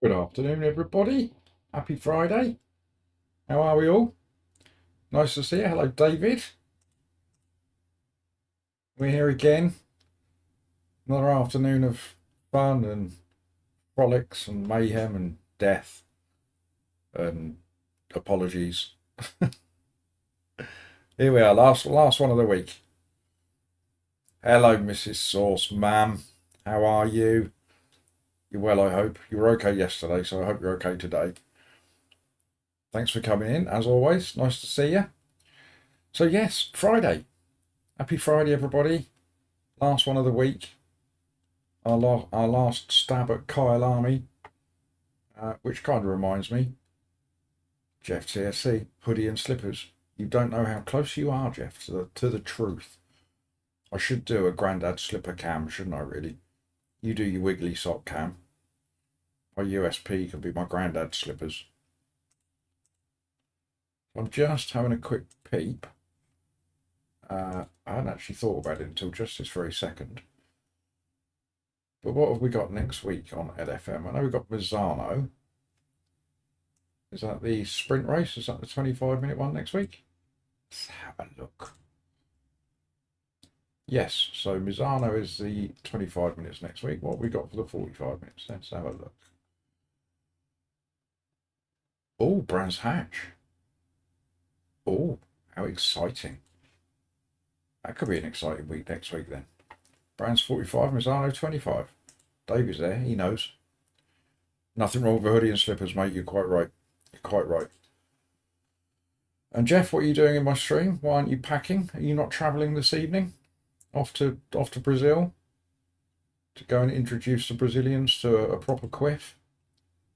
Good afternoon, everybody. Happy Friday. How are we all? Nice to see you. Hello, David. We're here again. Another afternoon of fun and frolics and mayhem and death and apologies. Here we are, last one of the week. Hello, Mrs. Sauce, ma'am. How are you? You're well, I hope. You were okay yesterday, so I hope you're okay today. Thanks for coming in, as always. Nice to see you. So yes, Friday. Happy Friday, everybody. Last one of the week. Our last stab at Kyalami, which kind of reminds me, Jeff TSC, hoodie and slippers. You don't know how close you are, Jeff, to the truth. I should do a grandad slipper cam, shouldn't I, really? You do your wiggly sock cam. My USP can be my grandad slippers. I'm just having a quick peep. I hadn't actually thought about it until just this very second. But what have we got next week on LFM? I know we've got Misano. Is that the sprint race? Is that the 25-minute one next week? Let's have a look. Yes, so Misano is the 25 minutes next week. What have we got for the 45 minutes? Let's have a look. Oh, Brands Hatch. Oh, how exciting. That could be an exciting week next week then. Brands 45, Misano 25. Dave is there, he knows. Nothing wrong with a hoodie and slippers, mate. You're quite right. You're quite right. And Jeff, what are you doing in my stream? Why aren't you packing? Are you not travelling this evening? Off to Brazil? To go and introduce the Brazilians to a proper quiff?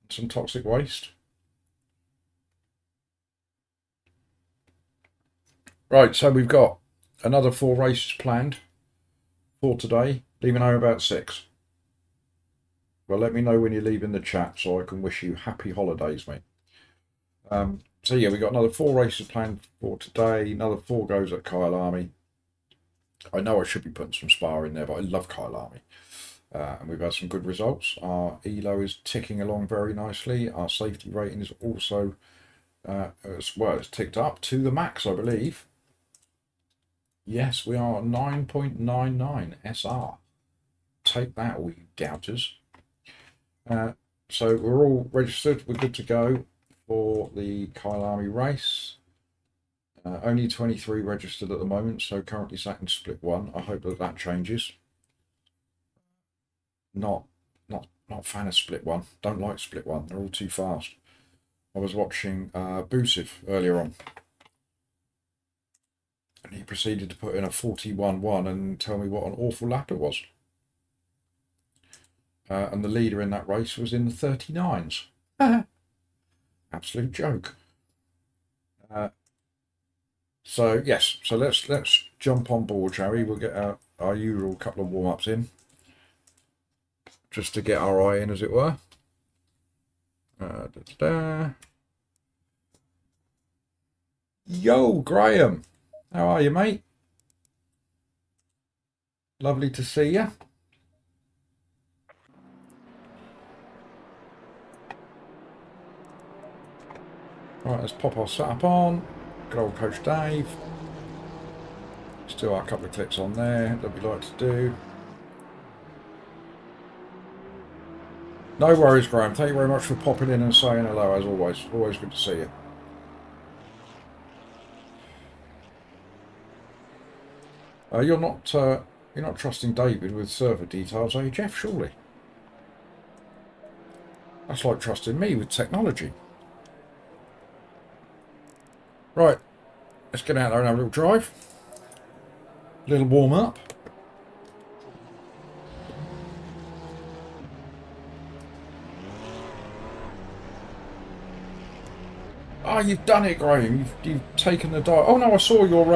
And some toxic waste? Right, so we've got another 4 races planned for today, leaving home about 6. Well, let me know when you leave in the chat so I can wish you happy holidays, mate. So yeah, we got another 4 races planned for today, another 4 goes at Kyalami. I know I should be putting some Spa in there, but I love Kyalami. And we've had some good results. Our ELO is ticking along very nicely. Our safety rating is also, as well, it's ticked up to the max, I believe. Yes, we are 9.99 SR. Take that, all you doubters. So we're all registered. We're good to go for the Kyalami race. Only 23 registered at the moment, so currently sat in split 1. I hope that changes. Not fan of split 1. Don't like split 1. They're all too fast. I was watching Busif earlier on, and he proceeded to put in a 41.1 and tell me what an awful lap it was. And the leader in that race was in the 39s. Absolute joke. So yes, so let's jump on board, shall we? We'll get our usual couple of warm-ups in, just to get our eye in, as it were. Yo, Graham, how are you, mate? Lovely to see you. Right, let's pop our setup on. Good old Coach Dave. Let's do our couple of clips on there that we like to do. No worries, Graham. Thank you very much for popping in and saying hello, as always. Always good to see you. You're not trusting David with server details, are you, Jeff? Surely. That's like trusting me with technology. Right, let's get out there and have a little drive. A little warm up. Oh, you've done it, Graham. You've taken the dive. Oh no, I saw your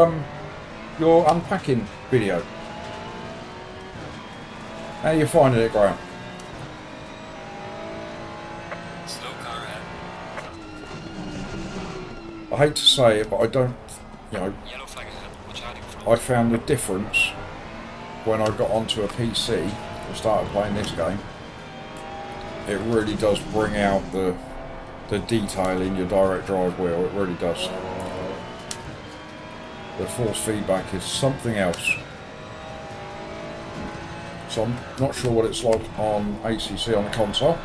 unpacking video. How are you finding it, Graham? Slow car ahead. I hate to say it, but I don't, Yellow flag ahead. Watch out in front. I found the difference when I got onto a PC and started playing this game. it really does bring out the detail in your direct drive wheel. It really does. The force feedback is something else. So I'm not sure what it's like on ACC on the console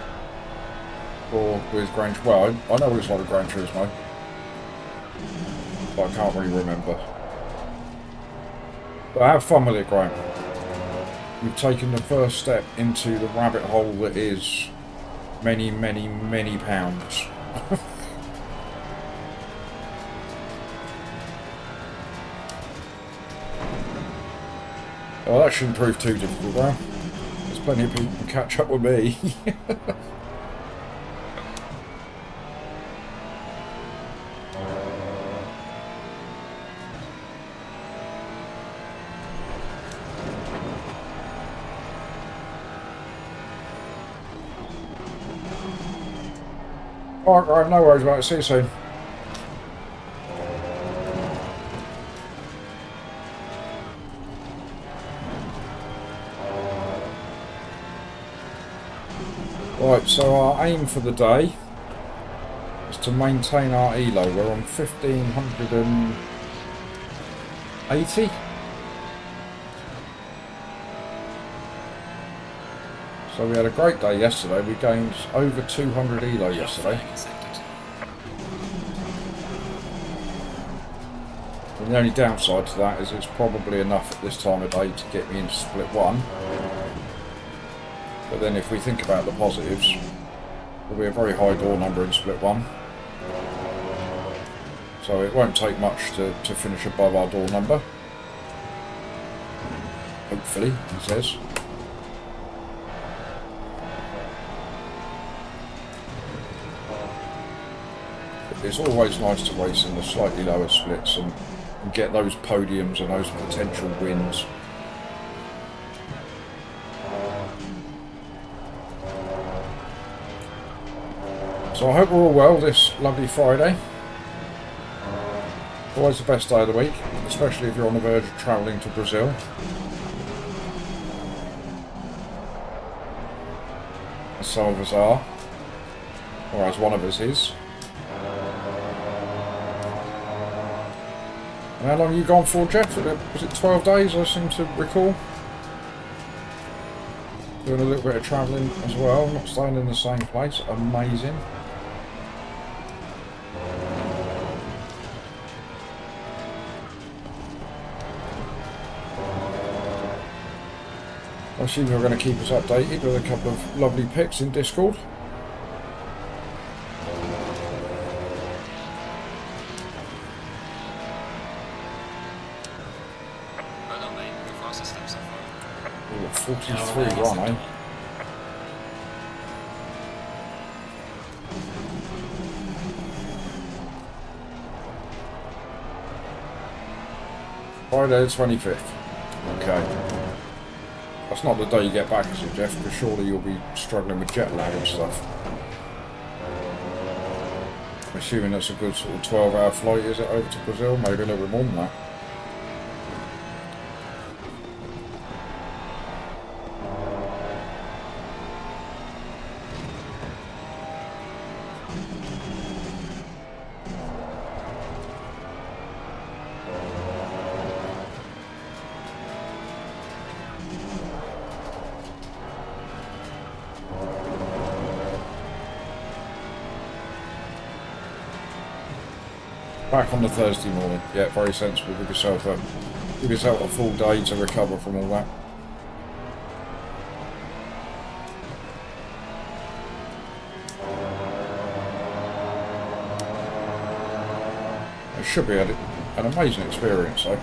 or with Gran. Well, I know what it's like with Gran Turismo, but I can't really remember. But have fun with it, Graham. You've taken the first step into the rabbit hole that is many, many, many pounds. Well, that shouldn't prove too difficult, Graham. There's plenty of people who can catch up with me. Alright, Graham, no worries about it. See you soon. Right, so our aim for the day is to maintain our ELO. We're on 1580. So we had a great day yesterday. We gained over 200 ELO yesterday. And the only downside to that is it's probably enough at this time of day to get me into split 1. But then if we think about the positives, there'll be a very high door number in split 1. So it won't take much to finish above our door number. Hopefully, he says. It's always nice to race in the slightly lower splits and get those podiums and those potential wins. So I hope we're all well this lovely Friday. Always the best day of the week, especially if you're on the verge of travelling to Brazil. As some of us are, or as one of us is. And how long have you gone for, Jeff? Was it 12 days, I seem to recall? Doing a little bit of travelling as well, not staying in the same place. Amazing. I assume you're going to keep us updated with a couple of lovely pics in Discord. Ooh, 43 run, eh? Friday the 25th. Okay. That's not the day you get back, is it, Jeff? Because surely you'll be struggling with jet lag and stuff. I'm assuming that's a good sort of 12-hour flight, is it, over to Brazil? Maybe a little bit more than that. Back on the Thursday morning. Yeah, very sensible. Give yourself a full day to recover from all that. It should be an amazing experience, though.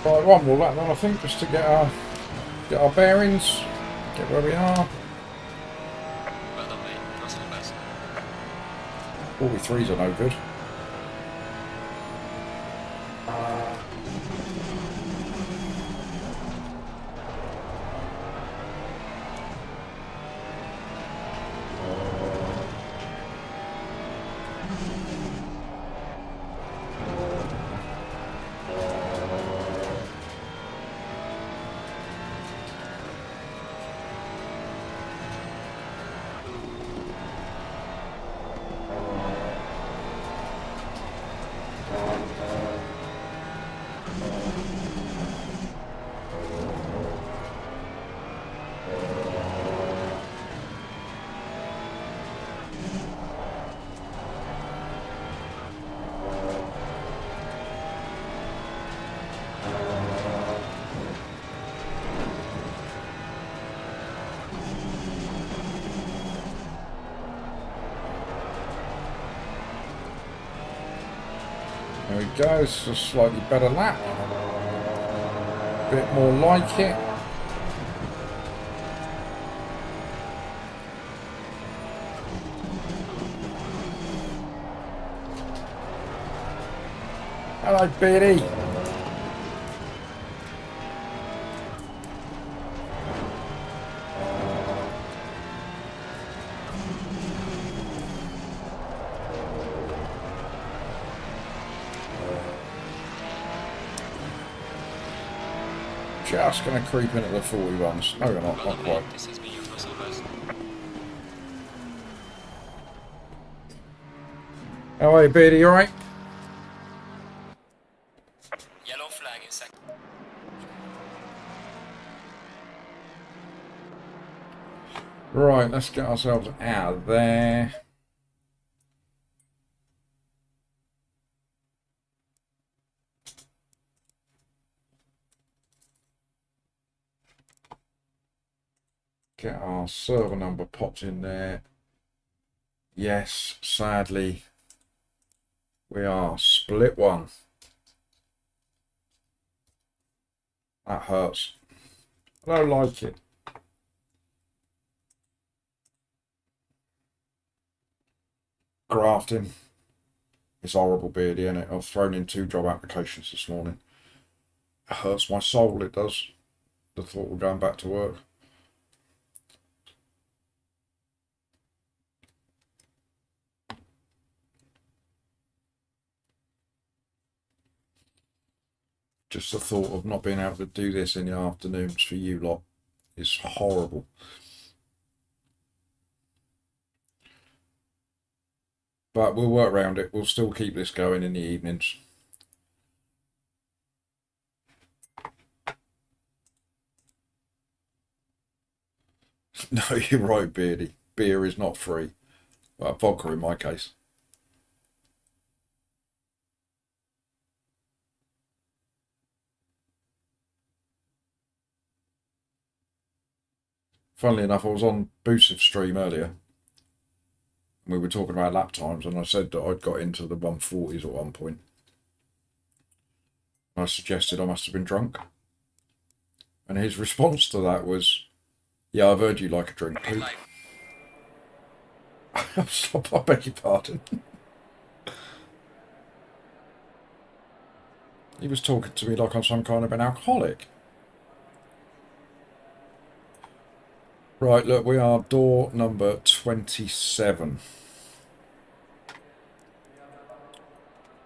Right, one more lap then, I think, just to get our bearings, get where we are. Well done, mate. Personal best. 43s are no good. go. It's a slightly better lap. Bit more like it. Hello, Beardy. Just going to creep in at the 41s. No, you're not. Not quite. This has been your personal best. How are you, Beardy? You alright? Yellow flag in second. Right, let's get ourselves out of there. Get our server number popped in there. Yes, sadly, we are split one. That hurts. I don't like it. Grafting. It's horrible, Beardy, isn't it? I've thrown in 2 job applications this morning. It hurts my soul, it does. The thought of going back to work. Just the thought of not being able to do this in the afternoons for you lot is horrible. But we'll work around it. We'll still keep this going in the evenings. No, you're right, Beardy. Beer is not free. Well, vodka in my case. Funnily enough, I was on Boos's stream earlier. And we were talking about lap times, and I said that I'd got into the 140s at one point. And I suggested I must have been drunk. And his response to that was, yeah, I've heard you like a drink, Pete. I beg your pardon. He was talking to me like I'm some kind of an alcoholic. Right, look, we are door number 27.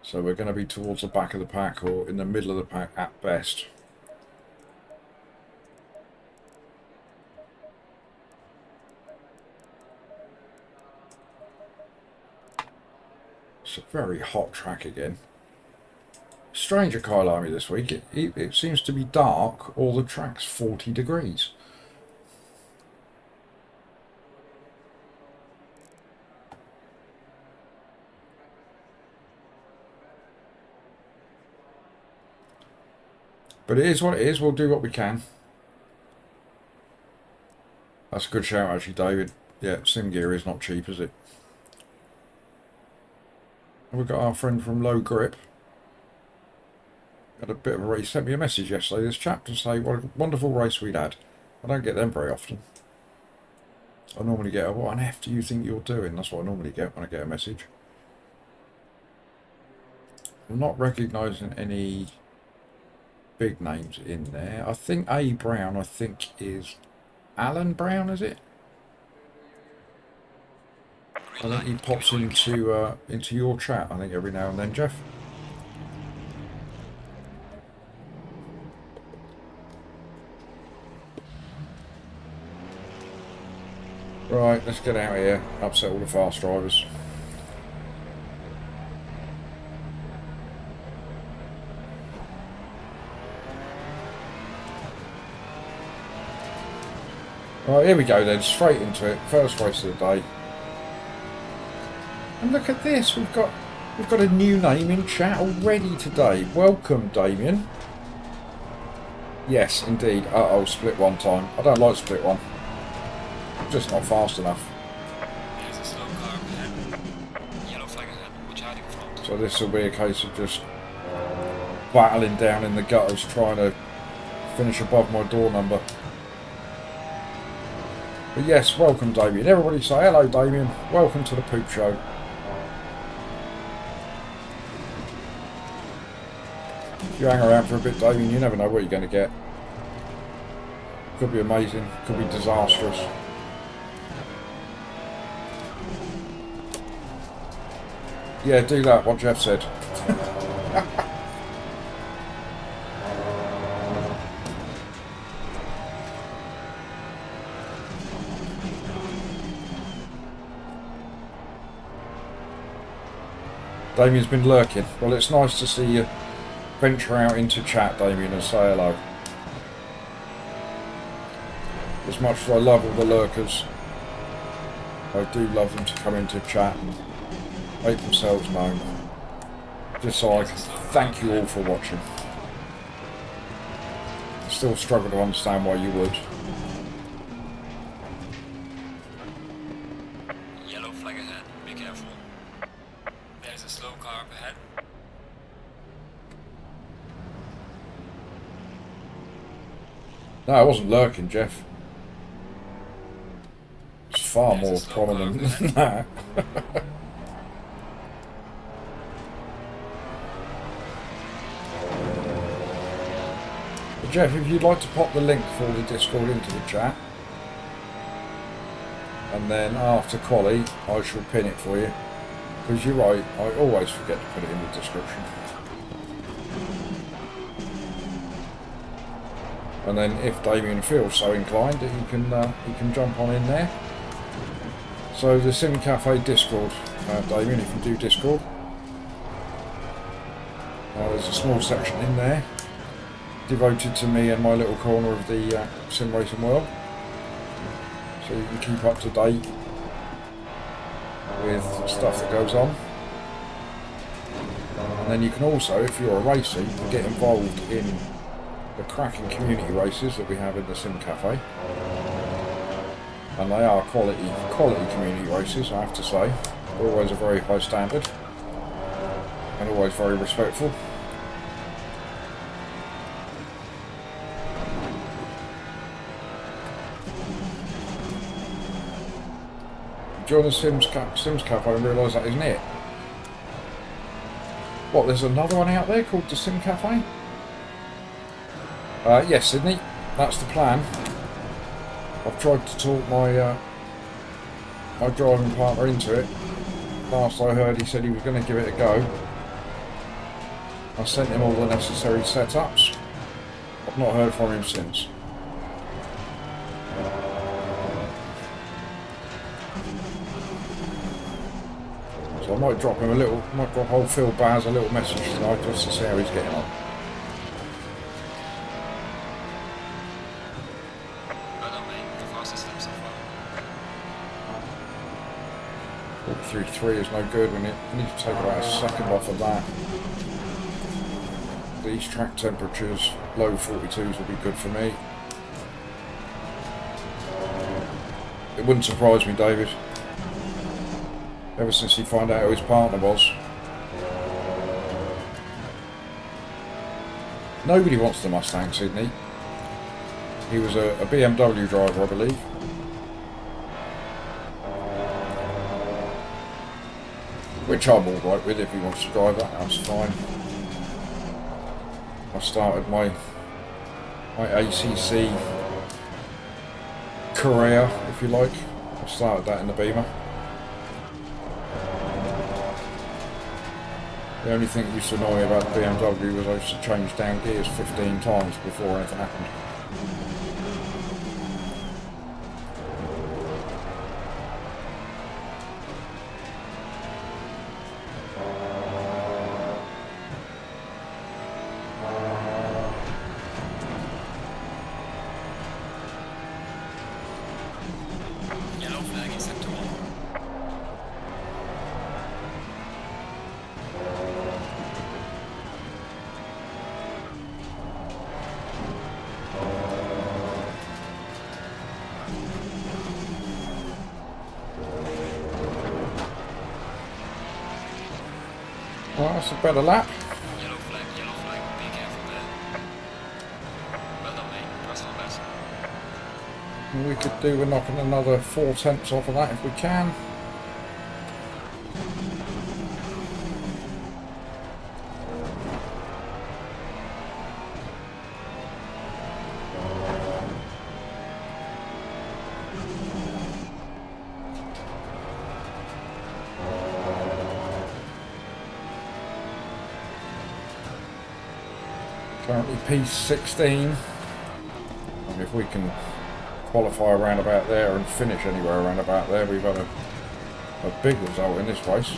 So we're going to be towards the back of the pack or in the middle of the pack at best. It's a very hot track again. Stranger Kyalami this week. It seems to be dark or the track's 40 degrees. But it is what it is. We'll do what we can. That's a good shout, actually, David. Yeah, sim gear is not cheap, is it? And we've got our friend from Low Grip. Had a bit of a race. Sent me a message yesterday, this chap, to say what a wonderful race we'd had. I don't get them very often. I normally get a, what on F do you think you're doing? That's what I normally get when I get a message. I'm not recognising any big names in there. I think A. Brown, I think, is Alan Brown, is it? I think he pops into your chat, I think, every now and then, Jeff. Right, let's get out of here. Upset all the fast drivers. Right, here we go then, straight into it. First race of the day. And look at this, we've got a new name in chat already today. Welcome, Damien. Yes, indeed. Uh-oh, split one time. I don't like split one. Just not fast enough. There's a slow car ahead. Yellow flag ahead. Which hiding front? So this will be a case of just battling down in the gutters trying to finish above my door number. But yes, welcome Damien. Everybody say hello Damien, welcome to the Poop Show. If you hang around for a bit Damien, you never know what you're going to get. Could be amazing, could be disastrous. Yeah, do that, what Jeff said. Damien's been lurking. Well, it's nice to see you venture out into chat, Damien, and say hello. As much as I love all the lurkers, I do love them to come into chat and make themselves known. Just so I can thank you all for watching. I still struggle to understand why you would. Yellow flag ahead. Be careful. There's a slow car up ahead. No, I wasn't lurking, Jeff. It's far There's a more slow car prominent up than that. But Jeff, if you'd like to pop the link for the Discord into the chat, and then after quali, I shall pin it for you. Because you're right, I always forget to put it in the description. And then if Damien feels so inclined, he can jump on in there. So the Sim Cafe Discord, Damien, if you do Discord, there's a small section in there devoted to me and my little corner of the sim racing world, so you can keep up to date with stuff that goes on. And then you can also, if you're a racer, you can get involved in the cracking community races that we have in the Sim Cafe. And they are quality community races, I have to say. Always a very high standard and always very respectful. Join the Sims Cafe and realise that isn't it. What, there's another one out there called the Sim Cafe? Yes, Sydney, that's the plan. I've tried to talk my my driving partner into it. Last I heard, he said he was going to give it a go. I sent him all the necessary setups. I've not heard from him since. So I might drop old Phil Baz a little message tonight just to see how he's getting on. Well done, mate. The fastest lap so far. 3.3 is no good. We need to take about a second off of that. These track temperatures, low 42s will be good for me. It wouldn't surprise me, David. Ever since he found out who his partner was. Nobody wants the Mustang, Sydney. He was a BMW driver, I believe. Which I'm alright with if he wants to drive that, that's fine. I started my ACC career, if you like. I started that in the Beamer. The only thing that used to annoy me about the BMW was I used to change down gears 15 times before anything happened. Yellow flag in sector 1. Well, that's a better lap. Yellow flag, be And we could do with knocking another 4/10 off of that if we can. Currently P16, and if we can qualify around about there and finish anywhere around about there, we've had a big result in this race.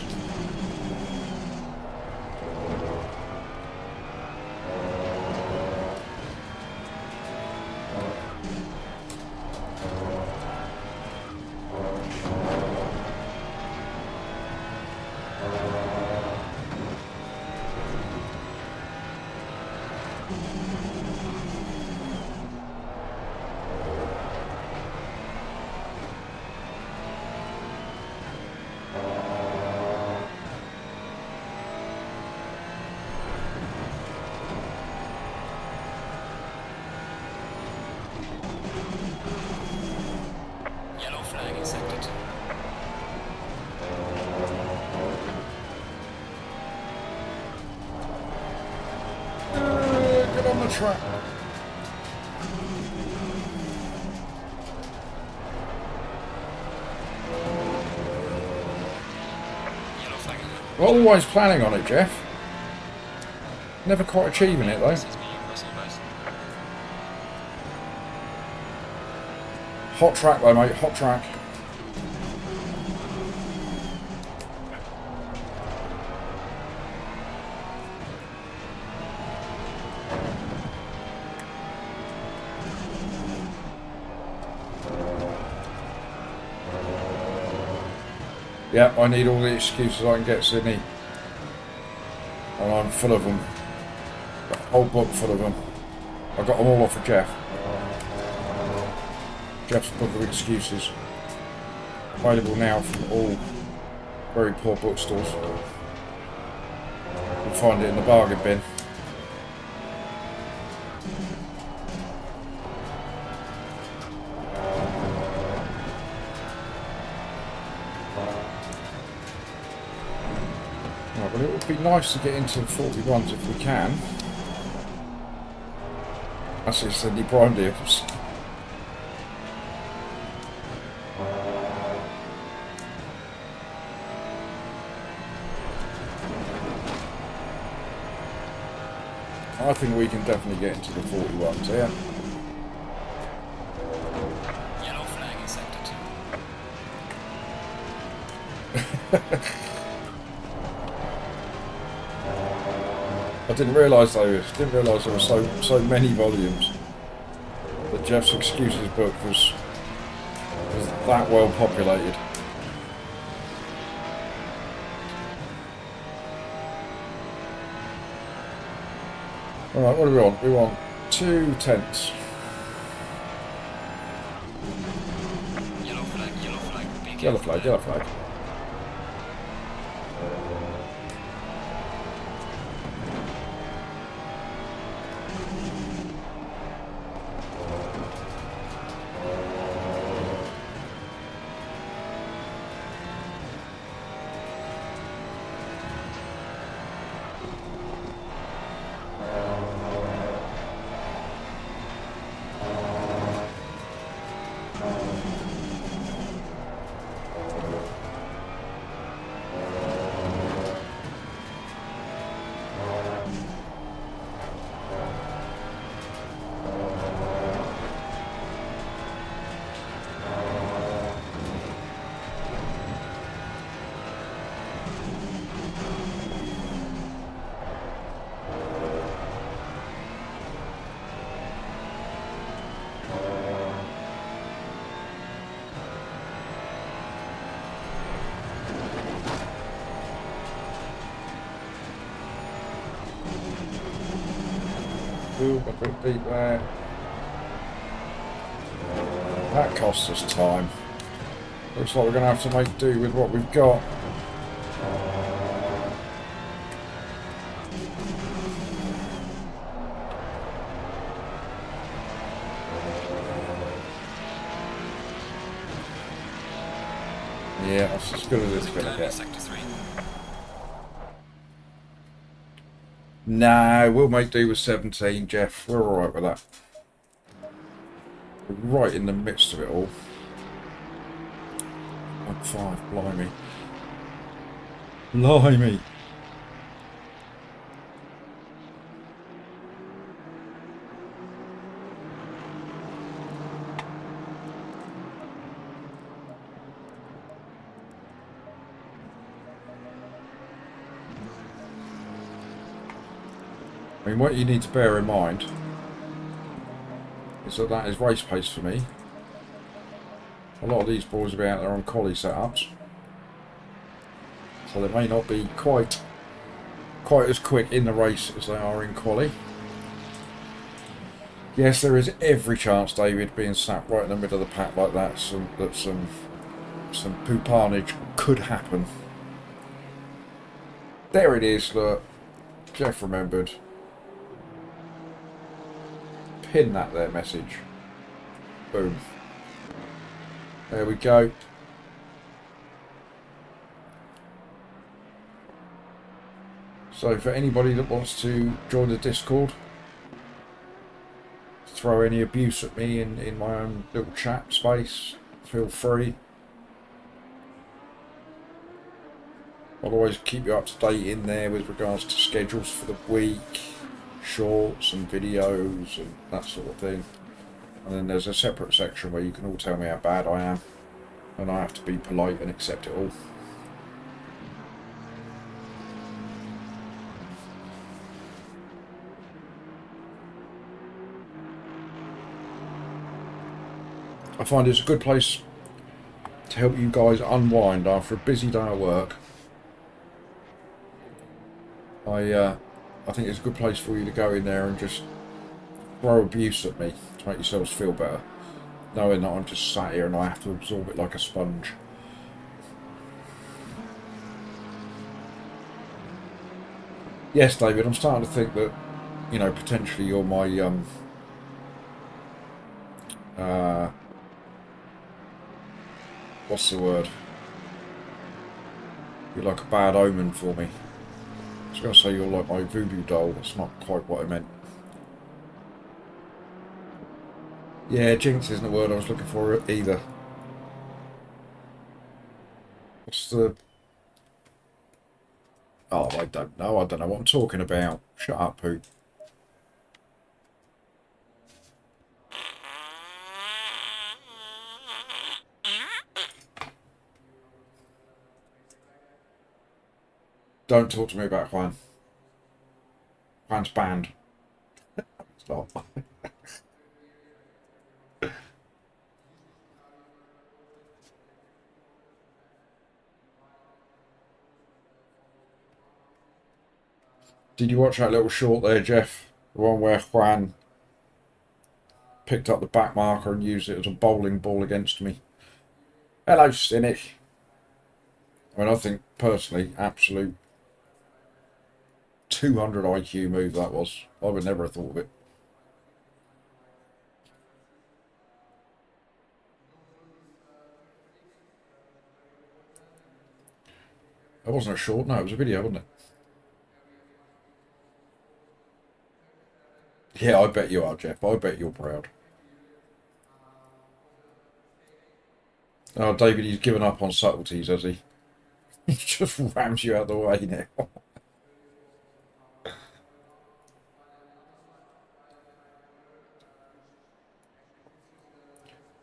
Yellow flag in sector 2. Get on the track. Yellow flag in Always planning on it, Jeff. Never quite achieving it though. This is being Russell West. Hot track though, mate. Hot track. Yeah, I need all the excuses I can get, Sydney. And I'm full of them. Got a whole book full of them. I got them all off of Jeff. Jeff's book of excuses. Available now from all very poor bookstores. You'll find it in the bargain bin. Right, well, it would be nice to get into the 41s if we can. That's it, Sydney Prime Deals. I think we can definitely get into the 41s here. Yellow flag in sector 2. I didn't realise there were so many volumes. That Jeff's excuses book was that well populated. Alright, what do we want? We want 2/10. Yellow flag, be Yellow careful flag, there. yellow flag. Ooh, got a bit deep there. That costs us time. Looks like we're going to have to make do with what we've got. Yeah, that's as good as it's going to Kyalami, get. sector 3. No, we'll make do with 17, Jeff. We're alright with that. We're right in the midst of it all. 1.5, blimey. Blimey. I mean, what you need to bear in mind is that is race pace for me. A lot of these boys will be out there on collie setups, so they may not be quite as quick in the race as they are in quali. Yes, there is every chance, David, being sat right in the middle of the pack like that, some poopanage could happen. There it is, look. Jeff remembered. Pin that there message. Boom. There we go. So for anybody that wants to join the Discord, throw any abuse at me in my own little chat space, feel free. I'll always keep you up to date in there with regards to schedules for the week, shorts and videos and that sort of thing. And then there's a separate section where you can all tell me how bad I am, and I have to be polite and accept it all. I find it's a good place to help you guys unwind after a busy day at work. I think it's a good place for you to go in there and just throw abuse at me to make yourselves feel better, knowing that I'm just sat here and I have to absorb it like a sponge. Yes, David, I'm starting to think that, you know, potentially you're my what's the word? You're like a bad omen for me. I was going to say you're like my voodoo doll. That's not quite what I meant. Yeah, jinx isn't the word I was looking for either. What's the... Oh, I don't know. I don't know what I'm talking about. Shut up, Poop. Don't talk to me about Juan. Juan's banned. Stop. Did you watch that little short there, Jeff? The one where Juan picked up the back marker and used it as a bowling ball against me. Hello, Cynic. I mean, I think, personally, absolute 200 IQ move that was. I would never have thought of it. It wasn't a short, no, it was a video, wasn't it? Yeah, I bet you are, Jeff. I bet you're proud. Oh, David, he's given up on subtleties, has he? He just rams you out of the way now.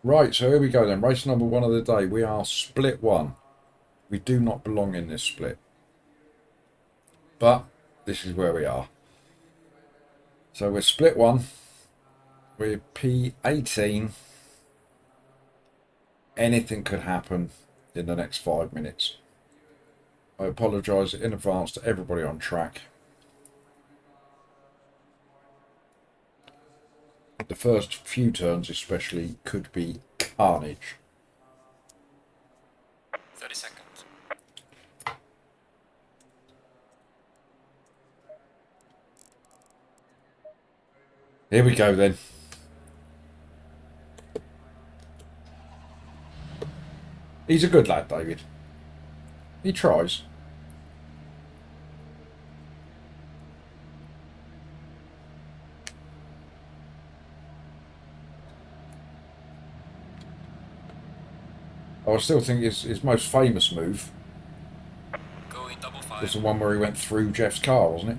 Right, so here we go then. Race number 1 of the day. We are split 1. We do not belong in this split. But this is where we are. So we're split 1. We're P18. Anything could happen in the next 5 minutes. I apologise in advance to everybody on track. The first few turns especially could be carnage. 30 seconds. Here we go then. He's a good lad, David. He tries. I still think his most famous move Going double five. was the one where he went through Jeff's car, wasn't it?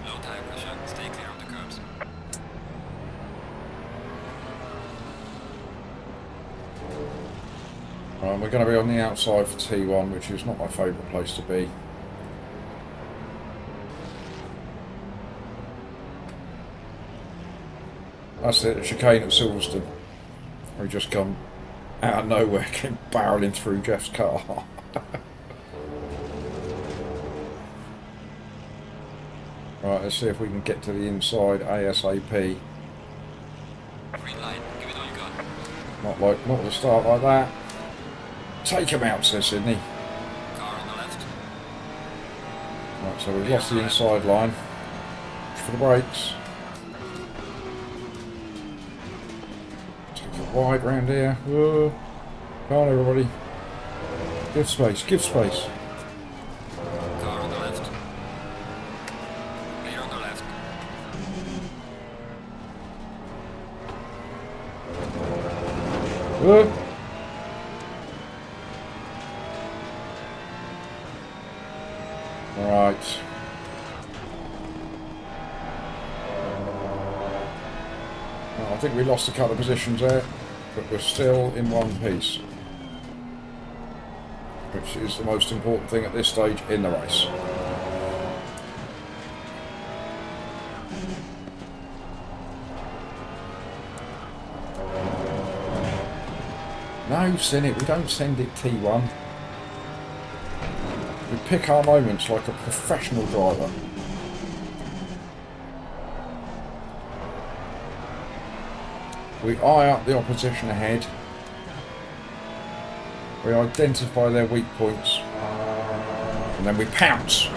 Low tire pressure. Stay clear of the curbs. We're going to be on the outside for T1, which is not my favourite place to be. That's it, the chicane at Silverstone. We just come out of nowhere, came barrelling through Jeff's car. Right, let's see if we can get to the inside ASAP. Green light. Give it all you got. Not to start like that. Take him out, says Sydney. Car on the left. Right, so we've lost the inside line. For the brakes. Take it wide round here. Whoa. Come on, everybody. Give space, give space. Car on the left. Clear on the left. Whoa. Right. Well, I think we lost a couple of positions there, but we're still in one piece, which is the most important thing at this stage in the race. No, send it. We don't send it T1. We pick our moments like a professional driver. We eye up the opposition ahead. We identify their weak points. And then we pounce.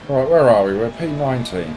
Right, where are we? We're P19. Okay.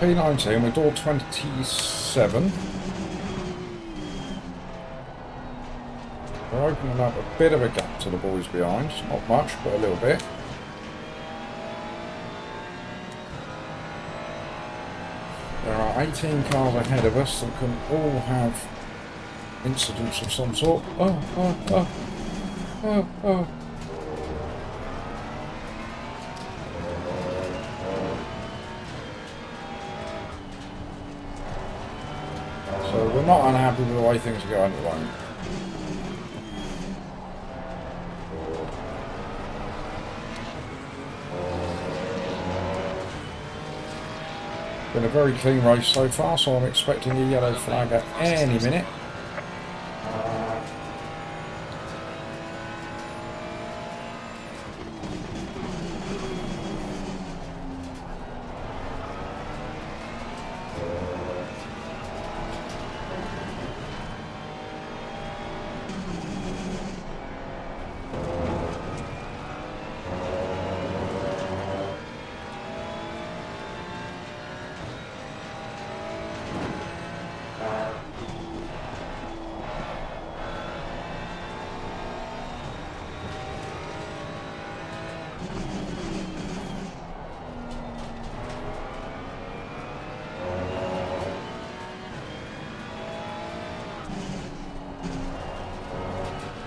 P19, we're door 27. We're opening up a bit of a gap to the boys behind. Not much, but a little bit. There are 18 cars ahead of us that can all have incidents of some sort. Oh. So we're not unhappy with the way things are going at the moment. Been a very clean race so far, so I'm expecting a yellow flag at any minute.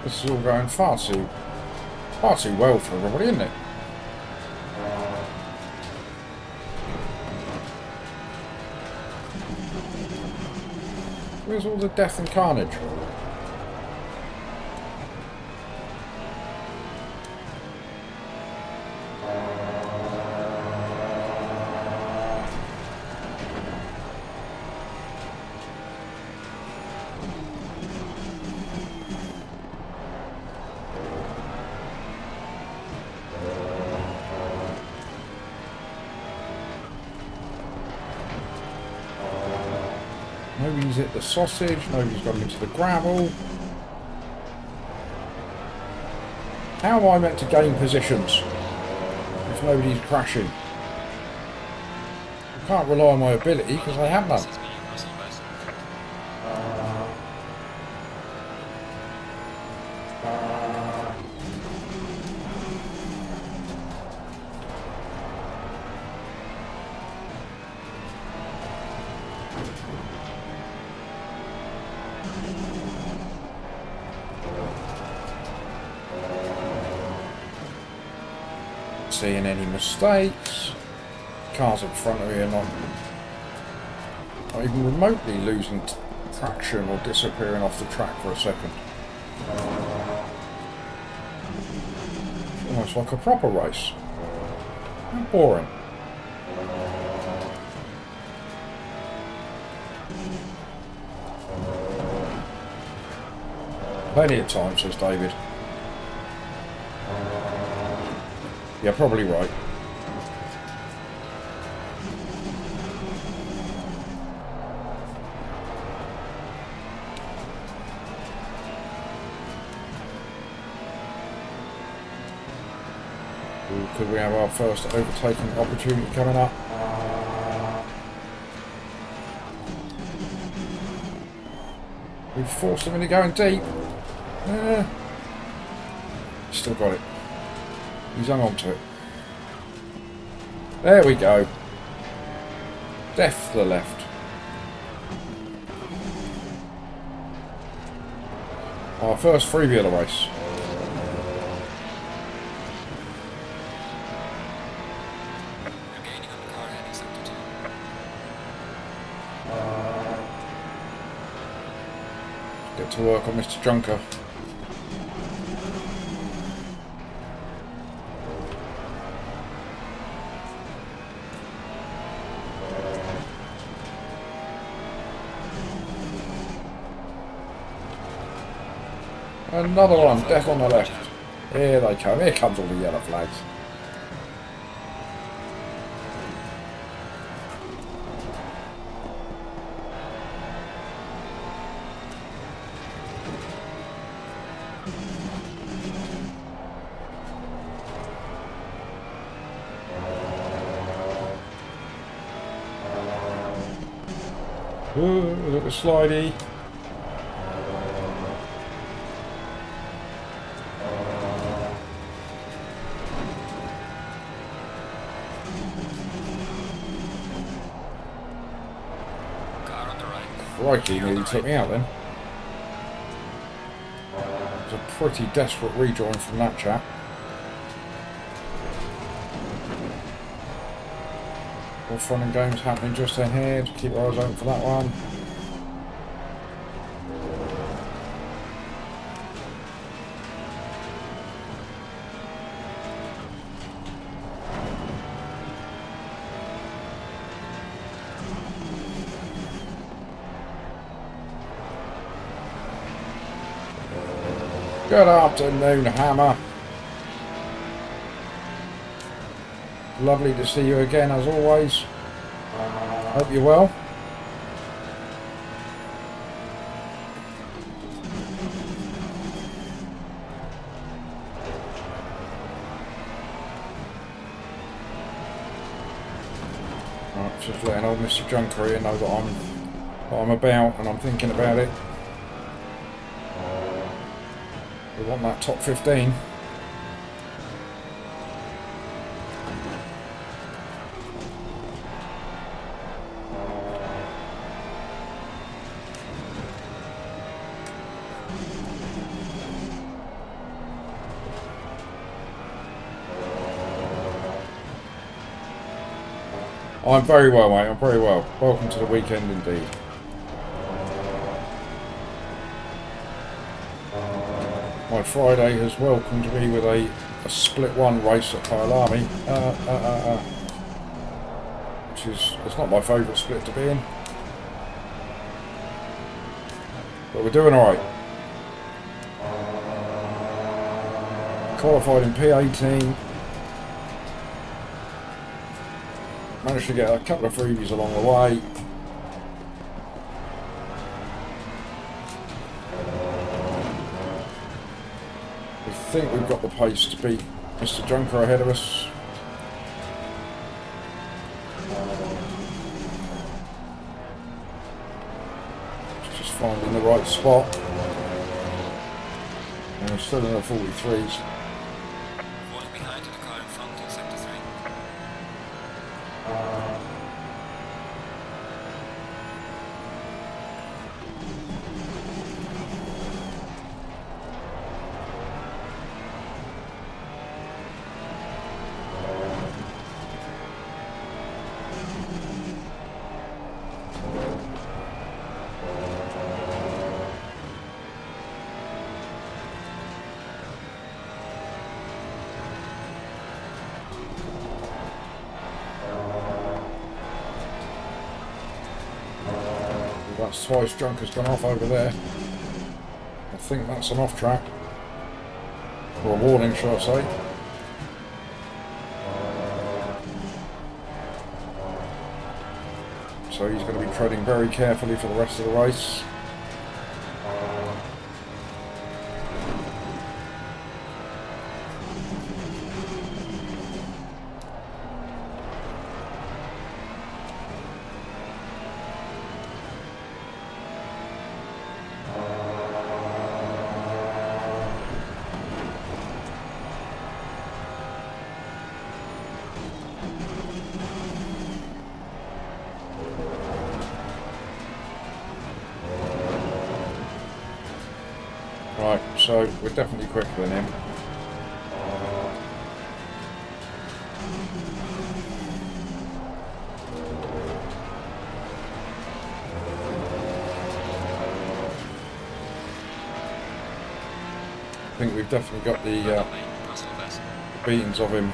This is all going far too well for everybody, isn't it? Where's all the death and carnage? Nobody's hit the sausage, nobody's gone into the gravel. How am I meant to gain positions if nobody's crashing? I can't rely on my ability because I have none. Seeing any mistakes. Cars in front of me are not even remotely losing traction or disappearing off the track for a second. Almost like a proper race. How boring. Plenty of time, says David. Yeah, probably right. Ooh, could we have our first overtaking opportunity coming up? We've forced him into going deep. Still got it. He's hung on to it. There we go. Death to the left. Our first freebie of the race. You're gaining on the car heading sector 2. Get to work on Mr. Junker. Another one, death on the left. Here they come. Here comes all the yellow flags. Ooh, look at the slidey. Crikey, nearly took me out then. It was a pretty desperate rejoin from that chap. All fun and games happening just ahead. Keep our eyes open for that one. Good afternoon, Hammer. Lovely to see you again, as always. Hope you're well. Right, just letting old Mr. Junker here know that I'm about and I'm thinking about it. We want that top 15. I'm very well, mate. I'm very well. Welcome to the weekend indeed. My Friday has welcomed me with a split one race at Kyalami, which is, it's not my favourite split to be in, but we're doing alright. Qualified in P18, managed to get a couple of freebies along the way. I think we've got the pace to beat Mr. Junker ahead of us. Just finding the right spot. And we're still in the 43s. Falling behind in the car in front in sector 3. That's twice Junker's gone off over there. I think that's an off track. Or a warning, shall I say. So he's going to be treading very carefully for the rest of the race. Right, so we're definitely quicker than him. I think we've definitely got the beatings of him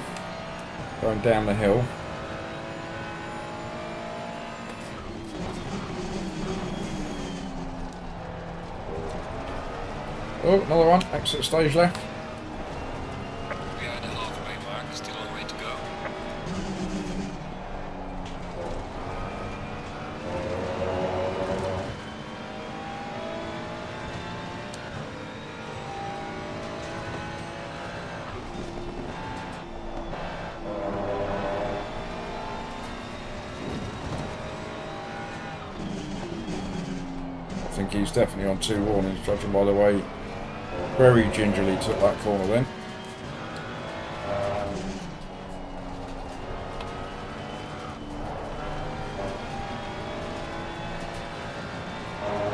going down the hill. Oh, another one. Exit stage left. We are at the halfway mark, still a way to go. I think he's definitely on 2 warnings, judging by the way very gingerly took that corner then.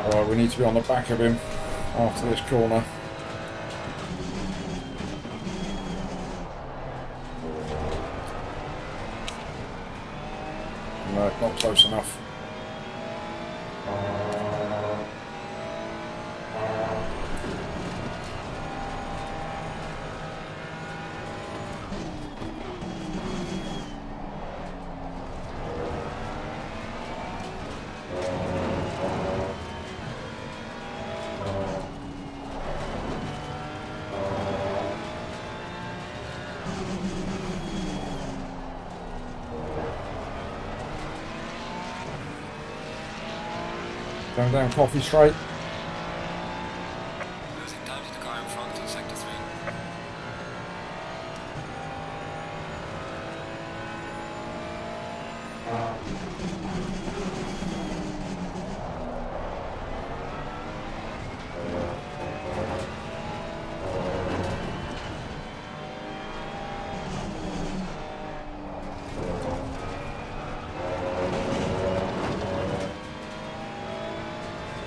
Alright, we need to be on the back of him after this corner. No, not close enough. Going down Coffee Straight. Losing time to the car in front in sector 3.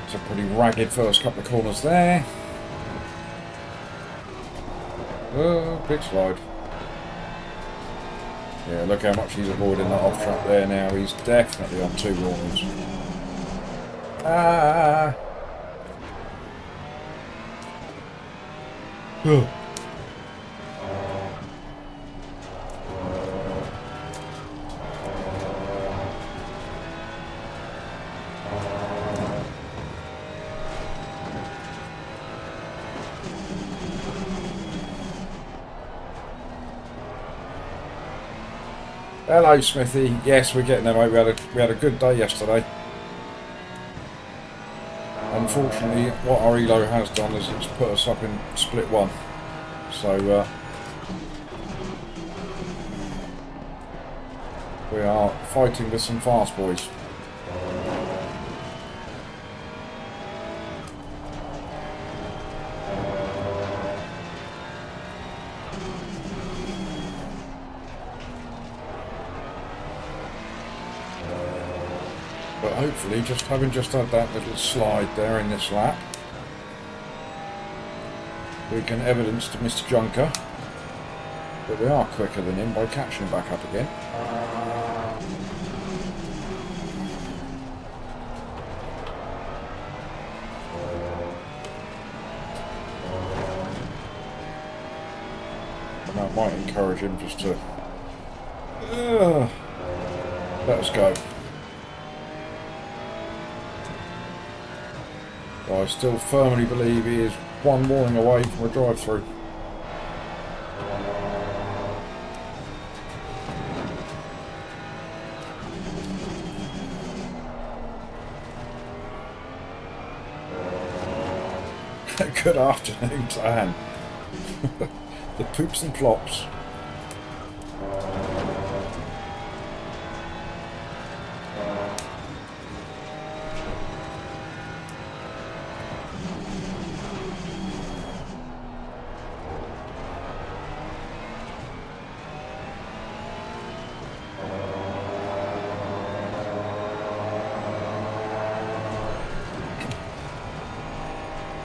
It's a pretty ragged first couple of corners there. Oh, big slide. Yeah, look how much he's avoiding that off track there now. He's definitely on 2 warnings. Ah! Hello, Smithy. Yes, we're getting there, mate. We had a good day yesterday. Unfortunately, what our elo has done is it's put us up in split 1. So we are fighting with some fast boys. But hopefully, having just had that little slide there in this lap, we can evidence to Mr. Junker that we are quicker than him by catching him back up again. And that might encourage him just to let us go. But I still firmly believe he is 1 warning away from a drive-through. Good afternoon, Dan. The poops and plops.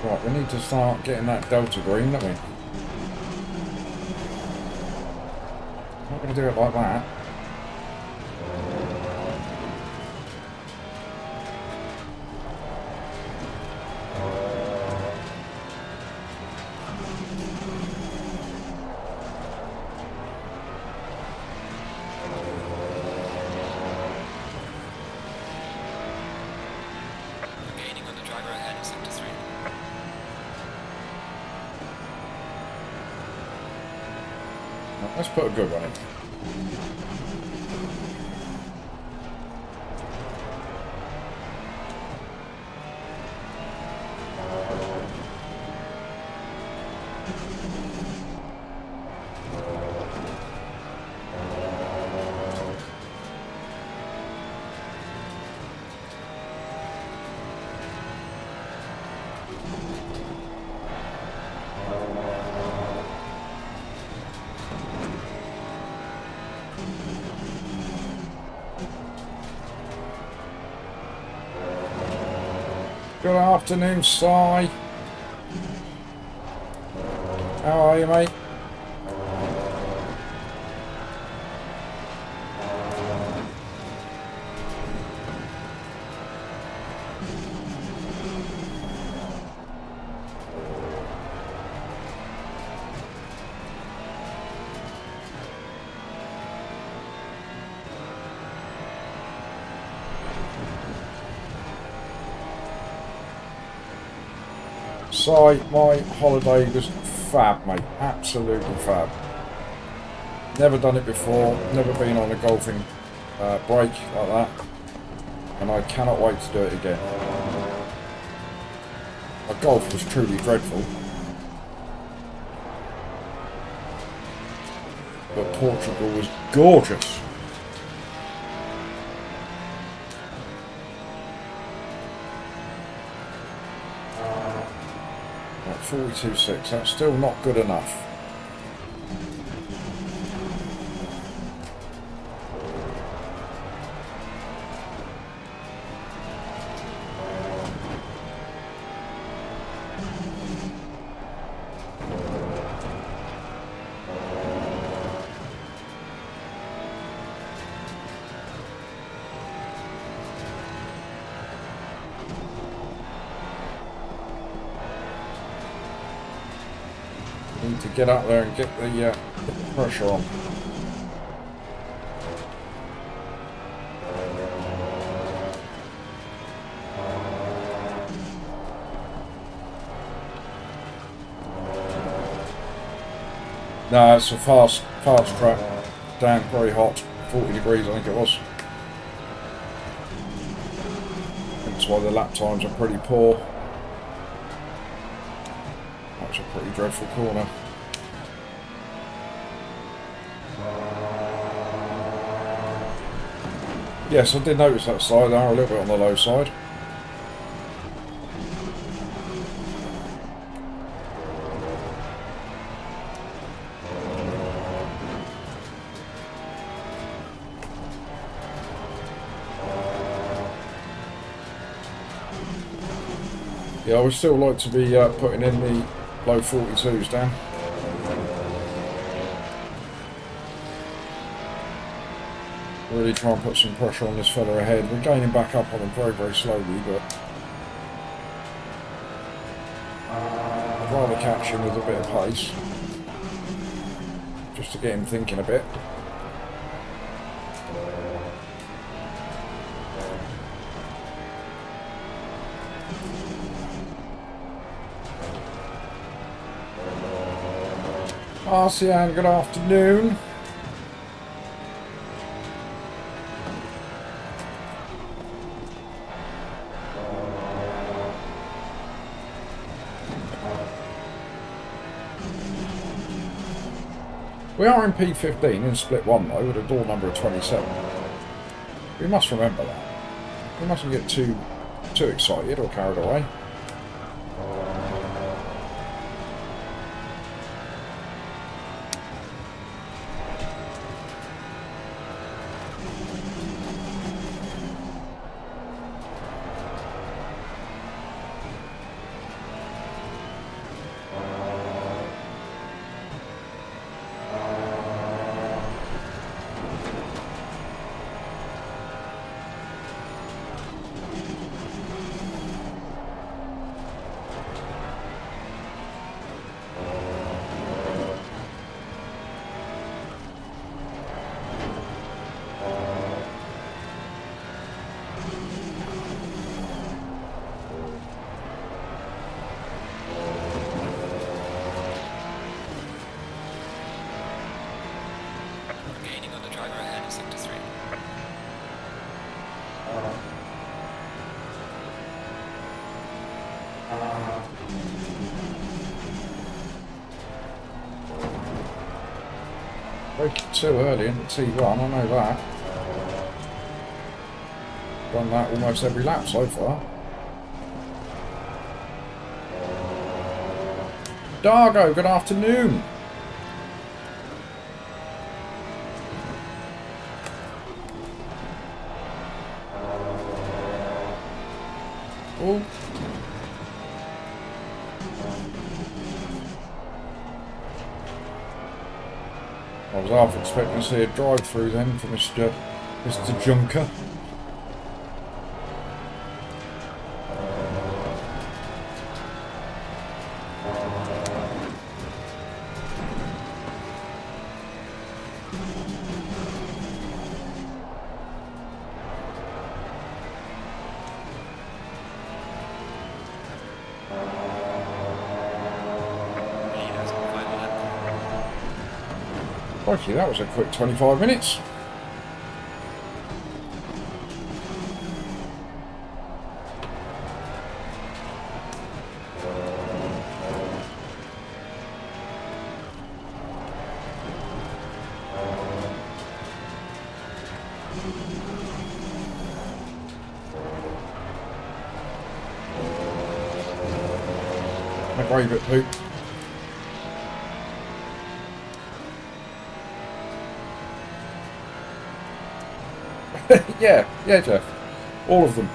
Right, we need to start getting that Delta green, don't we? Not going to do it like that. Gaining on the driver ahead in sector 3. Let's put a good one in. Good afternoon, Si. How are you, mate? Si, my holiday was fab, mate. Absolutely fab. Never done it before. Never been on a golfing break like that. And I cannot wait to do it again. My golf was truly dreadful. But Portugal was gorgeous. 42.6, that's still not good enough. Need to get up there and get the pressure on. No, it's a fast track. Down, very hot. 40 degrees, I think it was. That's why the lap times are pretty poor. That was a pretty dreadful corner. Yes, I did notice that side. They are a little bit on the low side. Yeah, I would still like to be putting in the low 42s down. Really try and put some pressure on this fella ahead. We're gaining back up on him very, very slowly, but I'd rather catch him with a bit of pace, just to get him thinking a bit. Arsian, good afternoon. We are in P15 in split 1 though, with a door number of 27. We must remember that. We mustn't get too excited or carried away. Gaining on the driver ahead of sector 3. Breaking too early in the T1, I know that. Done that almost every lap so far. Dargo, good afternoon. Oh. I was half expecting to see a drive-through then for Mr. Junker. Leaders on final lap. Okay, that was a quick 25 minutes. A brave bit poop. yeah, Jeff. All of them.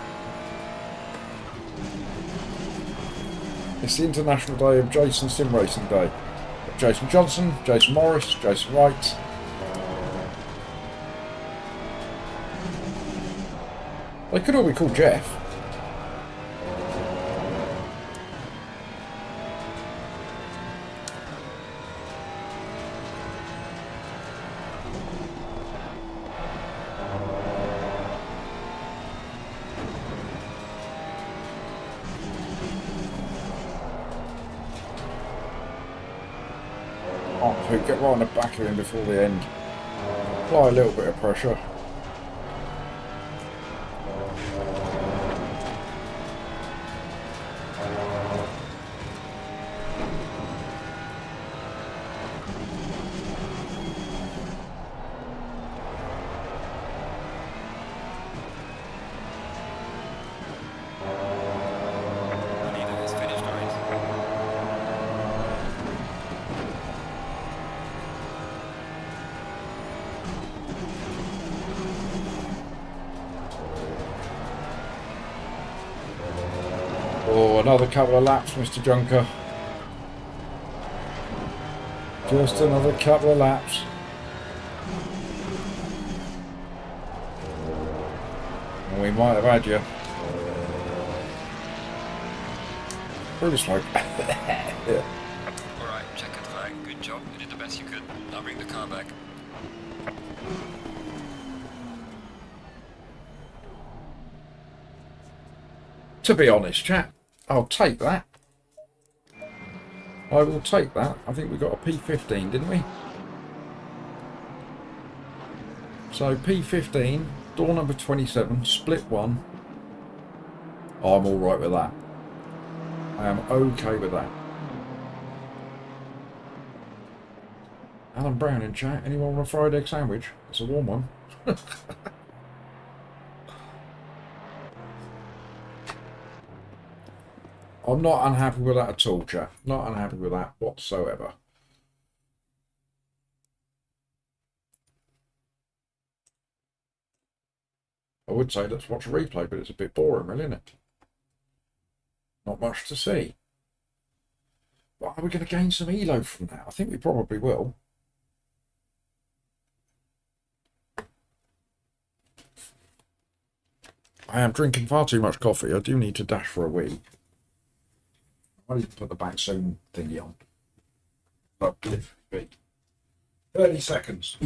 It's the International Day of Jason Sim Racing Day. Jason Johnson, Jason Morris, Jason Wright. They could all be called Jeff. So get right on the back of him before the end. Apply a little bit of pressure. Neither has finished the race. Oh, another couple of laps, Mr. Junker. Just another couple of laps. And we might have had you. Through the smoke. Yeah. Alright, checkered flag. Good job. You did the best you could. Now bring the car back. To be honest, chap, I'll take that. I will take that. I think we got a P15, didn't we? So P15, door number 27, split 1. I'm all right with that. I am okay with that. Alan Brown in chat. Anyone want a fried egg sandwich? It's a warm one. I'm not unhappy with that at all, chap. Not unhappy with that whatsoever. I would say let's watch a replay, but it's a bit boring, really, isn't it? Not much to see. But are we going to gain some elo from that? I think we probably will. I am drinking far too much coffee. I do need to dash for a wee. I need to put the back zoom thingy on. But 30 seconds.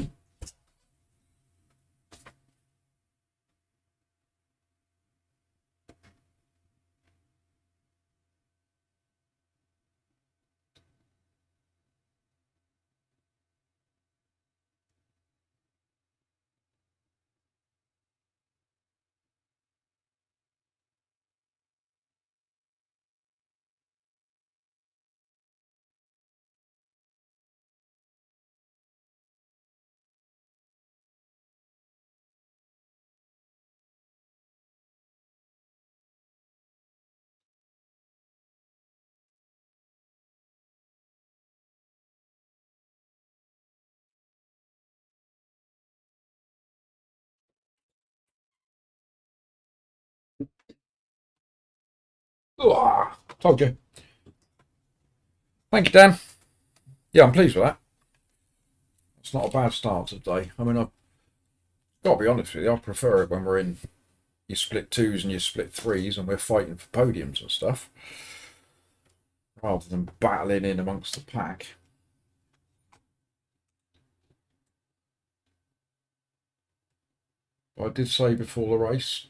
Oh, told you. Thank you, Dan. Yeah, I'm pleased with that. It's not a bad start to the day. I mean, I've got to be honest with you, I prefer it when we're in your split 2s and your split 3s and we're fighting for podiums and stuff, rather than battling in amongst the pack. But I did say before the race,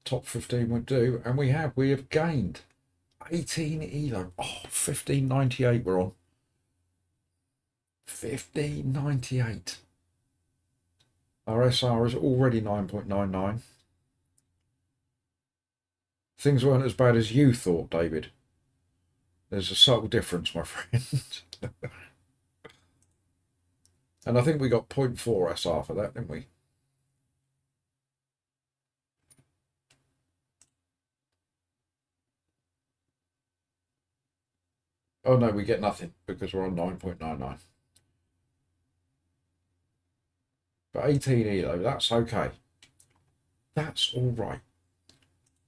top 15 would do, and we have gained 18 elo. Oh, 1598 we're on. 1598. Our SR is already 9.99. Things weren't as bad as you thought, David. There's a subtle difference, my friend. And I think we got 0.4 SR for that, didn't we? Oh no, we get nothing because we're on 9.99. But 18 elo, that's okay. That's all right.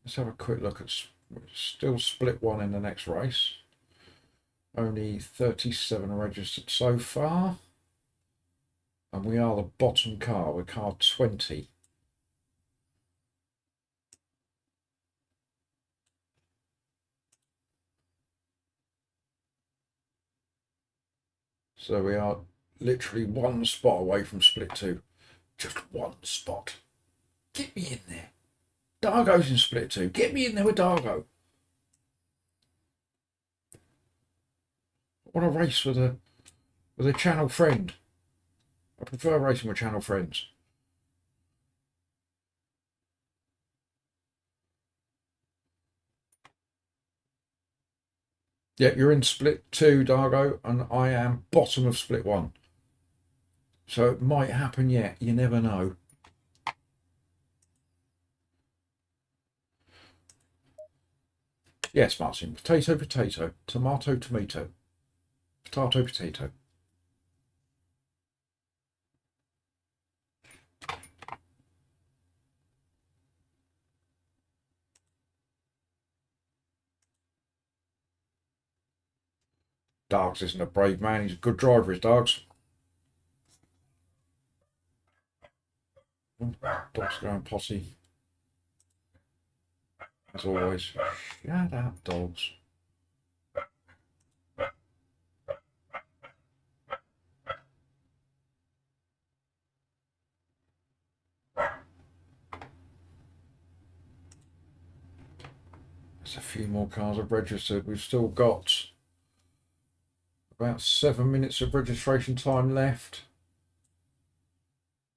Let's have a quick look at still split 1 in the next race. Only 37 registered so far. And we are the bottom car. We're car 20. So we are literally 1 spot away from split 2. Just 1 spot. Get me in there. Dargo's in split 2. Get me in there with Dargo. What a race for the with a channel friend. I prefer racing with channel friends. Yeah, you're in split 2, Dargo, and I am bottom of split 1. So it might happen yet. You never know. Yes, Martin. Potato, potato. Tomato, tomato. Potato, potato. Dargs isn't a brave man. He's a good driver, is Dargs. Dogs going potty. As always. Shut up, dogs. There's a few more cars have registered. We've still got about 7 minutes of registration time left.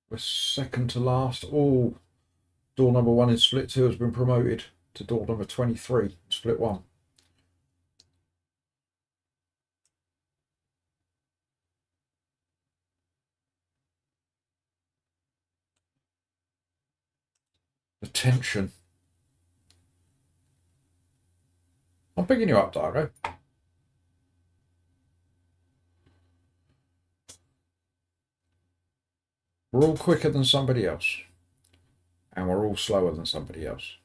We're second to last. Oh, door number 1 in split 2 has been promoted to door number 23, split 1. The tension. I'm picking you up, Dargo. We're all quicker than somebody else. And we're all slower than somebody else.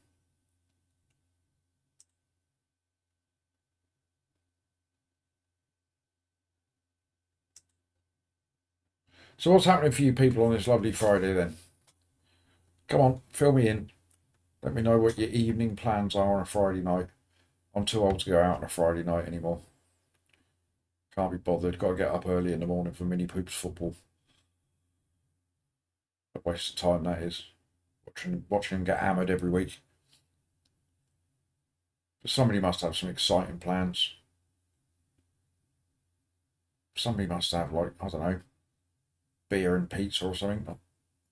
So what's happening for you people on this lovely Friday then? Come on, fill me in. Let me know what your evening plans are on a Friday night. I'm too old to go out on a Friday night anymore. Can't be bothered. Got to get up early in the morning for mini poops football. A waste of time that is. Watching them get hammered every week. But somebody must have some exciting plans. Somebody must have, like, I don't know, beer and pizza or something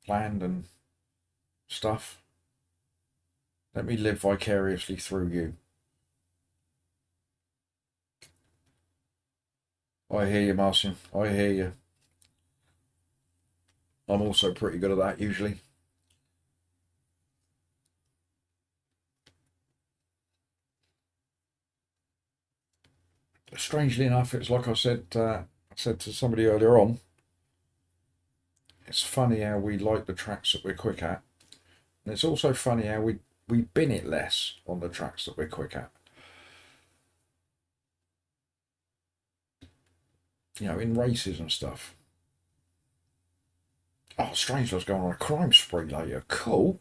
planned and stuff. Let me live vicariously through you. I hear you, Marcian. I hear you. I'm also pretty good at that usually. Strangely enough, it's like I said to somebody earlier on. It's funny how we like the tracks that we're quick at, and it's also funny how we bin it less on the tracks that we're quick at. You know, in races and stuff. Oh, Strangelo's going on a crime spree later. Cool.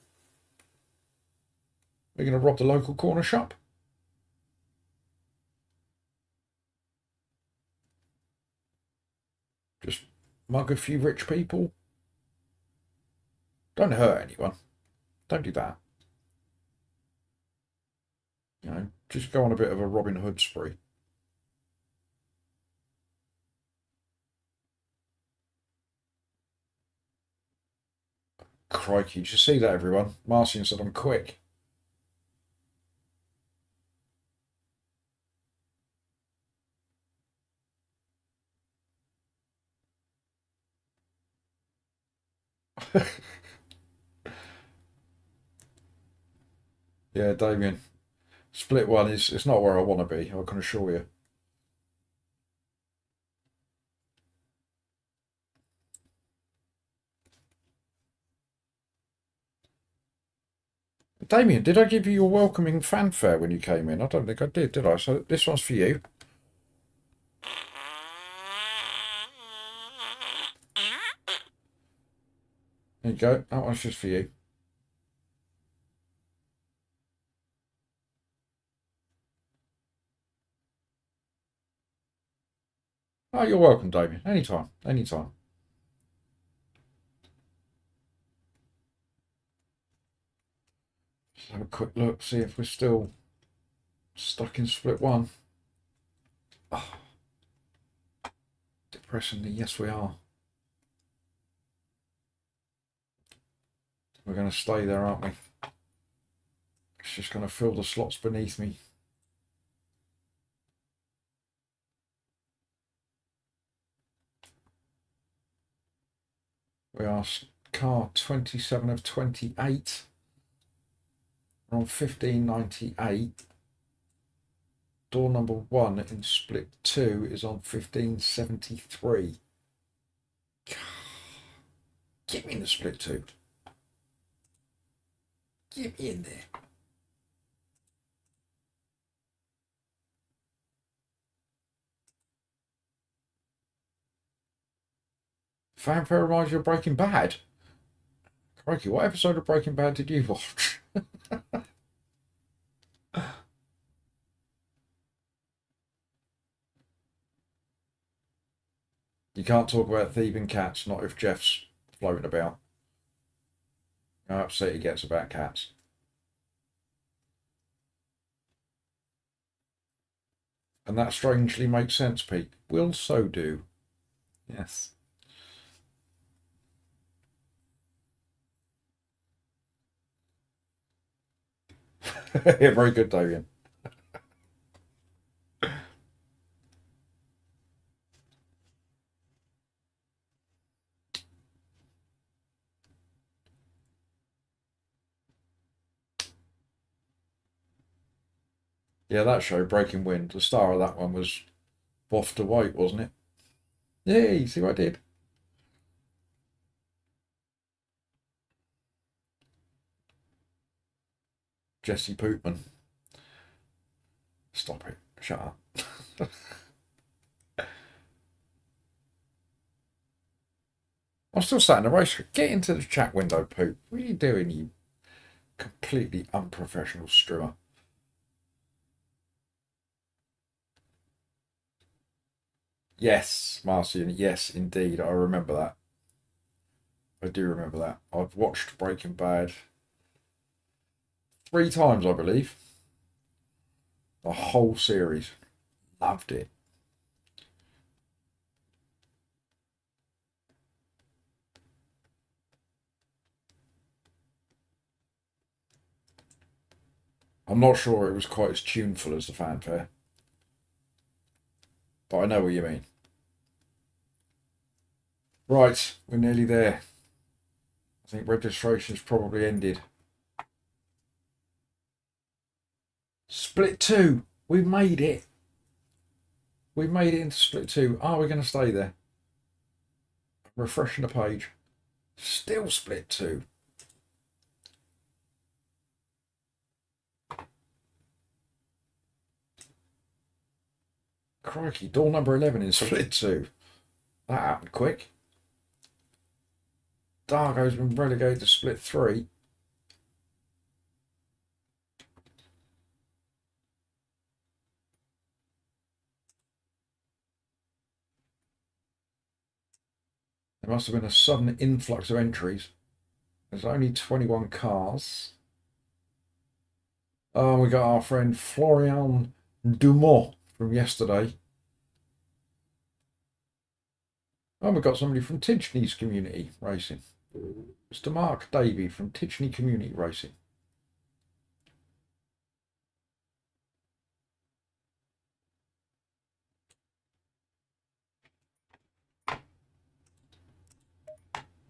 We're going to rob the local corner shop. Just mug a few rich people. Don't hurt anyone. Don't do that. You know, just go on a bit of a Robin Hood spree. Crikey, did you see that, everyone? Marcian said I'm quick. Yeah, Damien. Split 1 is it's not where I want to be, I can assure you. Damien, did I give you your welcoming fanfare when you came in? I don't think I did I? So this one's for you. There you go. That one's just for you. Oh, you're welcome, Damien. Anytime. Anytime. Let's have a quick look, see if we're still stuck in split 1. Oh. Depressingly, yes we are. We're going to stay there, aren't we? It's just going to fill the slots beneath me. We are car 27 of 28. We're on 1598. Door number 1 in split 2 is on 1573. Get me in the split 2. Get me in there. Fanfare reminds you of Breaking Bad. Crikey, what episode of Breaking Bad did you watch? You can't talk about thieving cats, not if Jeff's floating about. How upset he gets about cats. And that strangely makes sense, Pete. Will so do. Yes. Yeah, very good, Damien. Yeah, that show, Breaking Wind, the star of that one was Waft White, wasn't it? Yeah, you see what I did? Jesse Pootman. Stop it. Shut up. I'm still sat in the race. Get into the chat window, Poot. What are you doing, you completely unprofessional streamer? Yes, Marcian. Yes, indeed. I remember that. I do remember that. I've watched Breaking Bad 3 times, I believe. The whole series. Loved it. I'm not sure it was quite as tuneful as the fanfare. But I know what you mean. Right, we're nearly there. I think registration's probably ended. Split 2. We made it. We made it into split 2. Are we going to stay there? Refreshing the page. Still split 2. Crikey, door number 11 in split 2. That happened quick. Dargo's been relegated to split 3. There must have been a sudden influx of entries. There's only 21 cars. Oh, we got our friend Florian Dumont from yesterday. Oh, we got somebody from Tidgney's Community Racing. Mr. Mark Davey from Tidgney Community Racing.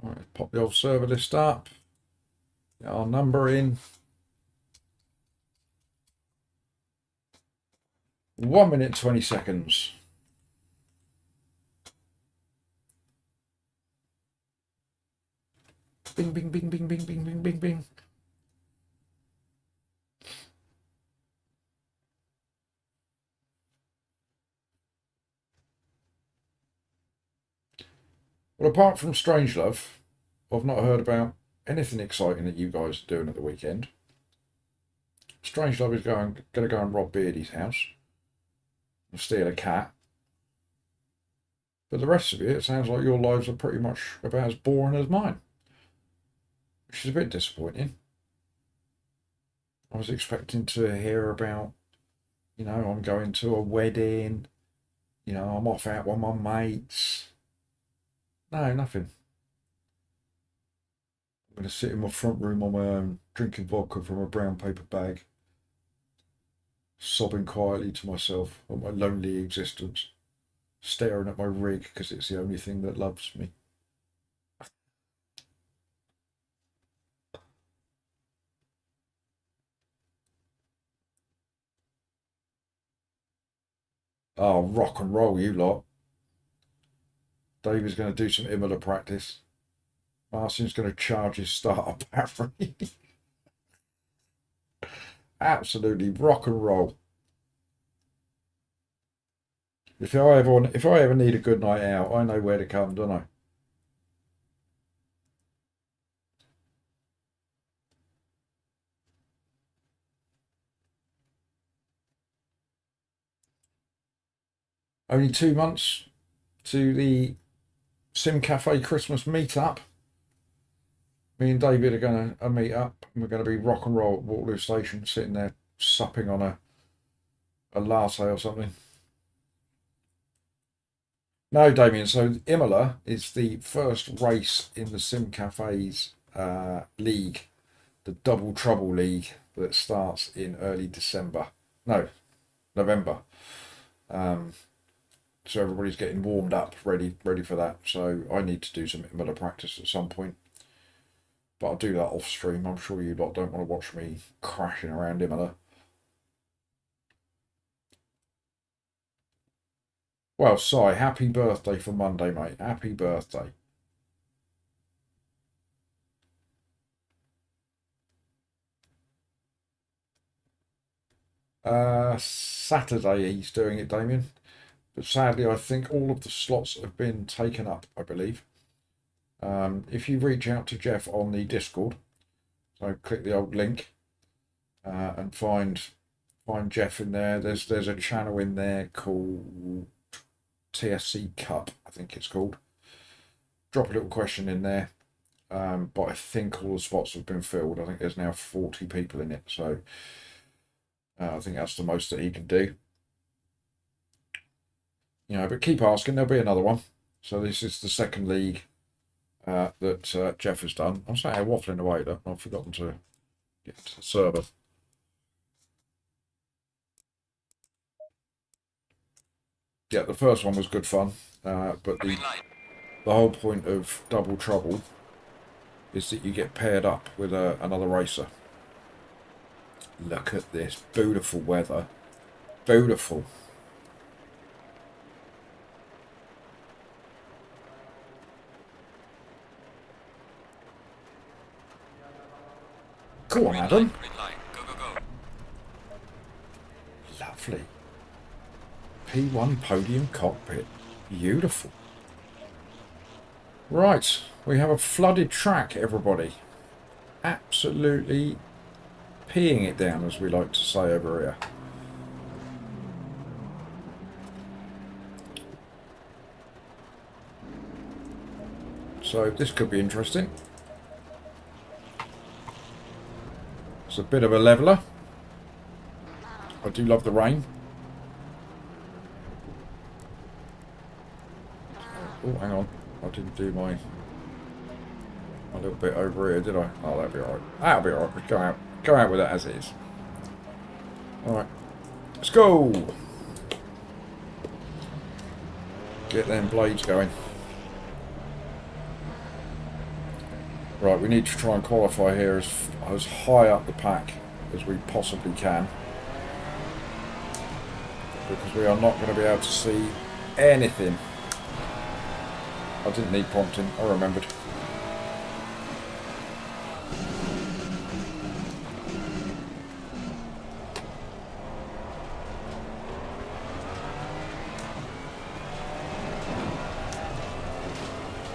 All right, pop the old server list up. Get our number in. 1 minute 20 seconds. Bing, bing, bing, bing, bing, bing, bing, bing, bing. Well, apart from Strangelove, I've not heard about anything exciting that you guys are doing at the weekend. Strangelove is going to go and rob Beardy's house and steal a cat. But the rest of it sounds like your lives are pretty much about as boring as mine, which is a bit disappointing. I was expecting to hear about, I'm going to a wedding, You know, I'm off out with my mates. No, nothing. I'm going to sit in my front room on my own, drinking vodka from a brown paper bag, sobbing quietly to myself at my lonely existence, staring at my rig because it's the only thing that loves me. Oh, rock and roll, you lot. David's going to do some Imola practice. Marcin's going to charge his starter battery. Absolutely rock and roll. If I ever need a good night out, I know where to come, don't I? Only 2 months to the Sim Cafe Christmas meetup. Me and David are going to meet up, and we're going to be rock and roll at Waterloo Station, sitting there supping on a latte or something. No, Damien. So Imola is the first race in the Sim Cafe's league, the Double Trouble League, that starts in early December. No, November. So everybody's getting warmed up, ready for that. So I need to do some Imola practice at some point. But I'll do that off stream. I'm sure you lot don't want to watch me crashing around Imola. Well, Si, happy birthday for Monday, mate. Happy birthday. Saturday he's doing it, Damien. But sadly, I think all of the slots have been taken up, I believe. If you reach out to Jeff on the Discord, so click the old link and find Jeff in there. There's a channel in there called TSC Cup, I think it's called. Drop a little question in there. But I think all the spots have been filled. I think there's now 40 people in it, so I think that's the most that he can do. You know, but keep asking, there'll be another one. So this is the second league that Jeff has done. I'm saying waffling away, though. I've forgotten to get to the server. Yeah, the first one was good fun, but the whole point of Double Trouble is that you get paired up with another racer. Look at this beautiful weather. Beautiful. Go on, Adam. Go, go, go. Lovely. P1 podium cockpit. Beautiful. Right, we have a flooded track, everybody. Absolutely peeing it down, as we like to say over here. So this could be interesting. It's a bit of a leveler. I do love the rain. Oh, hang on. I didn't do my little bit over here, did I? Oh, that'll be alright. That'll be alright. We'll go out with it as is. Alright. Let's go! Get them blades going. Right, we need to try and qualify here as high up the pack as we possibly can. Because we are not going to be able to see anything. I didn't need prompting, I remembered.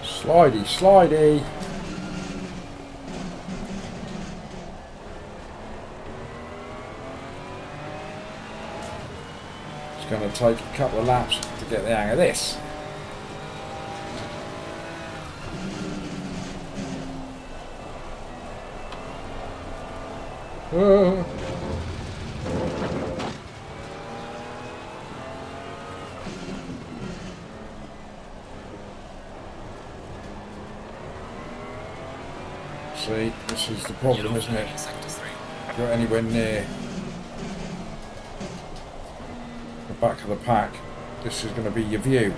Slidey, slidey. It's going to take a couple of laps to get the hang of this. See, this is the problem, Yellow isn't flag it? in sector 3. If you're anywhere near the back of the pack, this is going to be your view.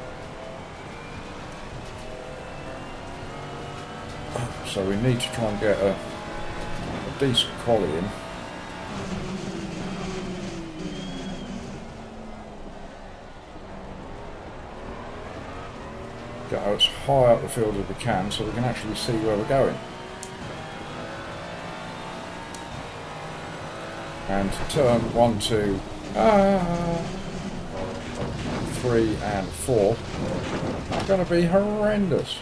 So we need to try and get a decent quality in. Get as high up the field as we can so we can actually see where we're going. And turn 1, 2, 3 and 4 are going to be horrendous.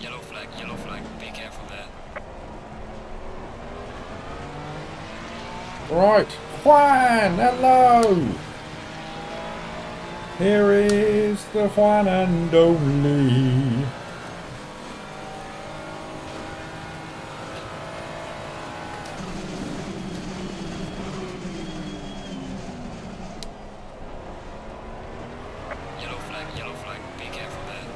Yellow flag, be careful there. Right, Juan, hello! Here is the one and only. Yellow flag, be careful there.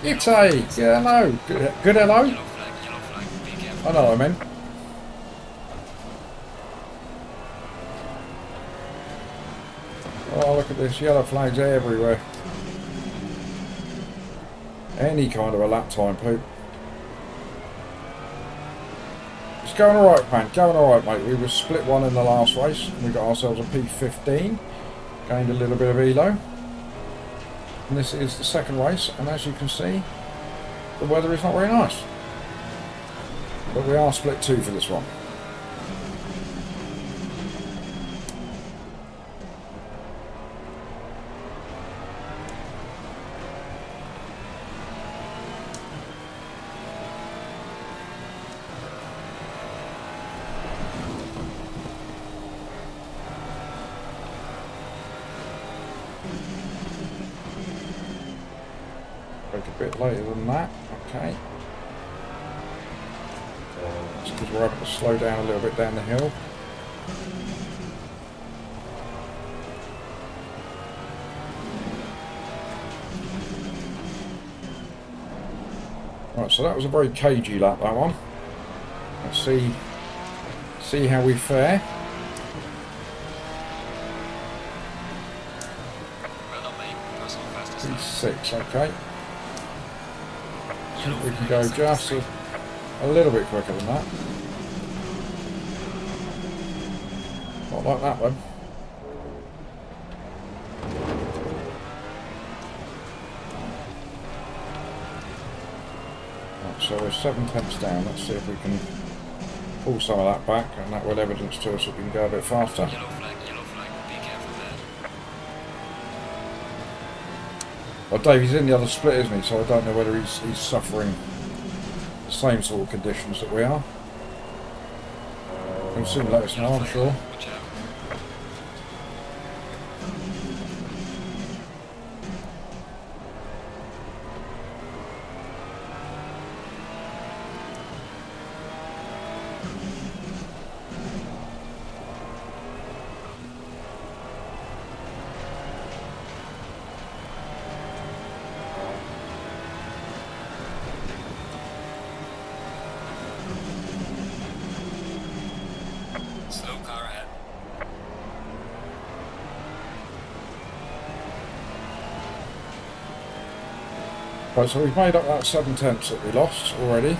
It's a hello. Good hello? Yellow flag, be careful. I know what I meant. Oh, look at this, yellow flags everywhere. Any kind of a lap time, Poop. It's going alright, man. Going alright, mate. We were split one in the last race. And we got ourselves a P15. Gained a little bit of elo. And this is the second race. And as you can see, the weather is not very nice. But we are split 2 for this one. A bit later than that, okay. That's because we're able to slow down a little bit down the hill. Right, so that was a very cagey lap, that one. Let's see how we fare. Well done, mate. Personal fastest lap. P6, okay. Yellow We can flag go in sector just 3. a little bit quicker than that. Not like that one. Right, so we're 7/10 down. Let's see if we can pull some of that back, and that will evidence to us that we can go a bit faster. Yellow flag, be careful there. Well, Dave, he's in the other split, isn't he? So I don't know whether he's suffering the same sort of conditions that we are. He'll soon let us know, I'm sure. Watch out. Slow car ahead. Right, so we've made up that 7/10 that we lost already.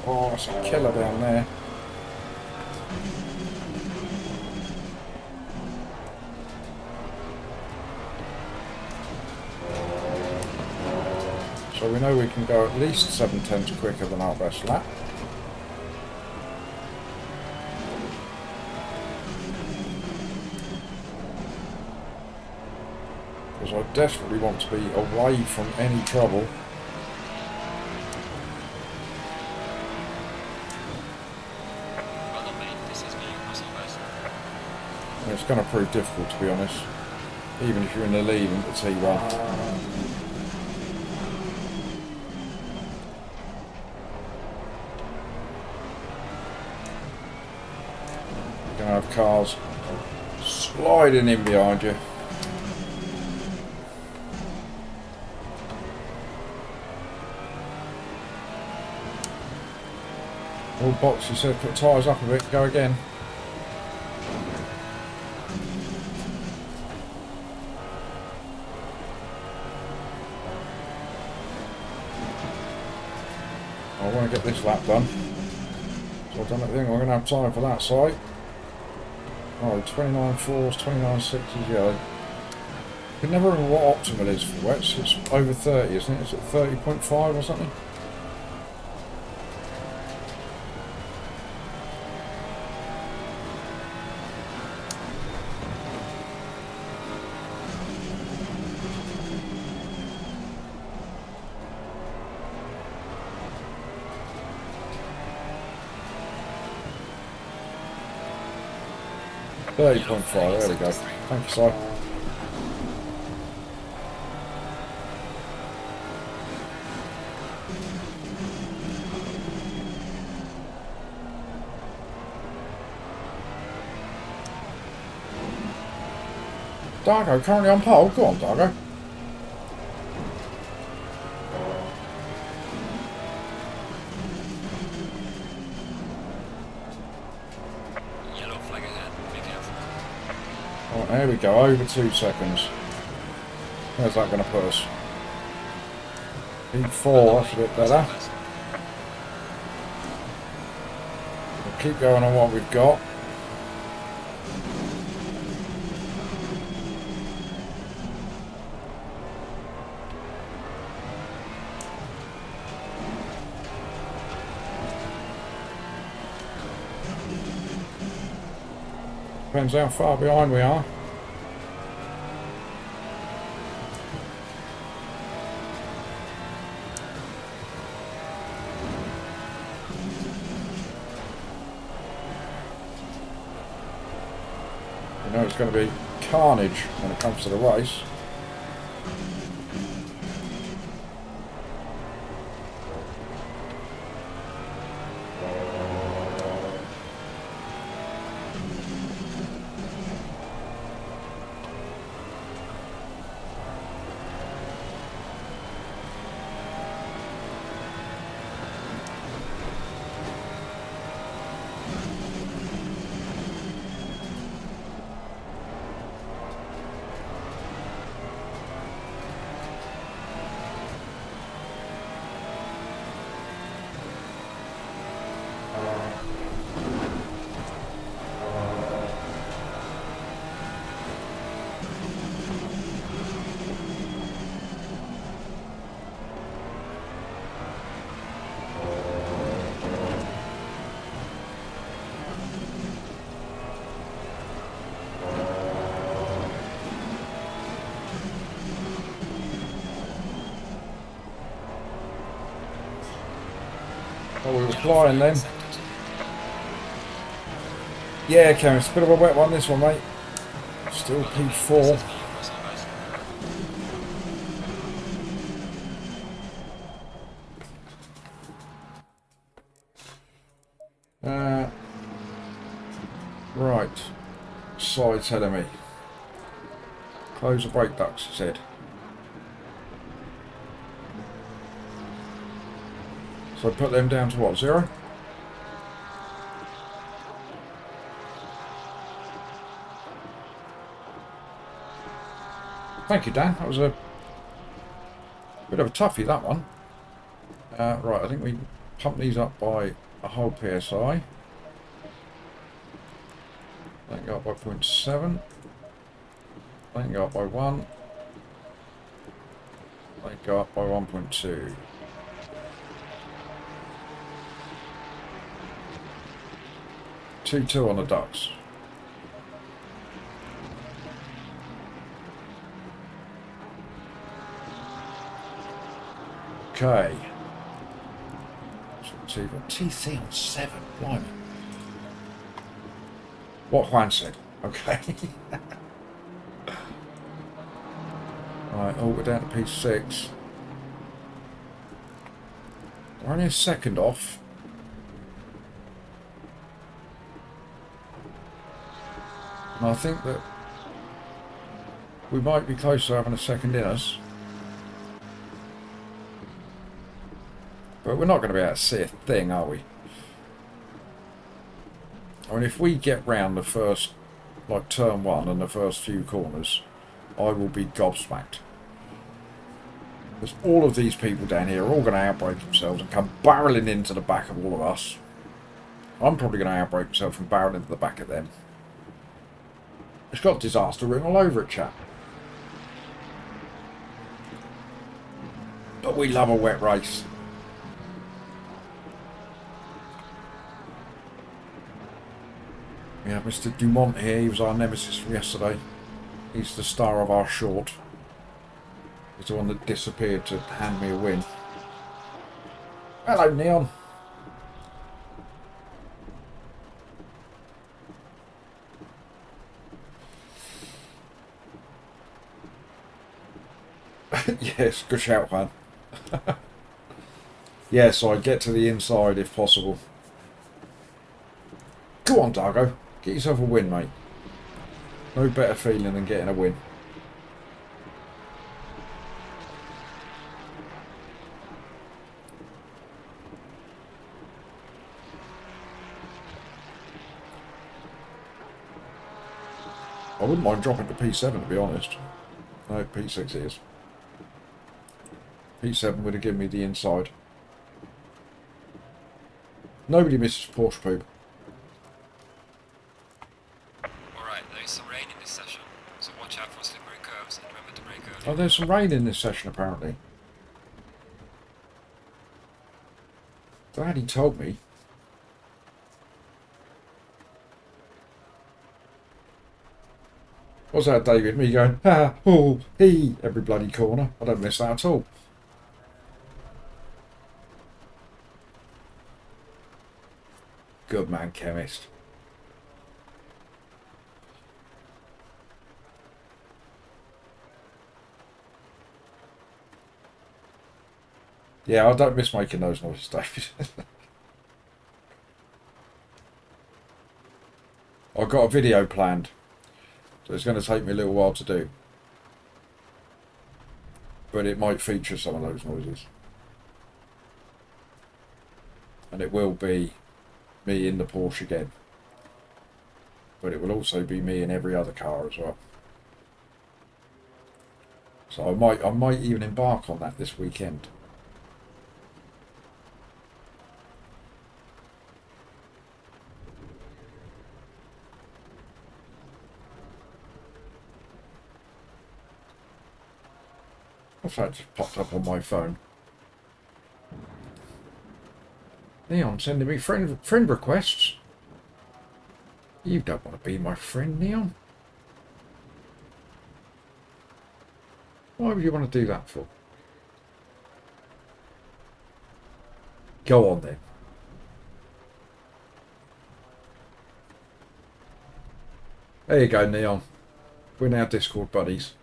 Oh, that's a killer down there. So we know we can go at least 7/10 quicker than our best lap. Because because I desperately want to be away from any trouble. Well done, mate. This is being muscle best. And it's going to prove difficult, to be honest. Even if you're in the lead into T1. You're going to have cars sliding in behind you. All boxes said put tyres up a bit, go again. I want to get this lap done. So I don't think we're going to have time for that side. Oh, 29.4s, 29.6s, yeah. I can never remember what optimal is for wets. It's over 30, isn't it? Is it 30.5 or something? There we go. Thank you, Si. Dargo currently on pole. Go on, Dargo. Yellow flag ahead. Be careful. Oh, there we go. Over 2 seconds. Where's that going to put us? P4. That's a bit better. We'll keep going on what we've got. Depends how far behind we are. You know it's going to be carnage when it comes to the race. Oh, we were flying then. Yeah, Kevin, it's a bit of a wet one this one, mate. Still P4. Right. Side telling me. Close the brake ducts, he said. So put them down to what, 0? Thank you, Dan. That was a bit of a toughie, that one. Right, I think we pump these up by a whole PSI. Then go up by 0.7. Then go up by 1. Then go up by 1.2. Two on the ducts. Okay. So you've got TC on 7. Blimey. What Juan said. Okay. Right, oh, we're down to P6. We're only a second off. And I think that we might be close to having a second in us. But we're not going to be able to see a thing, are we? I mean, if we get round the first, like turn 1 and the first few corners, I will be gobsmacked. Because all of these people down here are all going to outbrake themselves and come barrelling into the back of all of us. I'm probably going to outbrake myself and barrel into the back of them. It's got disaster written all over it, chap. But we love a wet race. We have Mr. Dumont here. He was our nemesis from yesterday. He's the star of our short. He's the one that disappeared to hand me a win. Hello, Neon. Yes, good shout, man. Yeah, so I'd get to the inside if possible. Go on, Dargo. Get yourself a win, mate. No better feeling than getting a win. I wouldn't mind dropping to P7, to be honest. No, P6 is. P7 would have given me the inside. Nobody misses Porsche poop. Alright, there is some rain in this session, so watch out for slippery curves and remember to brake early. Oh, there's some rain in this session, apparently. Glad he told me. What's that, David? Me going, ha, oh, he, every bloody corner. I don't miss that at all. Good man, chemist. Yeah, I don't miss making those noises, David. I've got a video planned, so it's going to take me a little while to do. But it might feature some of those noises. And it will be me in the Porsche again. But it will also be me in every other car as well. So I might even embark on that this weekend. What's that just popped up on my phone? Neon sending me friend requests. You don't want to be my friend, Neon. Why would you want to do that for? Go on then. There you go, Neon. We're now Discord buddies.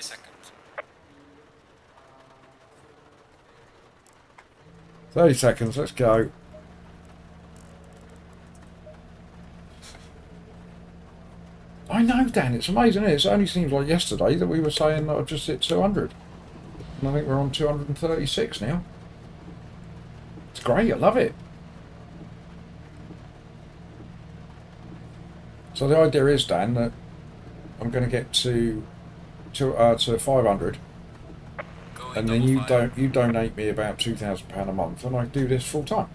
Seconds. 30 seconds, let's go. I know, Dan, it's amazing, isn't it? It only seems like yesterday that we were saying that I'd just hit 200. And I think we're on 236 now. It's great, I love it. So the idea is, Dan, that I'm going to get to 500, and then you donate me about £2,000 a month, and I do this full time.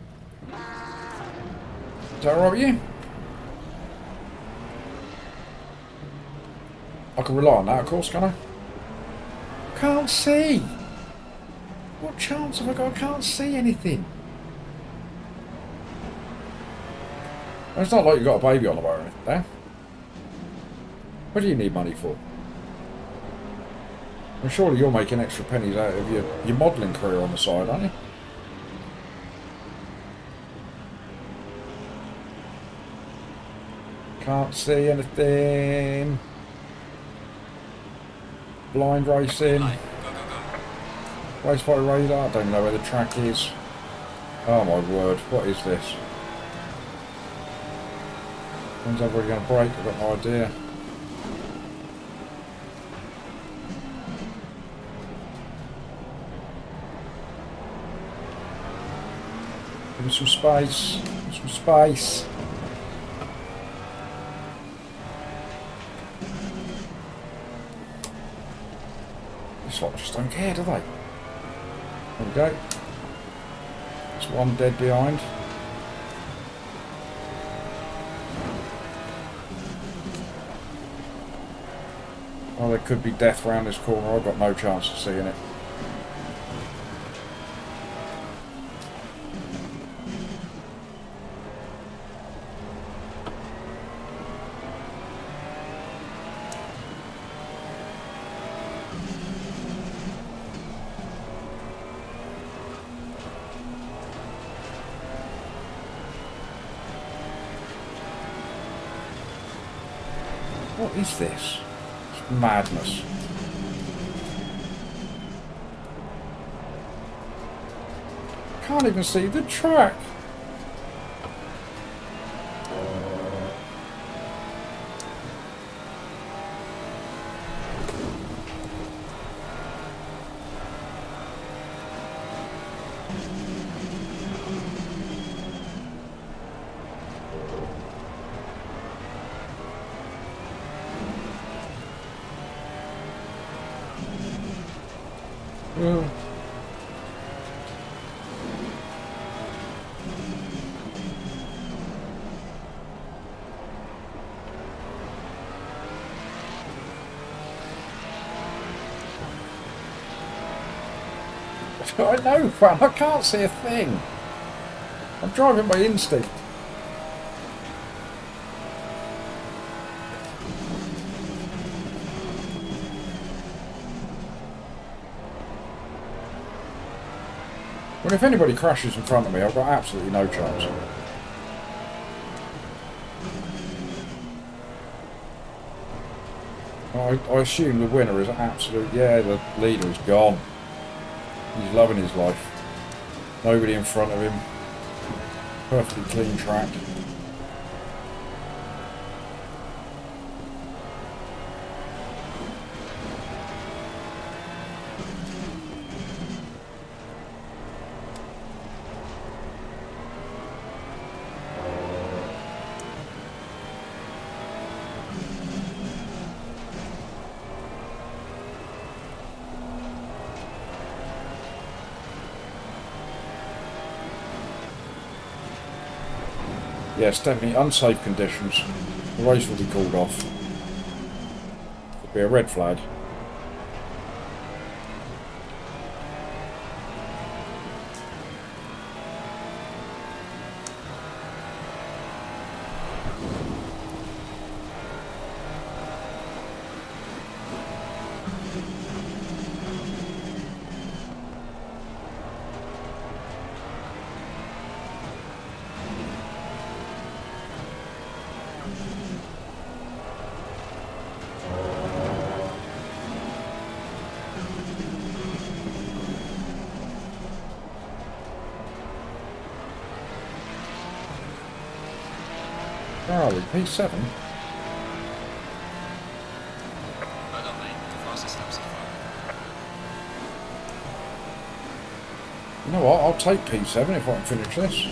Is that alright with you? I can rely on that, of course, can I? Can't see. What chance have I got? I can't see anything. It's not like you've got a baby on the way or anything, Dan. What do you need money for? Well, surely you're making extra pennies out of your modelling career on the side, aren't you? Can't see anything. Blind racing. Go, go, go. Race by radar. I don't know where the track is. Oh my word, what is this? When's everybody going to break? I've got no idea. Give me some space. Some space. This lot just don't care, do they? There we go. There's one dead behind. Oh, there could be death round this corner. I've got no chance of seeing it. What is this? It's madness. Can't even see the track. I know, fam. I can't see a thing. I'm driving by instinct. Well, if anybody crashes in front of me, I've got absolutely no chance. I assume the winner is absolute. Yeah, the leader is gone. He's loving his life. Nobody in front of him. Perfectly clean track. Yes, definitely unsafe conditions. The race will be called off. It'll be a red flag. Where are we? P7? Well done, mate. The fastest lap so far. You know what? I'll take P7 if I can finish this.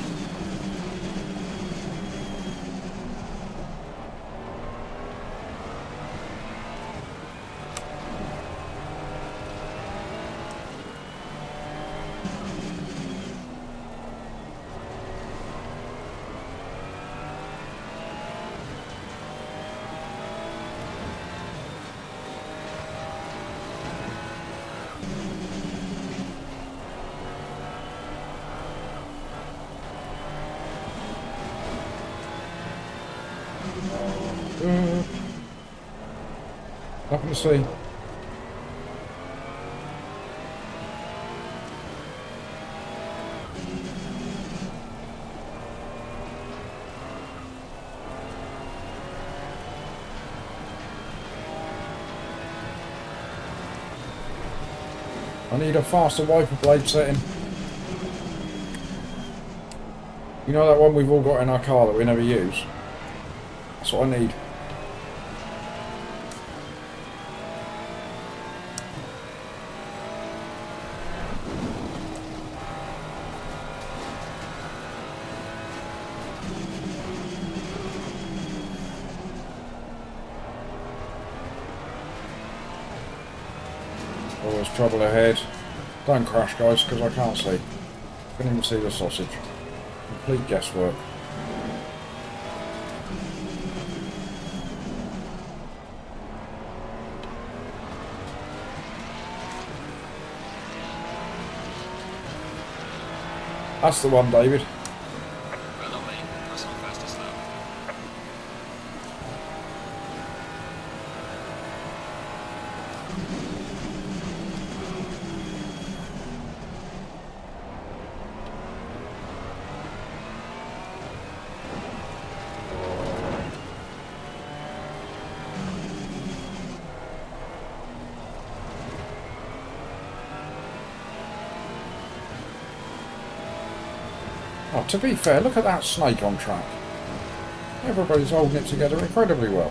Nothing to see. I need a faster wiper blade setting. You know that one we've all got in our car that we never use? That's what I need. Oh, there's trouble ahead. Don't crash, guys, because I can't see. Can't even see the sausage. Complete guesswork. That's the one, David. Well done, mate. That's not fastest lap. Oh, to be fair, look at that snake on track. Everybody's holding it together incredibly well.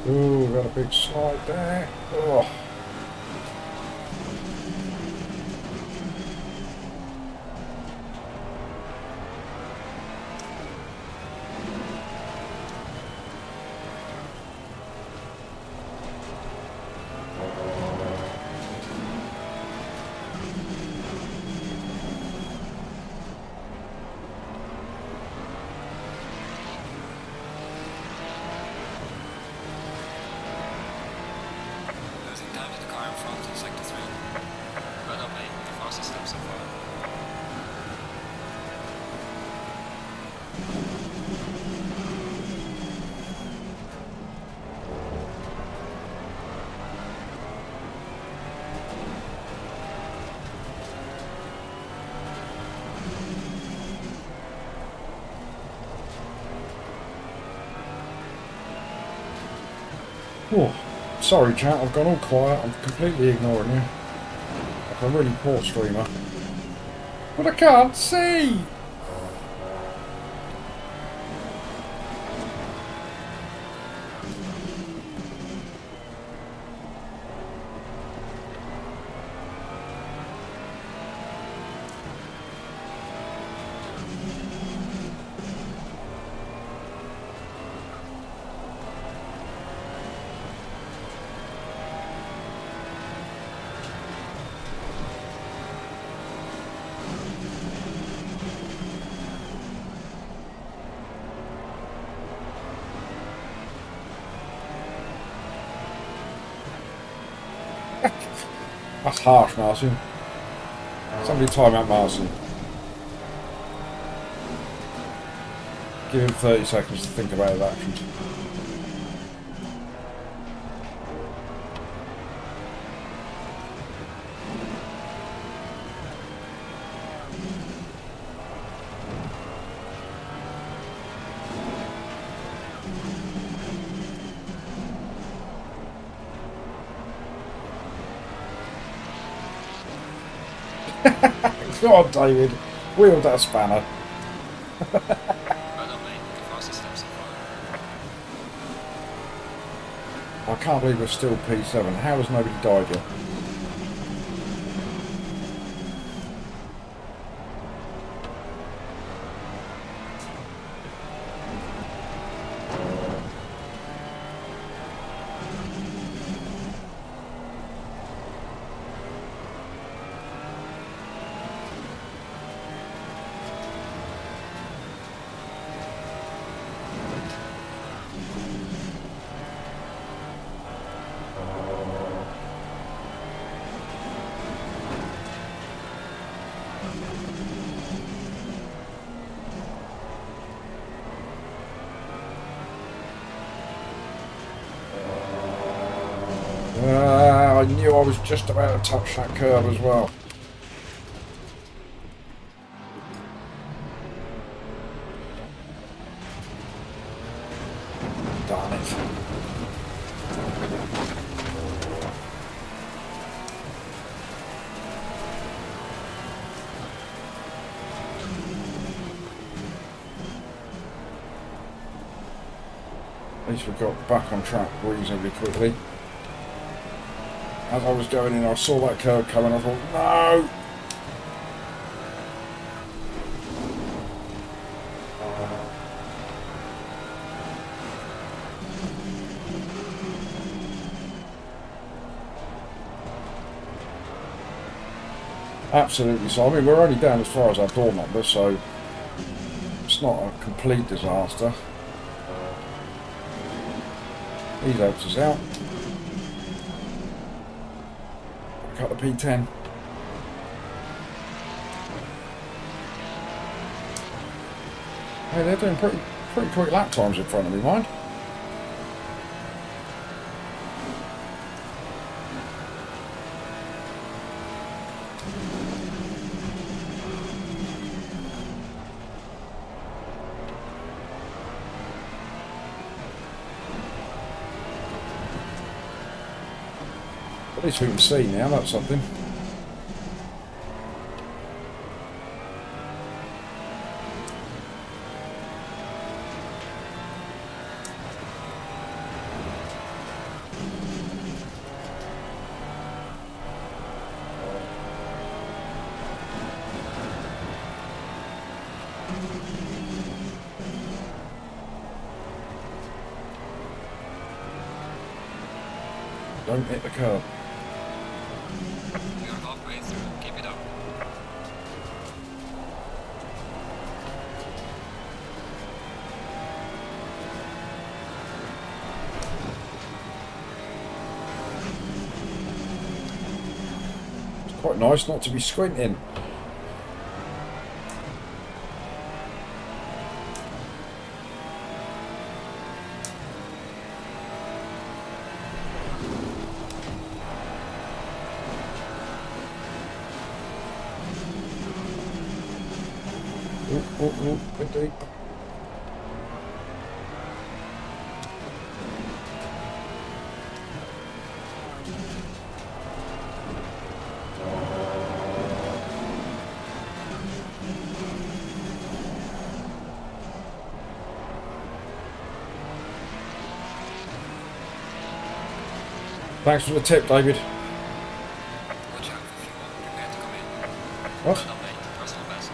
Ooh, got a big slide there. Oh. Losing time to the car in front in sector 3. Well done, mate. The fastest lap so far. Oh. Sorry, chat, I've gone all quiet. I'm completely ignoring you. Like a really poor streamer. But I can't see! That's harsh, Martin. Somebody time out Martin. Give him 30 seconds to think about his actions. God, David, wield that spanner. Well done, mate. The fastest lap so far. I can't believe we're still P7. How has nobody died yet? I knew I was just about to touch that curve as well. Darn it. At least we got back on track reasonably quickly. As I was going in, I saw that curve coming. I thought, no! Absolutely. So, I mean, we're only down as far as our door number, so it's not a complete disaster. He helps us out. Cut the P10. Hey, they're doing pretty quick lap times in front of me, mind. At least we can see now, that's something. Don't hit the curb. You're halfway through. Keep it up. It's quite nice not to be squinting. Bit deep. Thanks for the tip, David. Watch out for fuel. Prepare to come in. What? Run up late. Personal best.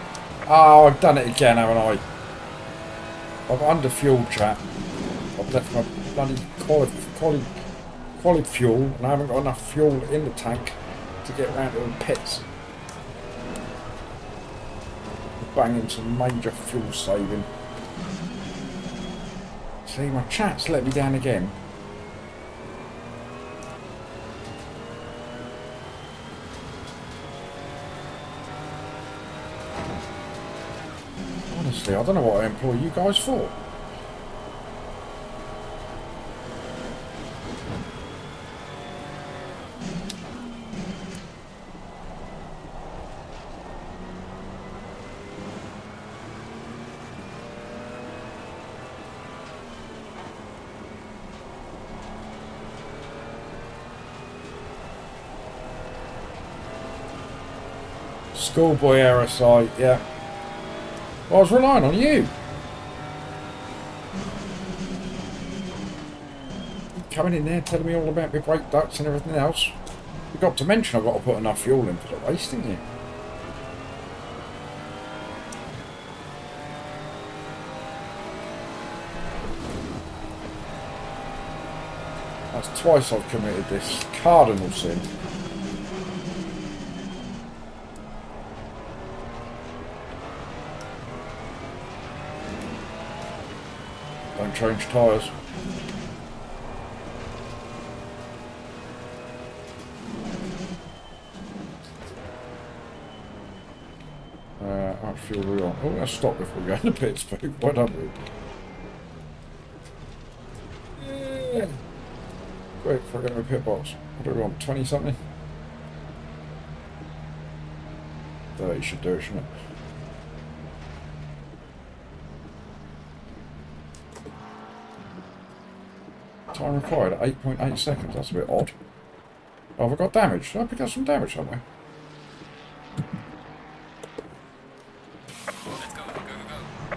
Oh, I've done it again, haven't I? I've under fuel, chat. I've left my bloody quali fuel, and I haven't got enough fuel in the tank to get round to the pits. Banging some major fuel saving. See, my chat's let me down again. Honestly, I don't know what I employ you guys for. Schoolboy error site, yeah. Well, I was relying on you. coming in there telling me all about my brake ducts and everything else. You forgot to mention I've got to put enough fuel in for the race, didn't you? That's twice I've committed this cardinal sin. Don't change tyres. How much fuel are we on? Oh, let's stop before we go in the pits, Pete. Why don't we? Yeah. Quick, before I go to the pit box. What do we want? 20 something? 30 should do it, shouldn't it? Time required at 8.8 seconds. That's a bit odd. Oh, have I got damage? Did I pick up some damage somewhere? Let's go, go, go.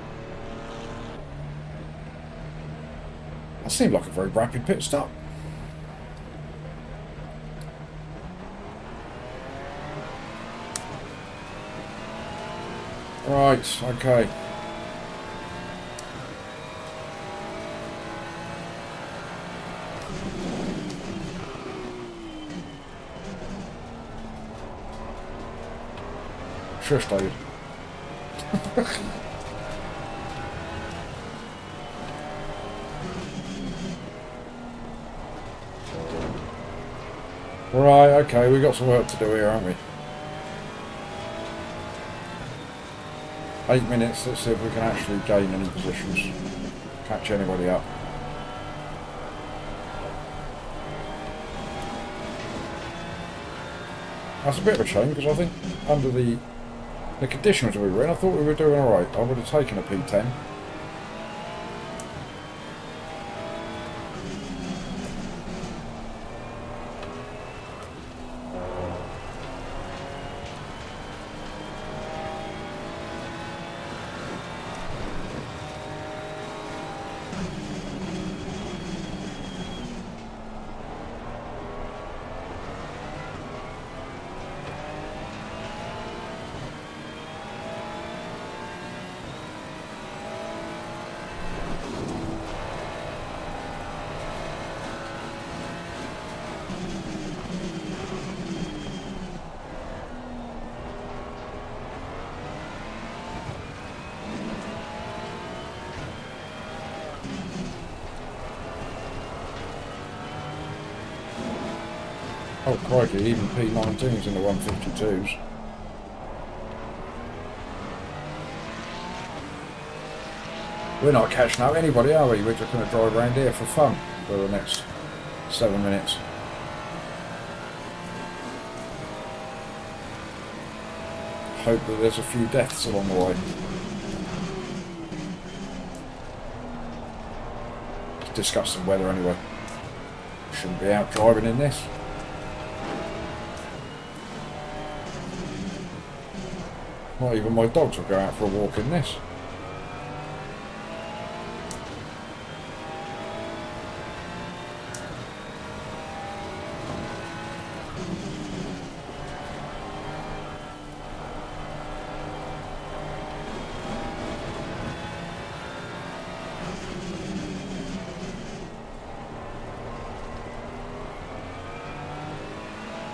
That seemed like a very rapid pit stop. Right, okay. Shush, David. Right, okay, we've got some work to do here, haven't we? 8 minutes, let's see if we can actually gain any positions. Catch anybody up. That's a bit of a shame, because I think under the conditions we were in, I thought we were doing alright. I would have taken a P10. Oh crikey, even P19's in the 152s. We're not catching up anybody, are we? We're just going to drive around here for fun for the next 7 minutes. Hope that there's a few deaths along the way. Disgusting weather anyway. Shouldn't be out driving in this. Not even my dogs will go out for a walk in this.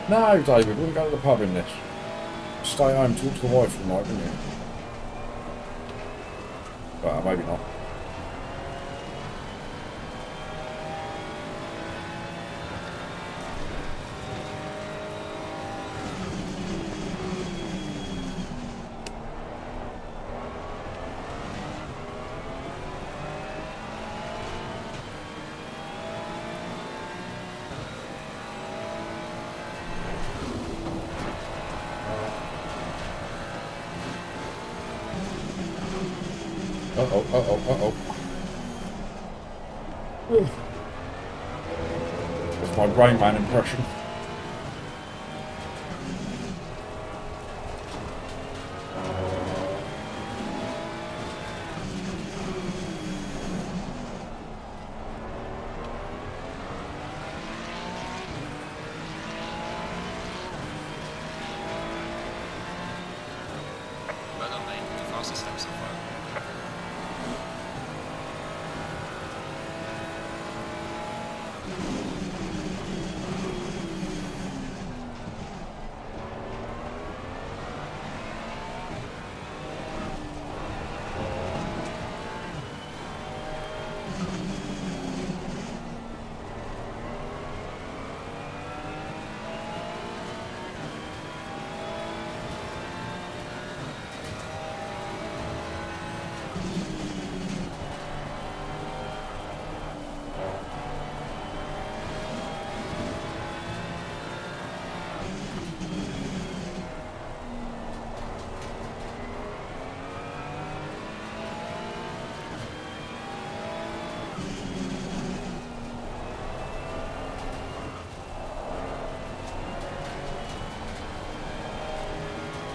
No, David, wouldn't go to the pub in this. Stay home, talk to the wife all night, wouldn't you? Well, maybe not. Uh-oh, uh-oh, uh-oh. That's my Rain Man impression.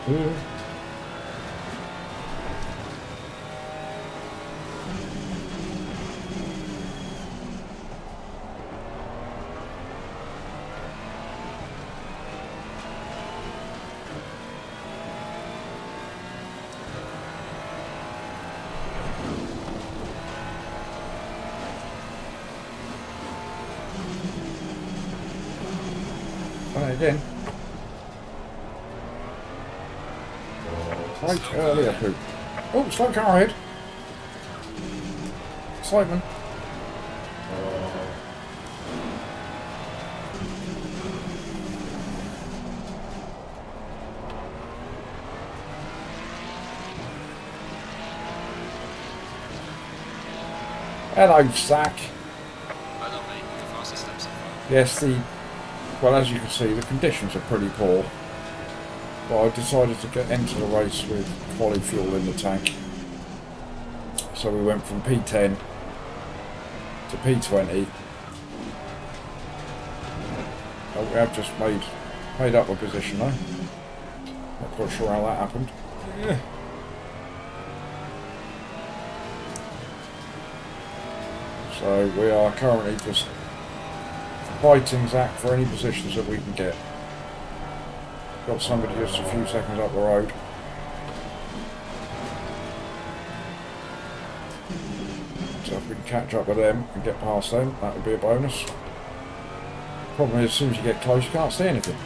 Try it again. Right earlier, poop. Oh, slow car ahead. Simon. Hello, Zach. Well done, mate. The fastest lap so far. Yes, well, as you can see, the conditions are pretty poor. But I decided to enter the race with quality fuel in the tank. So we went from P10 to P20. We have just made up a position though. Not quite sure how that happened. Yeah. So we are currently just fighting Zach for any positions that we can get. Got somebody just a few seconds up the road. So if we can catch up with them and get past them, that would be a bonus. Problem is, as soon as you get close, you can't see anything.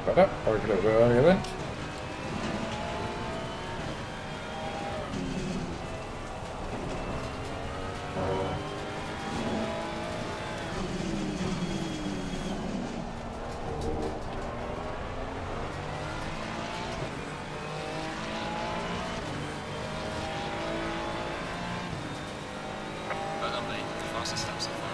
Better, probably a little bit earlier then. Well done, mate. The fastest lap so far.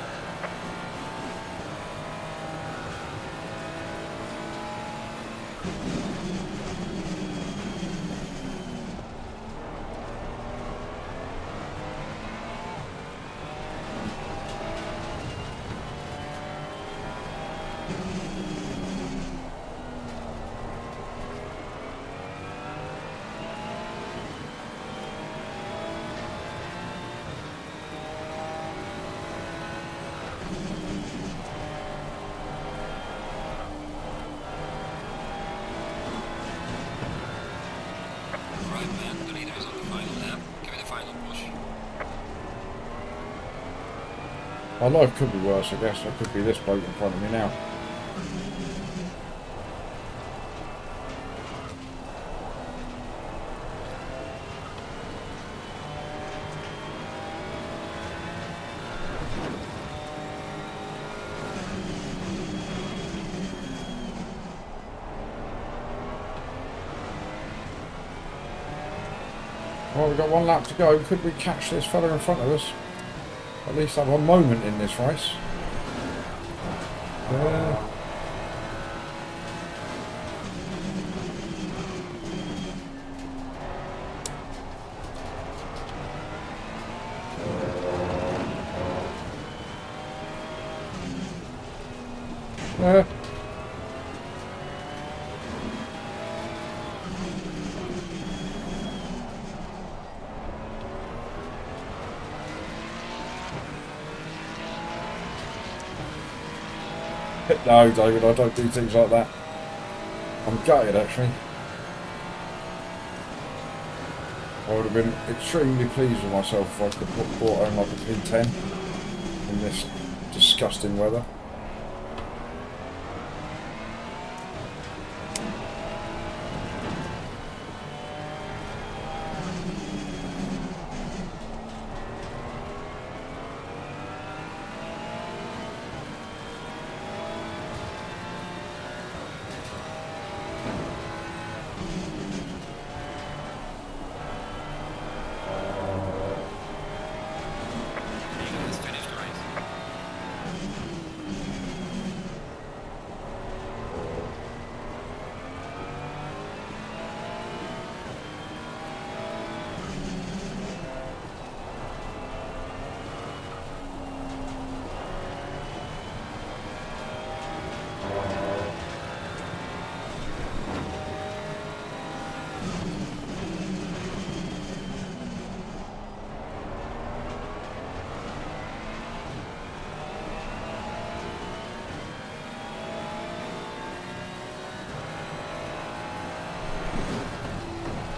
Right, man. The leader is on the final lap. Give it a final push. My life could be worse, I guess. It could be this bloke in front of me now. Well, we've got one lap to go. Could we catch this fella in front of us? At least have a moment in this race. No, David, I don't do things like that. I'm gutted, actually. I would have been extremely pleased with myself if I could have brought home like a P10 in this disgusting weather.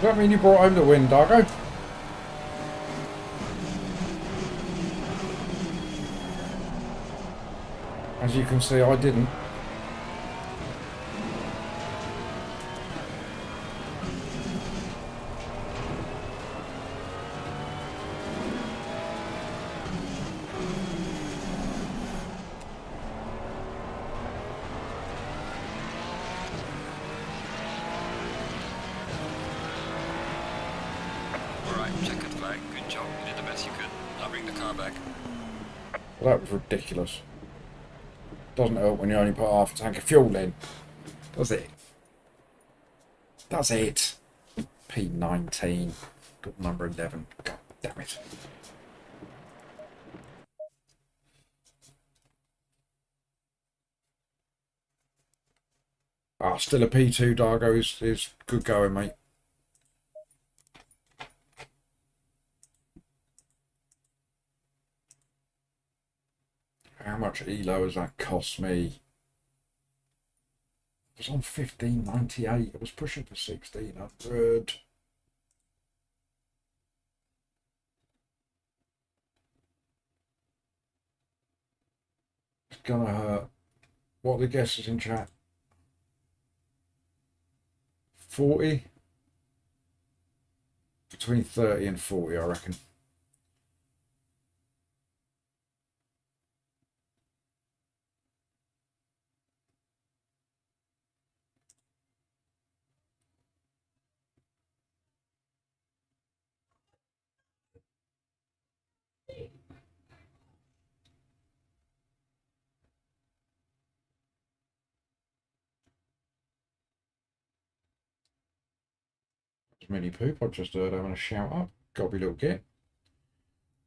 that mean you brought home the win, Dargo? As you can see, I didn't. Alright, checkered flag. Good job. You did the best you could. I'll bring the car back. Well, that was ridiculous. Doesn't help when you only put half a tank of fuel in. Does it? Does it? P19. Got number 11. God damn it. Ah, still a P2, Dargo is good going, mate. How much ELO has that cost me? I was on 1598. I was pushing for 1600. It's gonna hurt. What are the guesses in chat? 40? Between 30 and 40, I reckon. Mini poop, I just heard having a shout up. Gobby little git.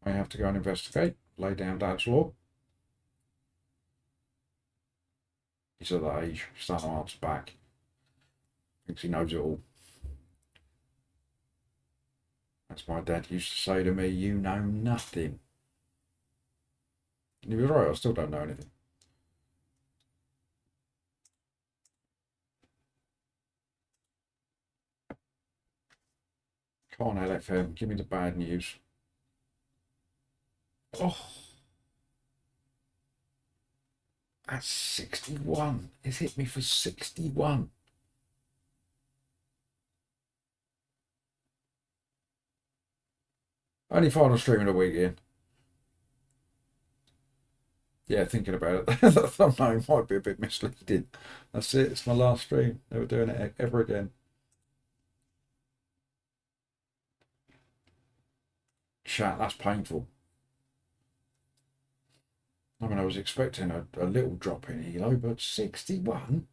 I have to go and investigate. Lay down Dad's law. He's at that age. He's starting to answer back. Thinks he knows it all. That's my dad used to say to me, you know nothing. And he was right, I still don't know anything. Come on, LFM, give me the bad news. Oh, that's 61. It's hit me for 61. Only final stream of the week, Ian. Yeah, thinking about it, the thumbnail might be a bit misleading. That's it, it's my last stream. Never doing it ever again. Chat, that's painful. I mean, I was expecting a little drop in ELO, but 61?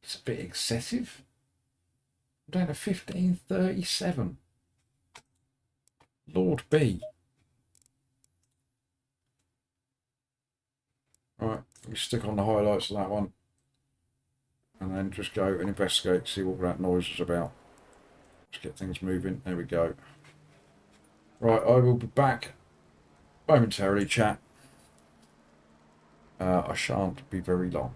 It's a bit excessive. I'm down to 1537. Lord B. Right, let me stick on the highlights of that one. And then just go and investigate, see what that noise is about. Let's get things moving. There we go. Right, I will be back momentarily, chat. I shan't be very long.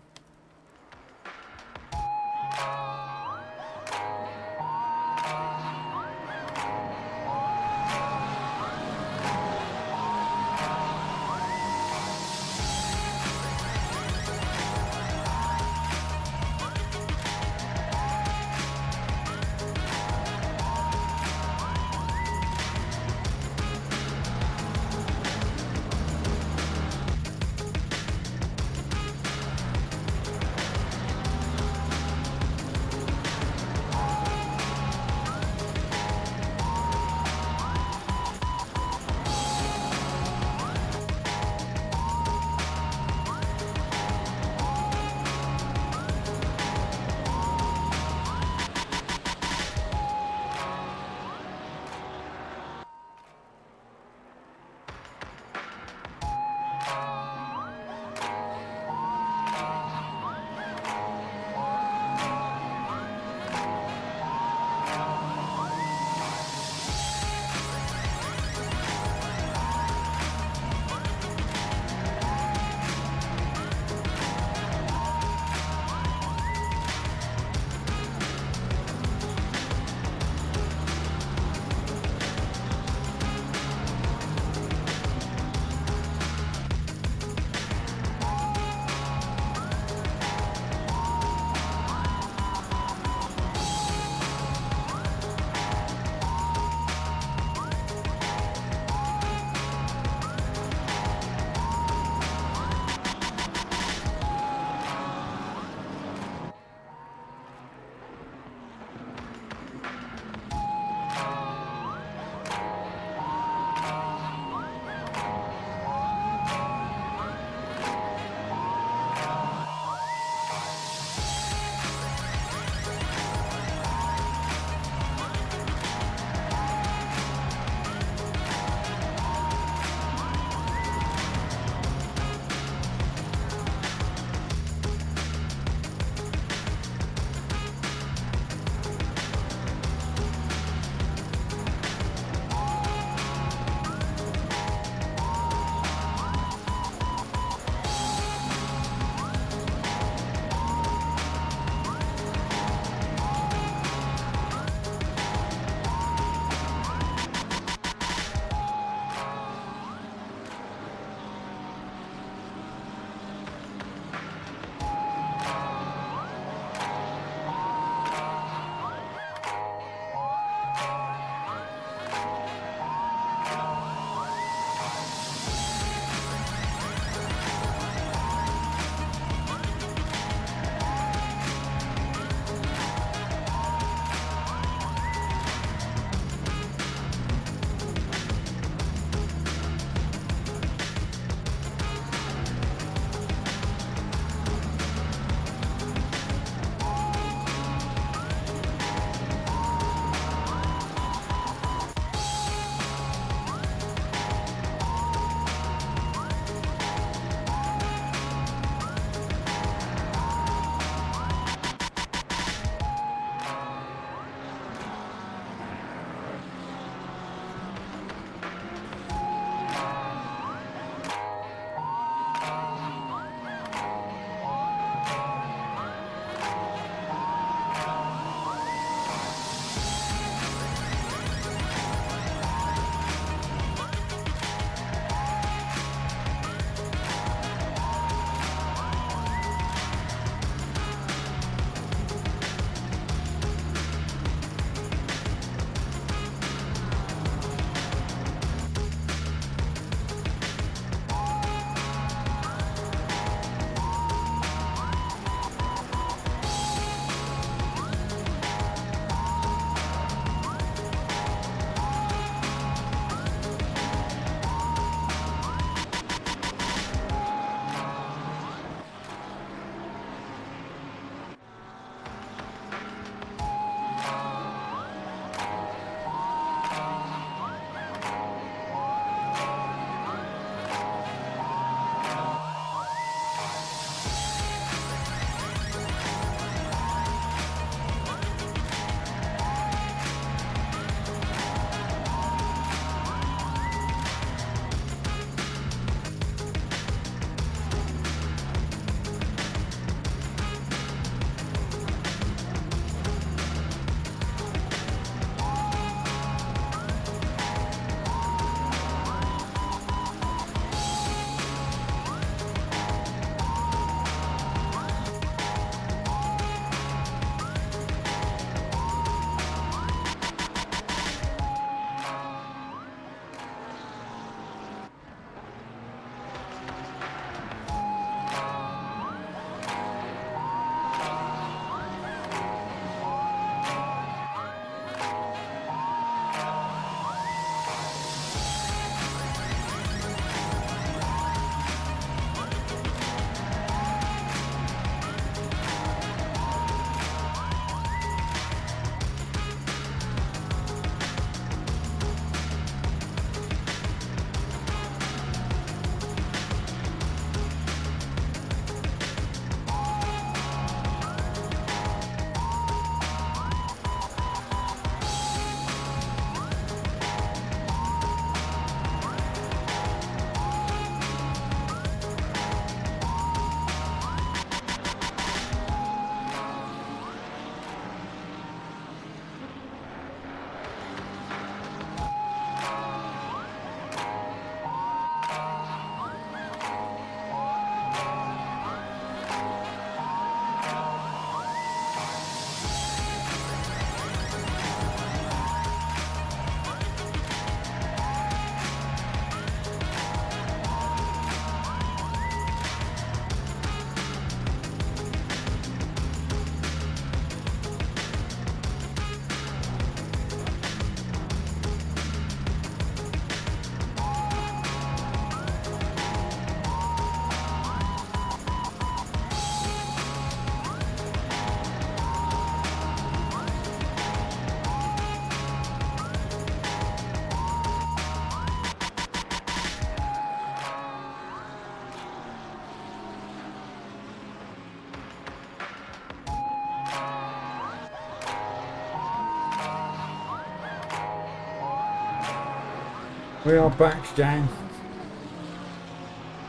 We are back, gang.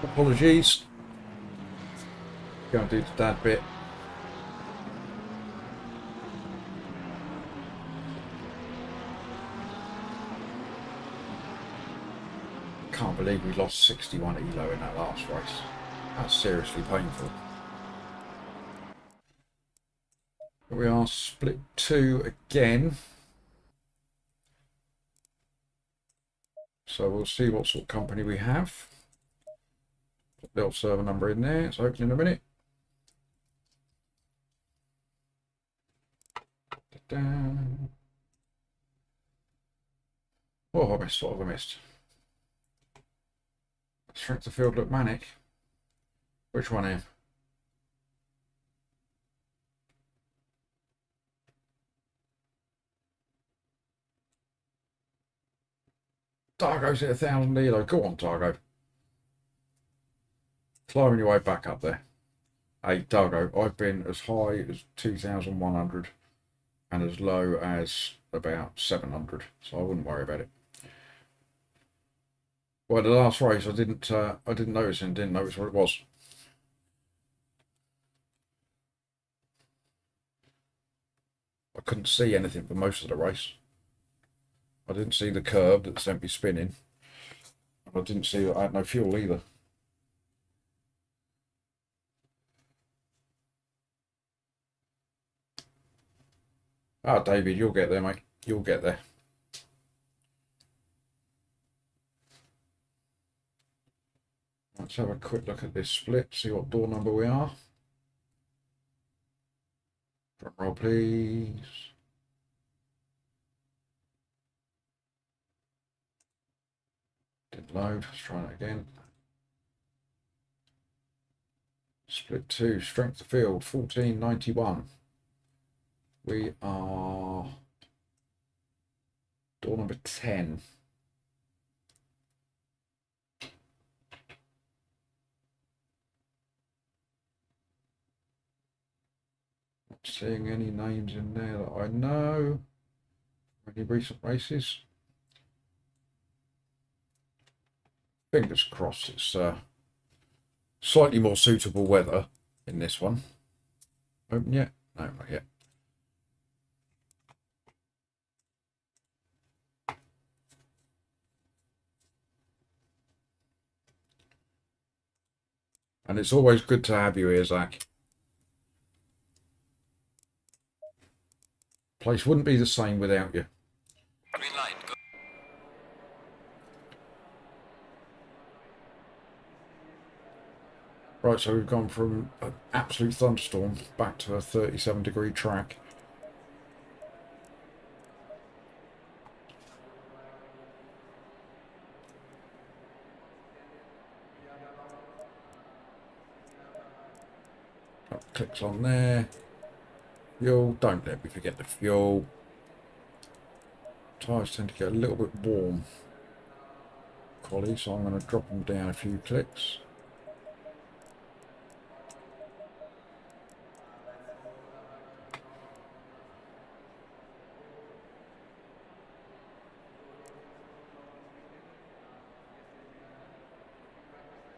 Apologies. Go and do the dad bit. Can't believe we lost 61 elo in that last race. That's seriously painful. We are split 2 again. So we'll see what sort of company we have. Put the old server number in there. It's open in a minute. Oh, I missed. What have I missed? Strength of field look manic. Which one here? Dargo's at 1,000 elo. Go on, Dargo. Climbing your way back up there. Hey, Dargo, I've been as high as 2,100 and as low as about 700, so I wouldn't worry about it. Well, the last race I didn't notice and didn't notice what it was. I couldn't see anything for most of the race. I didn't see the curve that sent me spinning. I didn't see that I had no fuel either. Ah, David, you'll get there, mate. You'll get there. Let's have a quick look at this split, see what door number we are. Drum roll, please. Didn't load. Let's try that again. Split 2, strength of field, 1491. We are door number 10. Not seeing any names in there that I know. Any recent races? Fingers crossed it's slightly more suitable weather in this one. Open yet? No, not yet. And it's always good to have you here, Zach. Place wouldn't be the same without you. Green light, go. Right, so we've gone from an absolute thunderstorm back to a 37-degree track. Clicks on there. Fuel, don't let me forget the fuel. Tyres tend to get a little bit warm, Collie, so I'm going to drop them down a few clicks.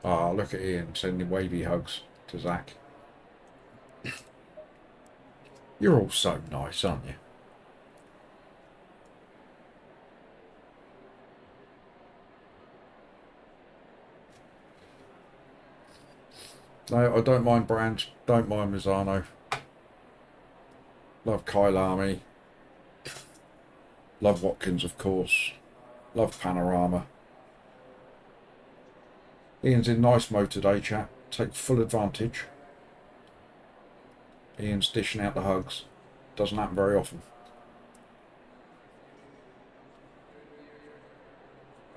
Ah, look at Ian sending wavy hugs to Zach. You're all so nice, aren't you? No, I don't mind brands. Don't mind Mizzano. Love Kyalami. Love Watkins, of course. Love Panorama. Ian's in nice mode today, chat. Take full advantage. Ian's dishing out the hugs. Doesn't happen very often.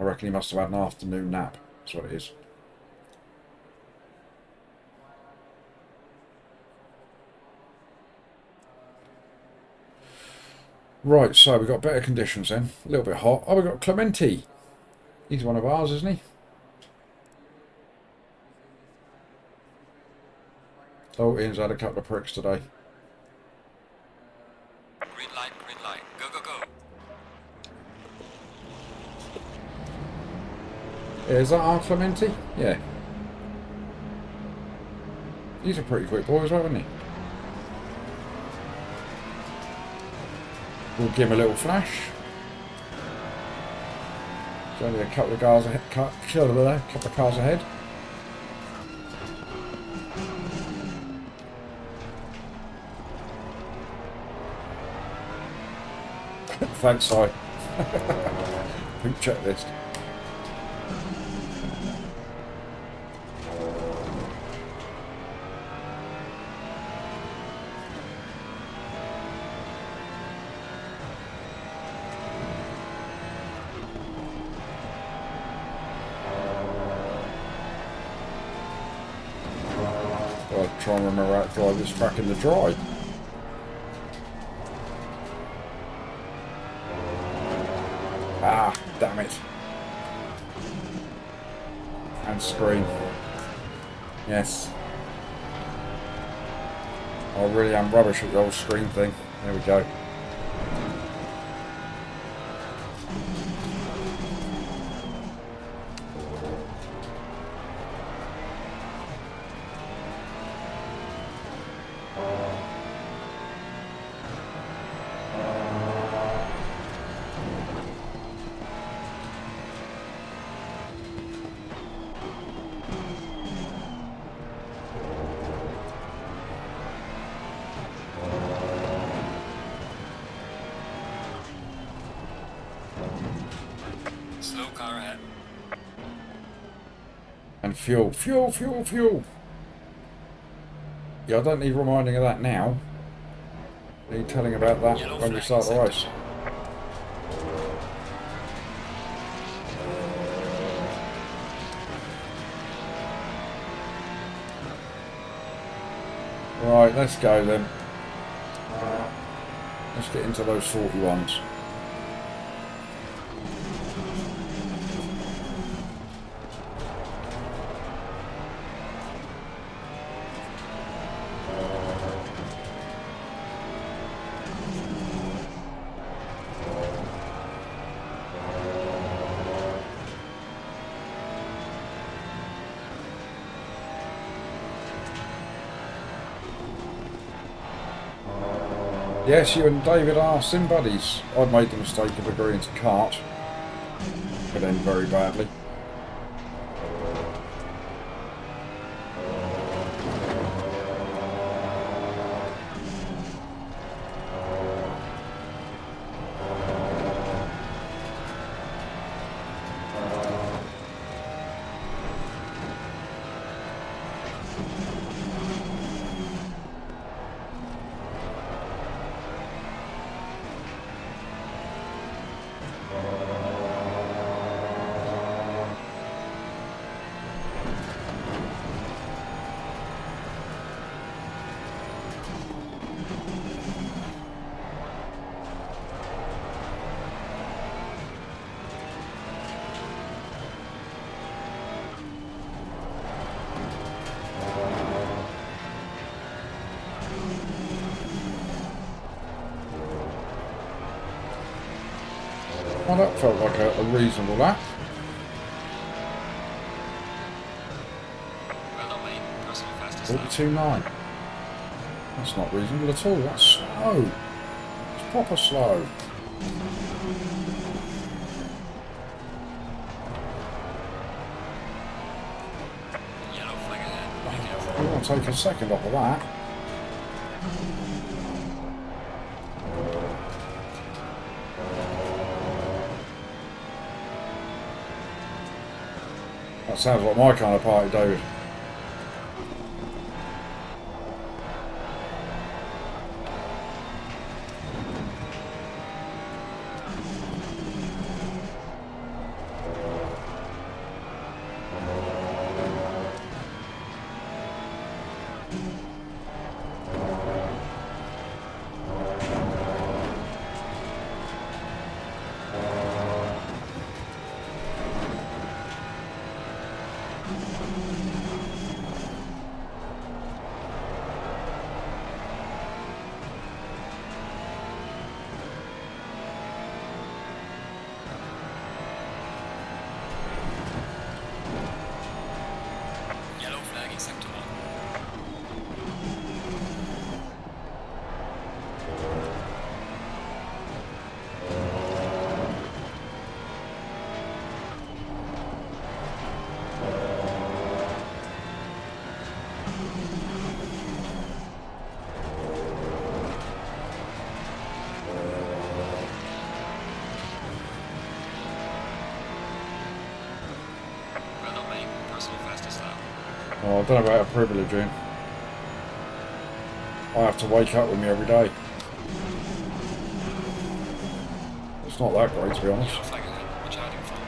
I reckon he must have had an afternoon nap. That's what it is. Right, so we've got better conditions then. A little bit hot. Oh, we've got Clementi. He's one of ours, isn't he? Oh, Ian's had a couple of pricks today. Green light, go, go, go. Is that our Clementi? Yeah. He's a pretty quick boy as well, isn't he? We'll give him a little flash. It's only a couple of cars ahead. Couple of cars ahead. Thanks, Si. Pink checklist. I'll try and remember how to drive this track in the dry. Ah, damn it. And screen. Yes. I really am rubbish at the old screen thing. There we go. Slow car ahead. And fuel, fuel, fuel, fuel. Yeah, I don't need reminding of that now. I need telling about that Yellow when we flag start the race. sector. Right, let's go then. Let's get into those 41s. Yes, you and David are sim buddies. I've made the mistake of agreeing to kart. Could end very badly. Well, that felt like a reasonable lap. Well done, mate. Personal fastest lap. 42.9. That's not reasonable at all. That's slow. It's proper slow. Yellow flag ahead. Be careful. We want to take a second off of that. That sounds like my kind of party, David. flagging sector 1. Well done, mate. Personal fastest lap. Oh, I don't know about privileging. I have to wake up with me every day. It's not that great, to be honest. Yellow flag ahead. Watch out in front.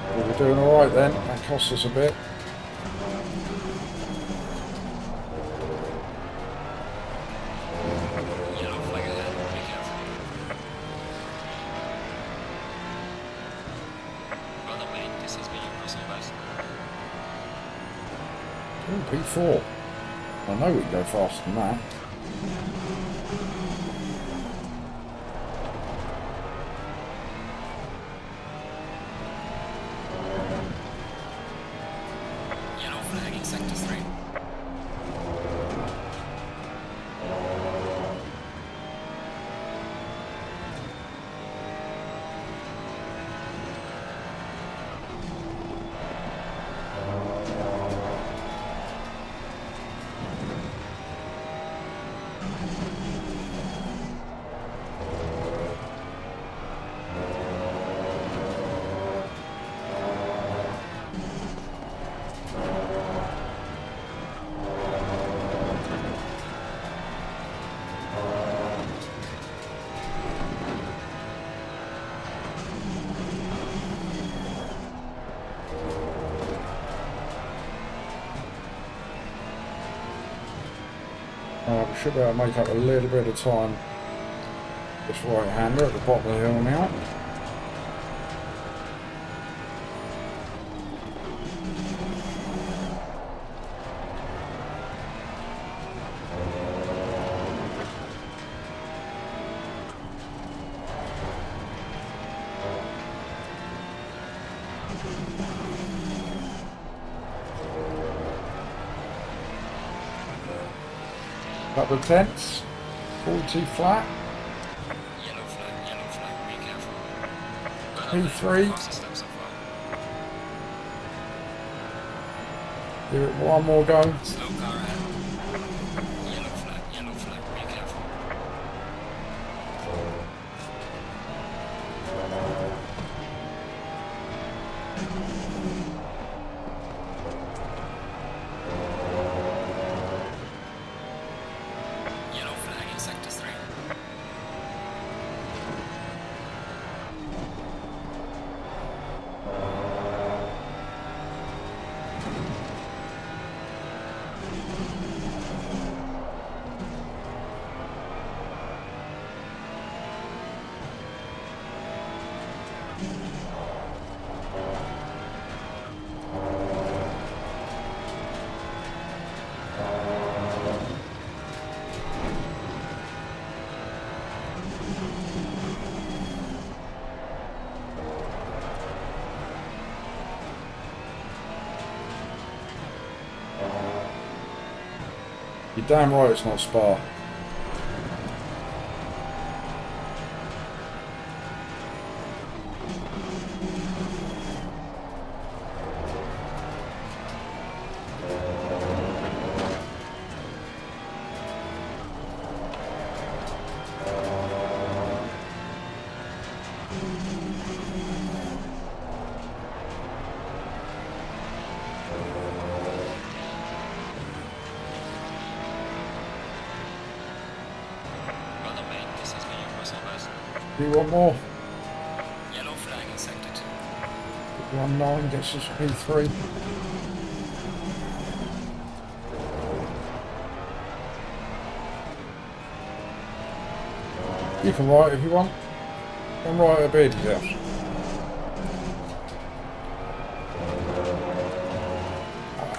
Well, we're doing alright then. That cost us a bit. Yellow flag ahead. Be careful. Well done, mate. This has been your personal best. Ooh, P4. I know we can go faster than that. Yellow flagging sector 3. We should be able to make up a little bit of time. This right-hander at the bottom of the hill now. Couple of tenths, 40 flat, Yellow flag, be careful. P3. Fastest lap so far. Give it one more go. Slow car ahead. Yellow flag, be careful. Yellow flag in sector 3. You're damn right it's not Spa. Well done, mate. This has been your personal best. Do you want more? Yellow flag in sector 2. 1-9 gets us P3. You can write if you want. You can write a bit, yeah.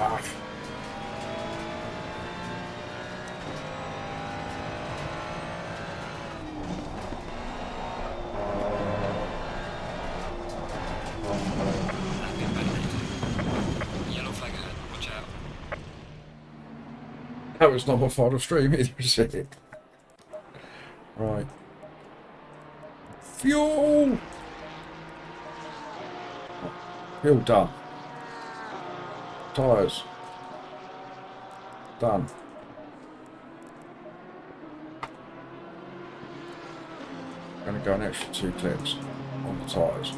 Ah. I've been validated. Yellow flag ahead. Watch out. That was not my final stream either, is it? Right. Fuel! Fuel done. Tyres. Done. Going to go an extra 2 clicks on the tyres.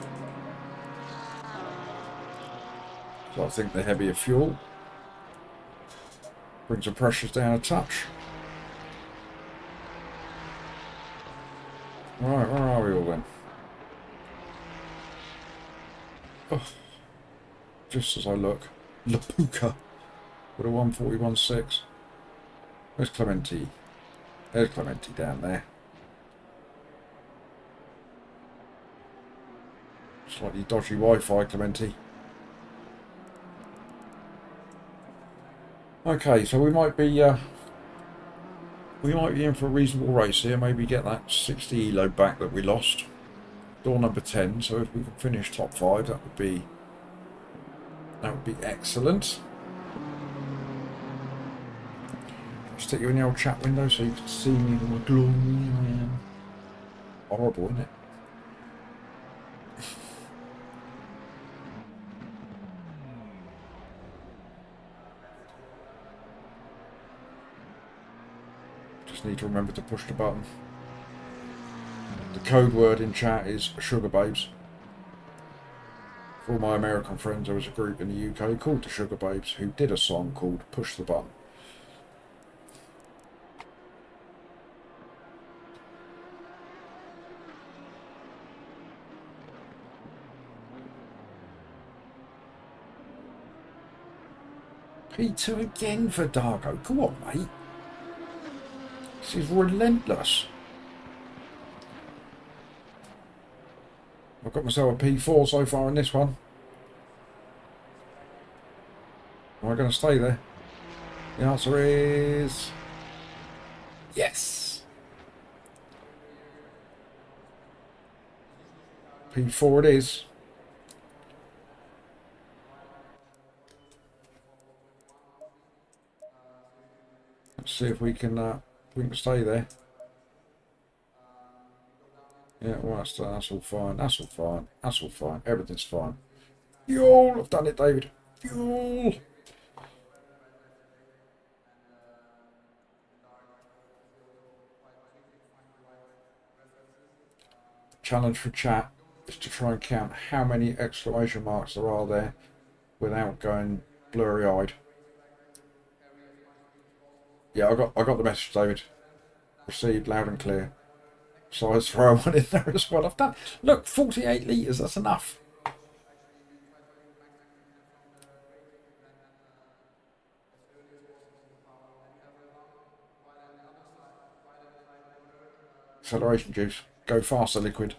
So I think the heavier fuel brings the pressures down a touch. Right, where are we all then? Oh, just as I look, Lapuka with a 141.6. Where's Clementi? There's Clementi down there. Slightly dodgy Wi-Fi, Clementi. Okay, so we might be in for a reasonable race here. Maybe get that 60 elo back that we lost. Door number 10. So if we can finish top 5, that would be excellent. Stick you in the old chat window so you can see me in my glory. I am horrible, isn't it? Just need to remember to push the button. The code word in chat is Sugar Babes. For all my American friends, there was a group in the UK called the Sugar Babes who did a song called Push the Button. P2 again for Dargo. Come on, mate. This is relentless. I've got myself a P4 so far in this one. Am I going to stay there? The answer is yes. P4 it is. Let's see if we can stay there. Yeah, well, that's all fine. That's all fine. That's all fine. Everything's fine. Fuel! I've done it, David. Fuel! Challenge for chat is to try and count how many exclamation marks there are there without going blurry-eyed. Yeah, I got the message, David. Received loud and clear. So I was throwing one in there as well. I've done. Look, 48 litres. That's enough. Acceleration juice. Go faster, liquid.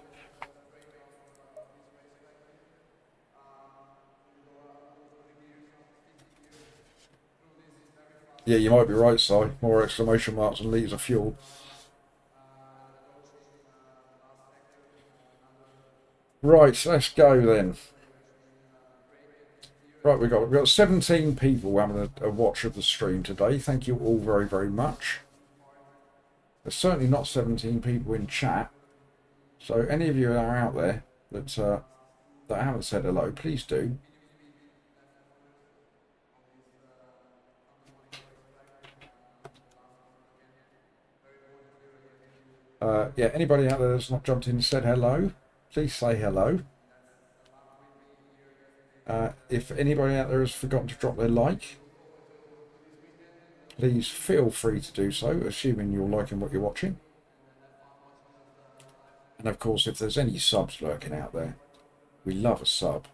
Yeah, you might be right, Si. More exclamation marks and litres of fuel. Right, so let's go then. Right, we've got 17 people having a watch of the stream today. Thank you all very, very much. There's certainly not 17 people in chat. So any of you that are out there that haven't said hello, please do. Yeah, anybody out there that's not jumped in and said hello, please say hello. If anybody out there has forgotten to drop their like, please feel free to do so, assuming you're liking what you're watching. And of course, if there's any subs lurking out there, we love a sub.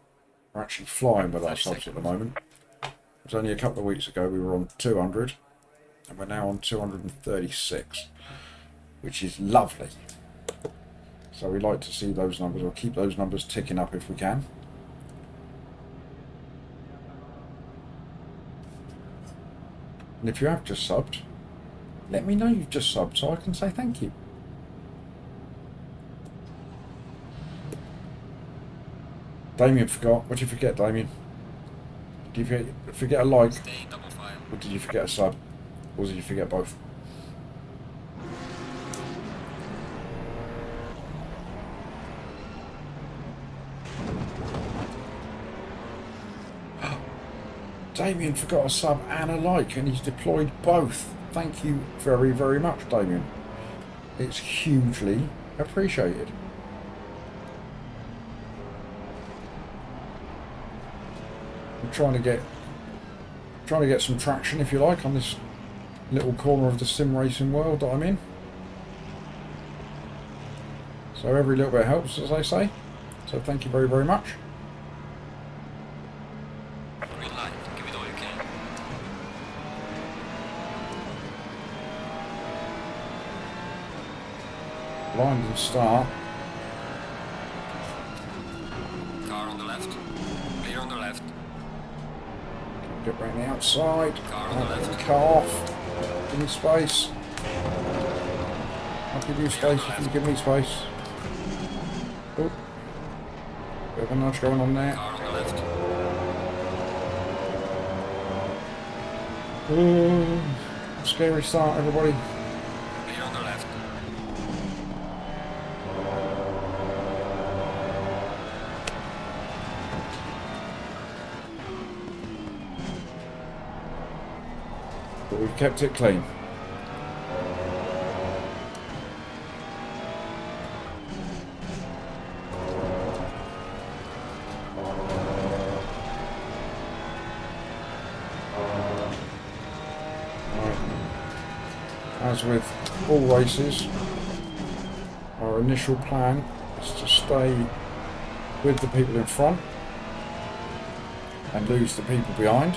We're actually flying with our subs at the moment. It was only a couple of weeks ago we were on 200, and we're now on 236, which is lovely. So we like to see those numbers, or keep those numbers ticking up if we can. And if you have just subbed, let me know you've just subbed so I can say thank you. Damien forgot. What did you forget, Damien? Did you forget a like? Stay double file. Or did you forget a sub? Or did you forget both? Damien forgot a sub and a like, and he's deployed both. Thank you very, very much, Damien. It's hugely appreciated. I'm trying to get some traction, if you like, on this little corner of the sim racing world that I'm in. So every little bit helps, as I say. So thank you very, very much. Green light. Give it all you can. Blind and start. Car on the left. Clear on the left. Get round the outside. Car on the Get left. the car off. Give me space. I'll give you space if you give me space. Oh. Bit of a nudge going on there. Car on the left. Ooh. Scary start, everybody. Clear on the left. But we've kept it clean. As with all races, our initial plan is to stay with the people in front and lose the people behind.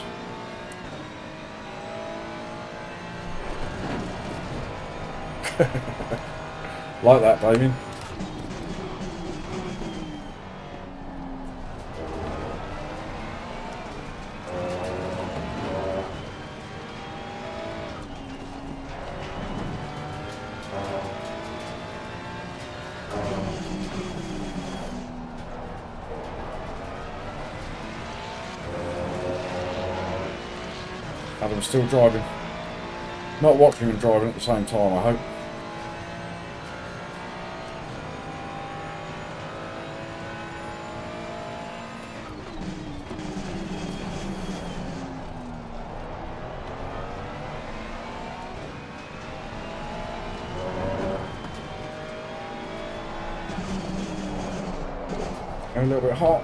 Like that, Damien. Adam's still driving. Not watching and driving at the same time, I hope. A little bit hot.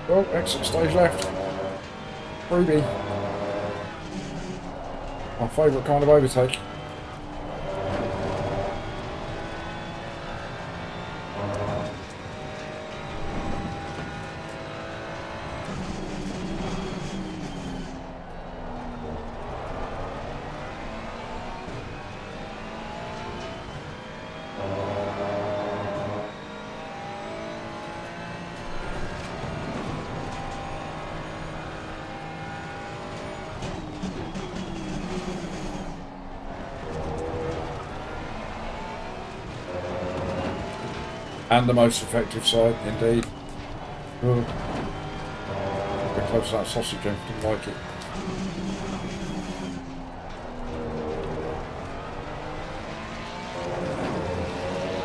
Well, exit stage left. Freebie. My favourite kind of overtake. And the most effective side, indeed. Ooh. We're close to that sausage, I didn't like it.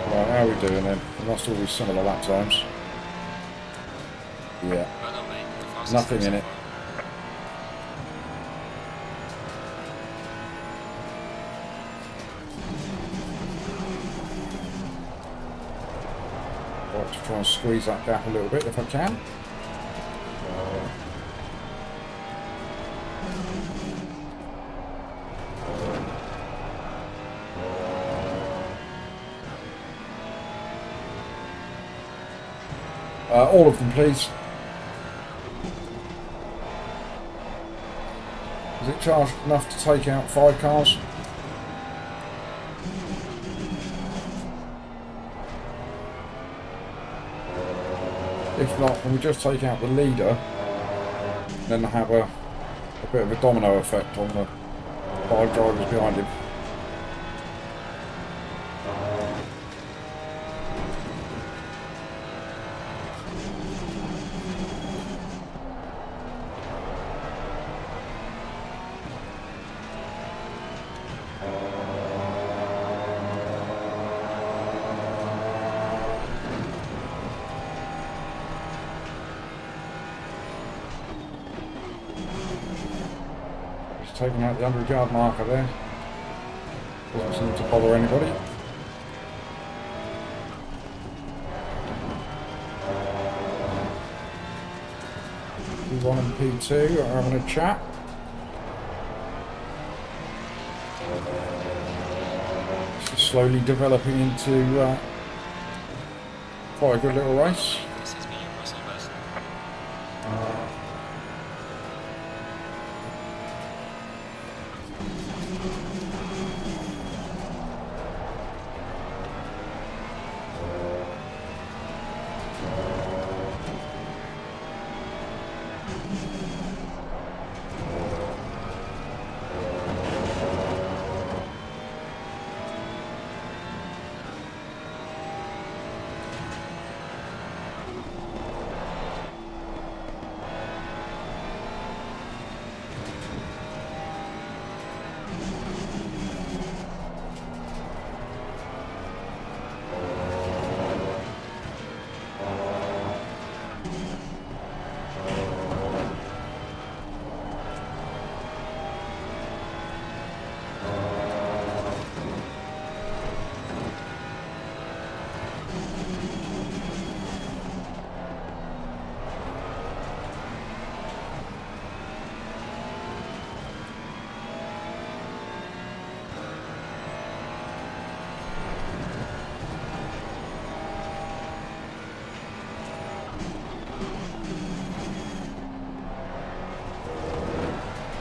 Right, how are we doing then? We must all be similar lap times. Yeah. Well done, mate. The fastest Nothing lap in so it. far. I'd like to try and squeeze that gap a little bit if I can. All of them, please. Is it charged enough to take out 5 cars? If not, can we just take out the leader, then have a bit of a domino effect on the 5 drivers behind him? Taking out the 100-yard marker there. Doesn't seem to bother anybody. P1 and P2 are having a chat. This is slowly developing into quite a good little race. This has been your personal best.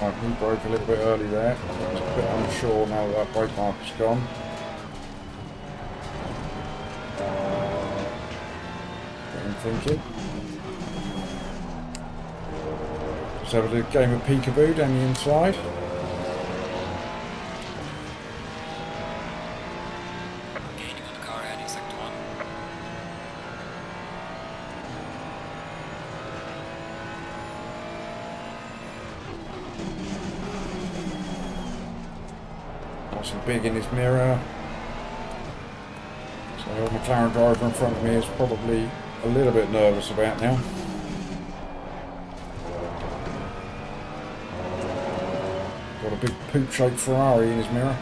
Right, he broke a little bit early there. I was a bit unsure now that that brake marker's gone. Get him thinking. Just have a little game of peekaboo down the inside. Gaining on the car ahead in sector 1. Got some big in his mirror. So the McLaren driver in front of me is probably a little bit nervous about now. Got a big poop-shaped Ferrari in his mirror.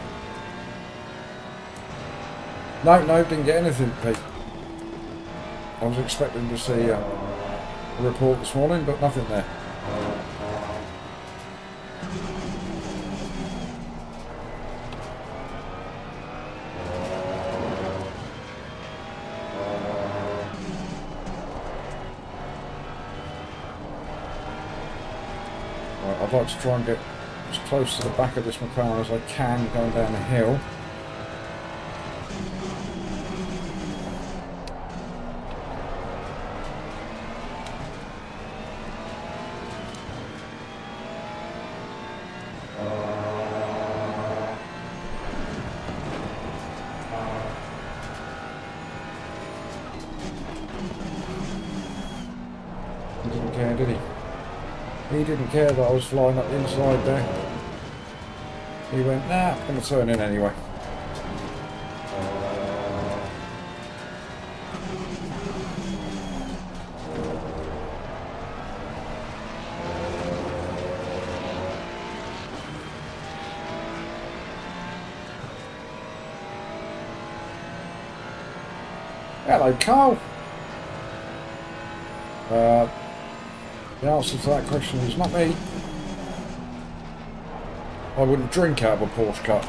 No, didn't get anything, Pete. I was expecting to see a report this morning, but nothing there. Right, I'd like to try and get as close to the back of this McLaren as I can going down the hill. He didn't care, did he? He didn't care that I was flying up the inside there. He went, nah, I'm going to turn in anyway. Hello, Carl. The answer to that question is not me. I wouldn't drink out of a Porsche cup.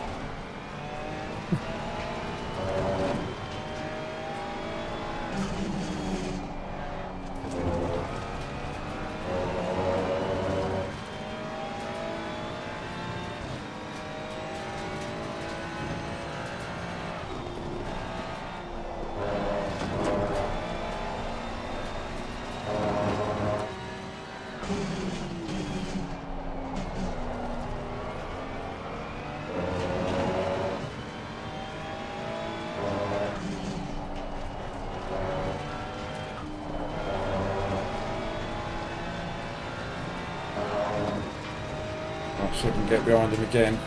See if I can get behind him again.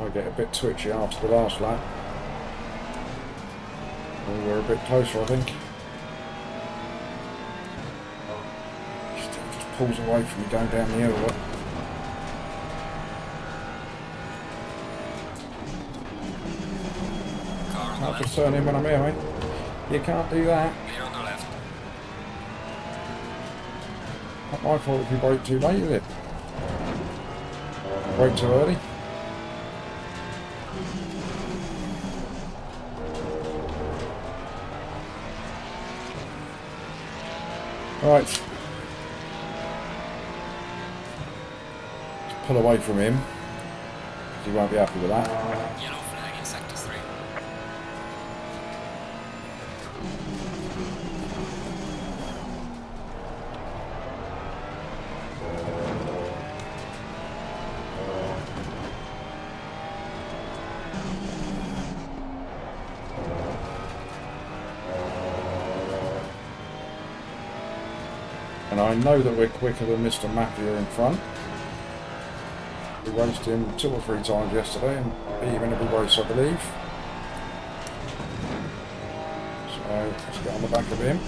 I get a bit twitchy after the last lap. Oh, we're a bit closer, I think. Still just pulls away from me going down the hill. Look. I'll just turn in when I'm here, mate. You can't do that. Clear on the left. Not my fault if you brake too late, is it? Brake too early. Right. Let's pull away from him. Because he won't be happy with that. Yellow flag in sector 3. And I know that we're quicker than Mr. Mafia in front. We raced him 2 or 3 times yesterday and beat him in every race, I believe. So let's get on the back of him.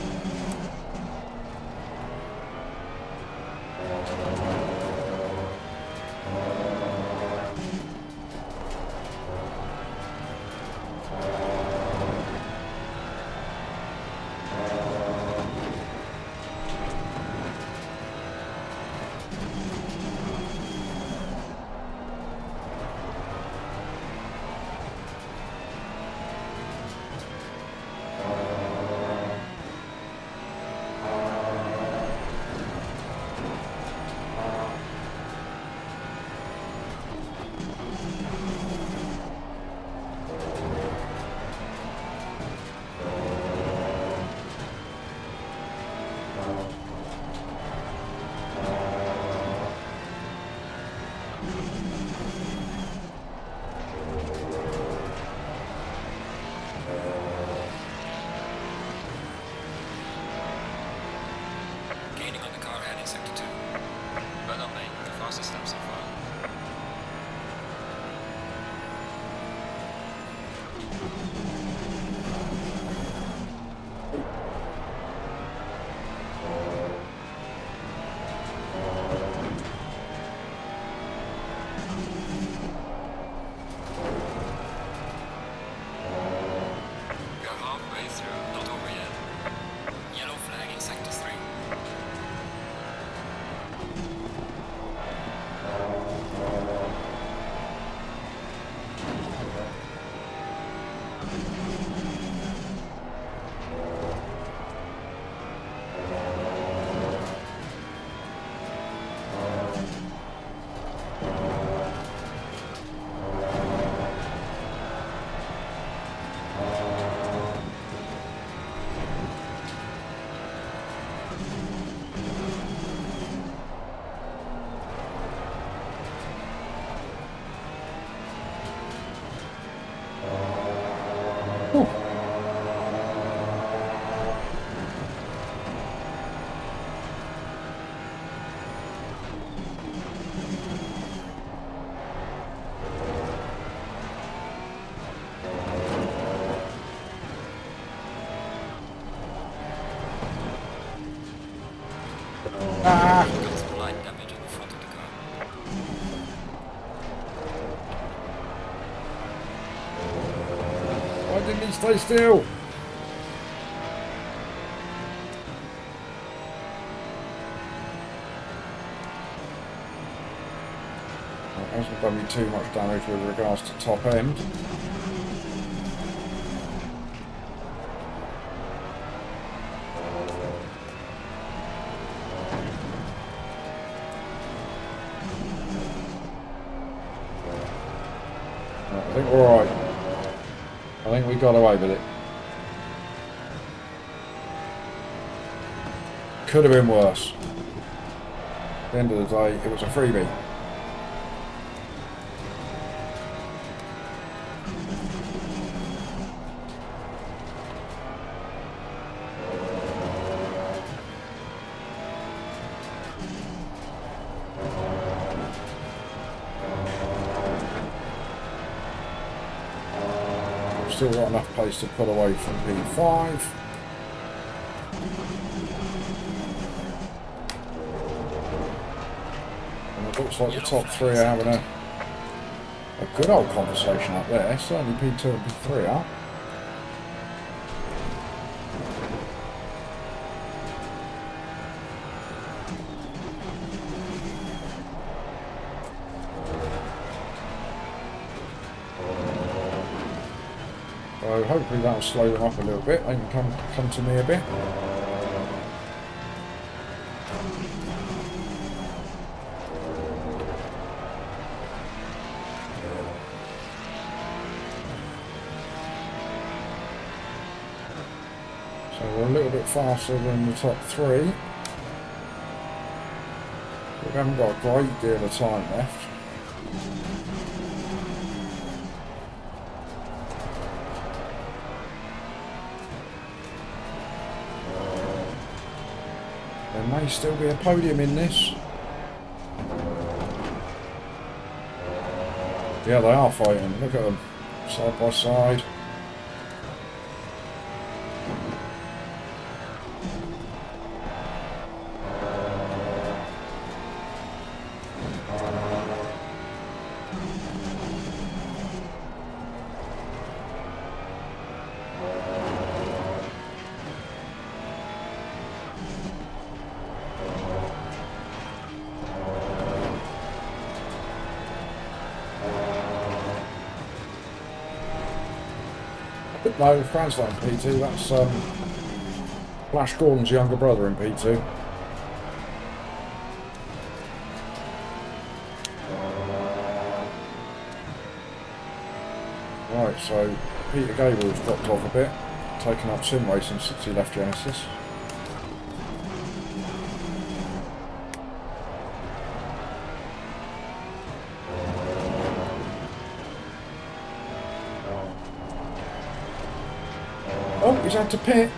Gaining on the car ahead in sector 2. Well done, mate. The fastest lap so far. You're halfway through, not over yet. Yellow flag in sector 3. Stay still. It hasn't done me too much damage with regards to top end. I think we're alright. I think we got away with it. Could have been worse. At the end of the day, it was a freebie. Still got enough pace to pull away from P5. And it looks like the top three are having a good old conversation up there. Certainly P2 and P3 are. So hopefully that will slow them up a little bit. They can come to me a bit. So we're a little bit faster than the top three. We haven't got a great deal of time left. There may still be a podium in this. Yeah, they are fighting. Look at them, side by side. No, Fran's not in P2, that's Flash Gordon's younger brother in P2. Right, so Peter Gabriel's dropped off a bit, taken up sim racing since he left Genesis. Oh, he's had to pit.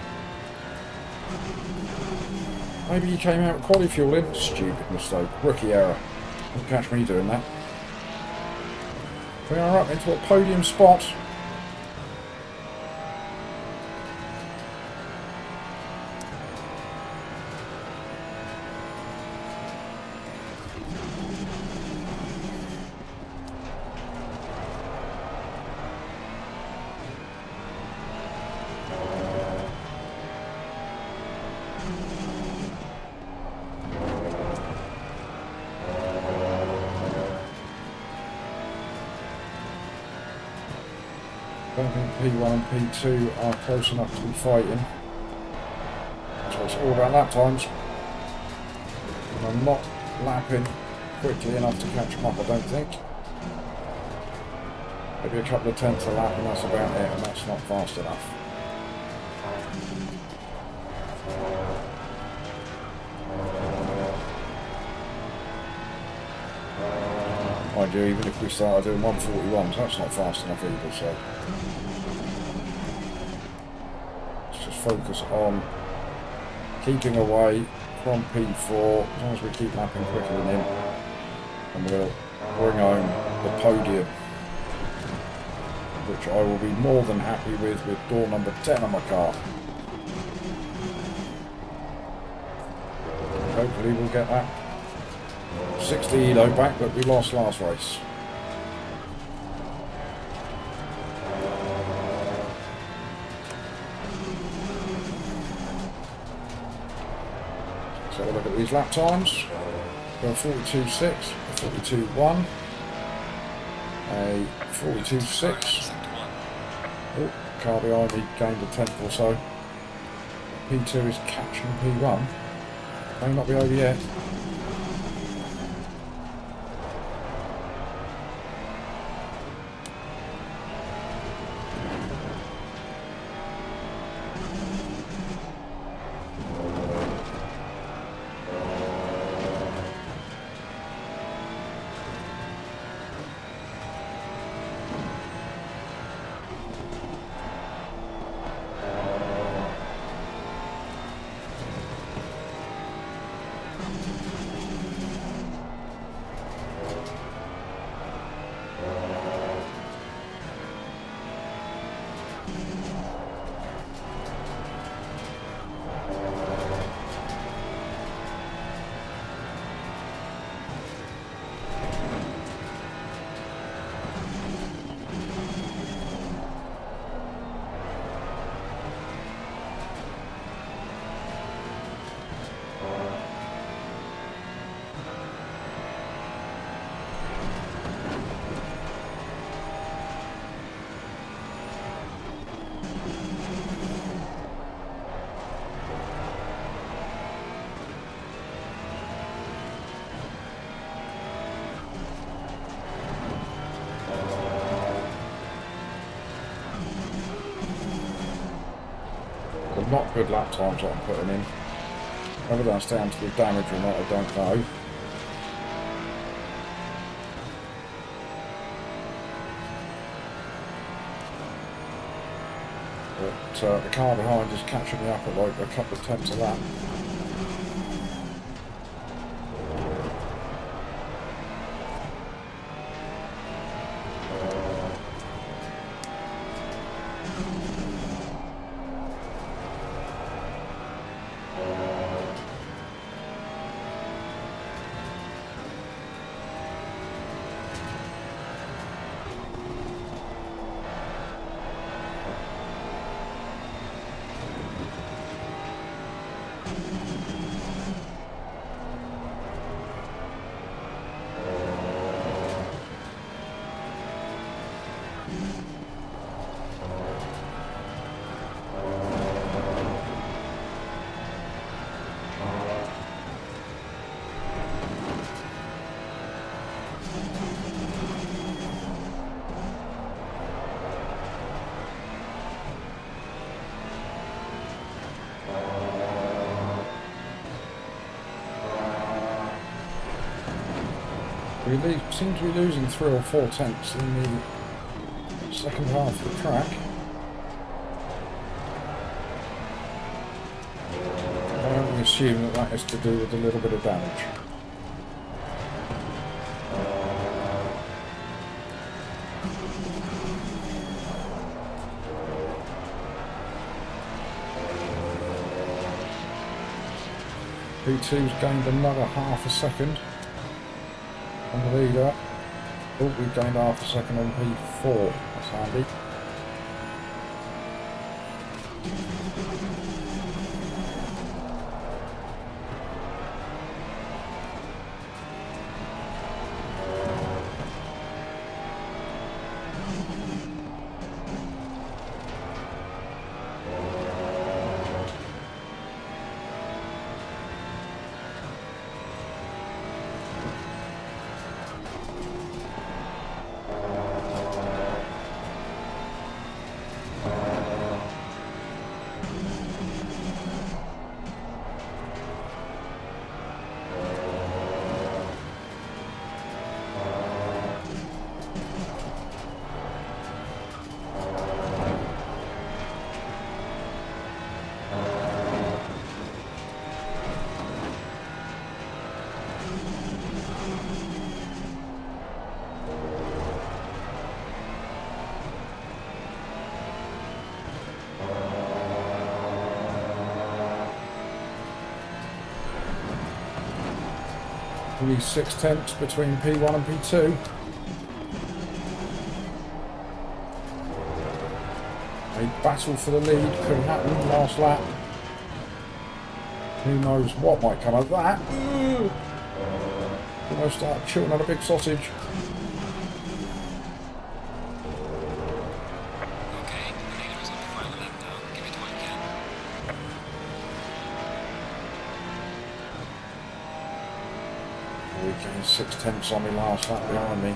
Maybe he came out with quality fuel in. Stupid mistake. Rookie error. Don't catch me doing that. We are up into a podium spot. I don't think P1 and P2 are close enough to be fighting. So it's all about lap times. And I'm not lapping quickly enough to catch them up, I don't think. Maybe a couple of tenths a lap and that's about it, and that's not fast enough. Mind you, even if we started doing 141s, that's not fast enough either, so let's just focus on keeping away from P4, as long as we keep lapping quicker than him, and we'll bring home the podium, which I will be more than happy with door number 10 on my car. Hopefully we'll get that 60 Elo back that we lost last race. So we'll look at these lap times. Got a 42.6, a 42.1, a 42.6. Oh, car behind me gained a tenth or so. P2 is catching P1. May not be over yet. Not good lap times that I'm putting in. Whether that's down to the damage or not, I don't know. But the car behind is catching me up at like a couple of tenths of lap. We seem to be losing 3 or 4 tenths in the second half of the track. I only assume that that is to do with a little bit of damage. P2's gained another half a second on the leader. Oh, we've gained half a second on P4. That's handy. Probably 6 tenths between P1 and P2. A battle for the lead could happen last lap. Who knows what might come of that? Almost start chewing on a big sausage. Okay, the leader is on the final lap now. Give it all you can. We gained 6/10 on me last lap behind me.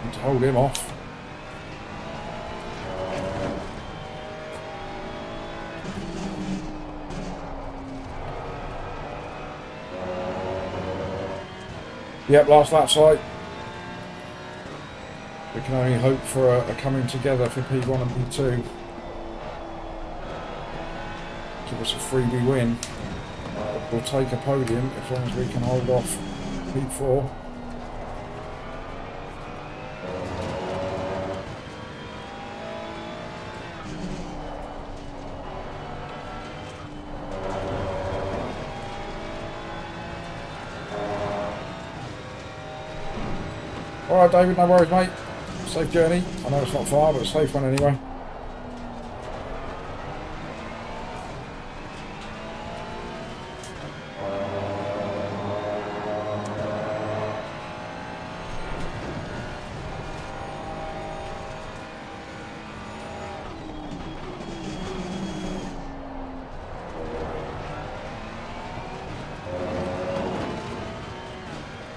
Need to hold him off. Yep, last lap sight. We can only hope for a coming together for P1 and P2. Give us a freebie win. We'll take a podium as long as we can hold off P4. Alright David, no worries mate. Safe journey. I know it's not far, but a safe one anyway.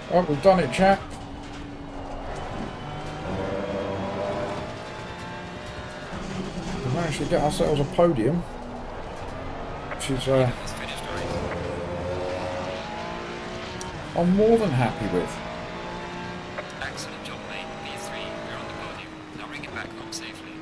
Oh, we've done it, chap. We managed to get ourselves a podium, which is It's finished already. I'm more than happy with. Excellent job, mate. P3, we're on the podium. Now bring it back home safely.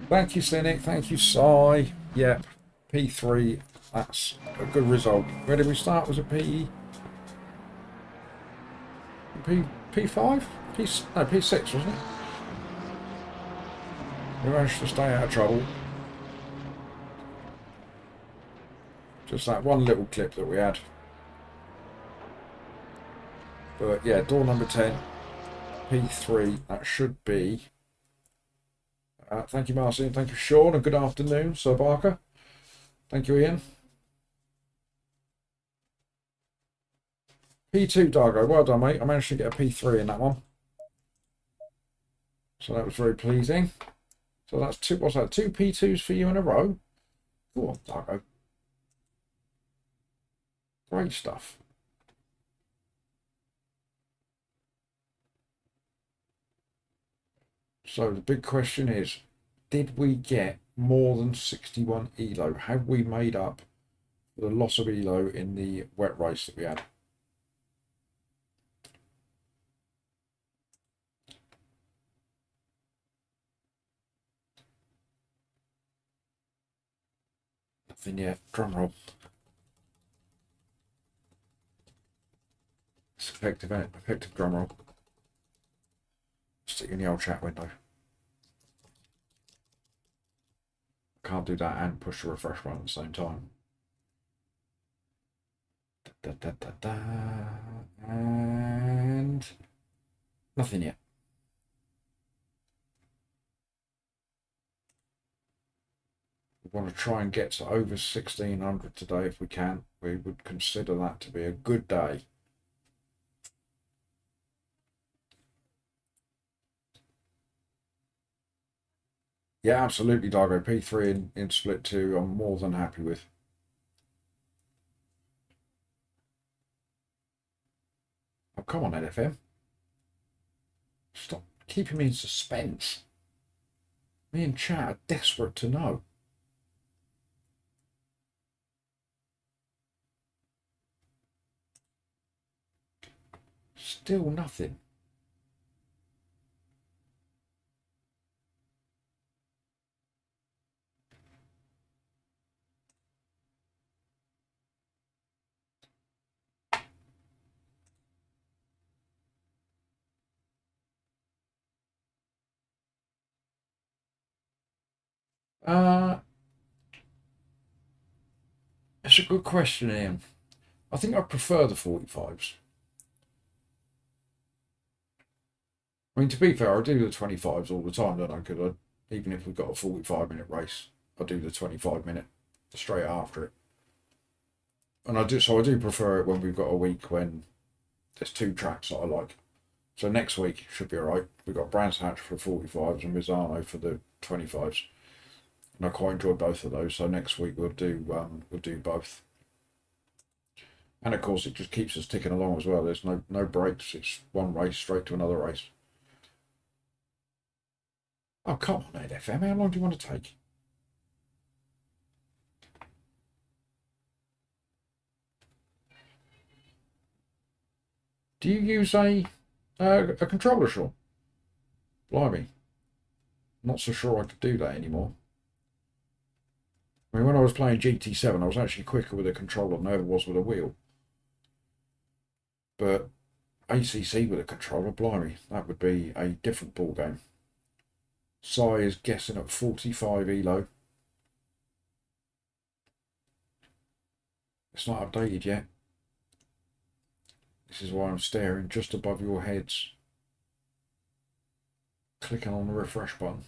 Thank you, Cynic. Thank you, Sai. Yep, P3. That's a good result. Where did we start? Was it P5? No, P6, wasn't it? We managed to stay out of trouble. Just that one little clip that we had. But yeah, door number 10, P3. That should be. Thank you, Marcin. Thank you, Sean. And good afternoon, Sir Barker. Thank you, Ian. P2, Dargo. Well done, mate. I managed to get a P3 in that one. So that was very pleasing. So that's two. What's that? 2 P2s for you in a row. Go on, Dargo. Great stuff. So the big question is, did we get more than 61 ELO? Have we made up for the loss of ELO in the wet race that we had? Nothing yet. Drum roll. It's effective, isn't it? Effective drum roll. Stick in the old chat window. Can't do that and push the refresh button at the same time. And nothing yet. We want to try and get to over 1600 today if we can. We would consider that to be a good day. Yeah, absolutely, Dargo. P3 in split 2, I'm more than happy with. Oh, come on, LFM. Stop keeping me in suspense. Me and chat are desperate to know. Still nothing. That's a good question, Ian. I think I prefer the 45s. I mean, to be fair, I do the 25s all the time, don't I? Because even if we've got a 45-minute race, I do the 25-minute straight after it. And I do prefer it when we've got a week when there's two tracks that I like. So next week should be all right. We've got Brands Hatch for 45s and Misano for the 25s. And I quite enjoy both of those. So next week we'll do both. And of course it just keeps us ticking along as well. There's no breaks. It's one race straight to another race. Oh, come on, AFM. How long do you want to take? Do you use a controller, Sean? Blimey. Not so sure I could do that anymore. I mean, when I was playing GT7, I was actually quicker with a controller than I ever was with a wheel. But ACC with a controller, blimey, that would be a different ball game. Sai is guessing at 45 elo. It's not updated yet. This is why I'm staring just above your heads. Clicking on the refresh button.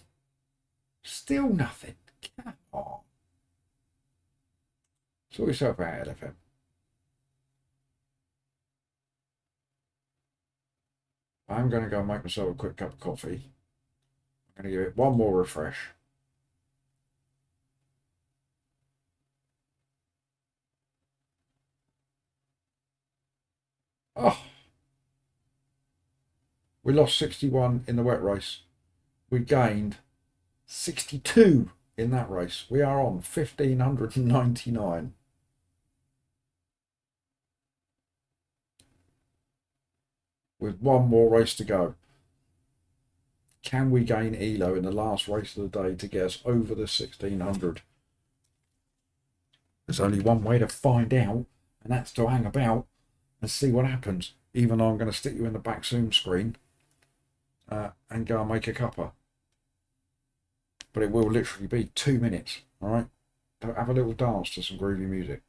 Still nothing. Come on. Sort yourself out, LFM. I'm going to go and make myself a quick cup of coffee. I'm going to give it one more refresh. Oh, we lost 61 in the wet race. We gained 62 in that race. We are on 1,599. With one more race to go. Can we gain elo in the last race of the day to get us over the 1,600? There's only one way to find out, and that's to hang about and see what happens. Even though I'm going to stick you in the back Zoom screen and go and make a cuppa. But it will literally be 2 minutes, all right? Have a little dance to some groovy music.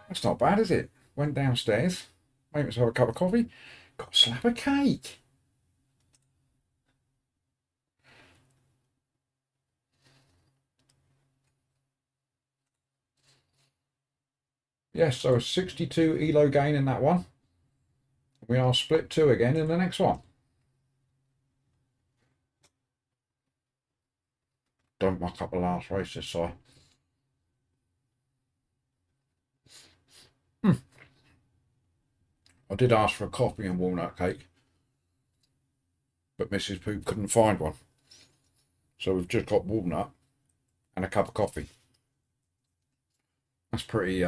That's not bad, is it? Went downstairs, made myself a cup of coffee, got a slab of cake. Yes, so a 62 elo gain in that one. We are split 2 again in the next one. Don't muck up the last race this side. I did ask for a coffee and walnut cake, but Mrs. Poop couldn't find one. So we've just got walnut and a cup of coffee. That's pretty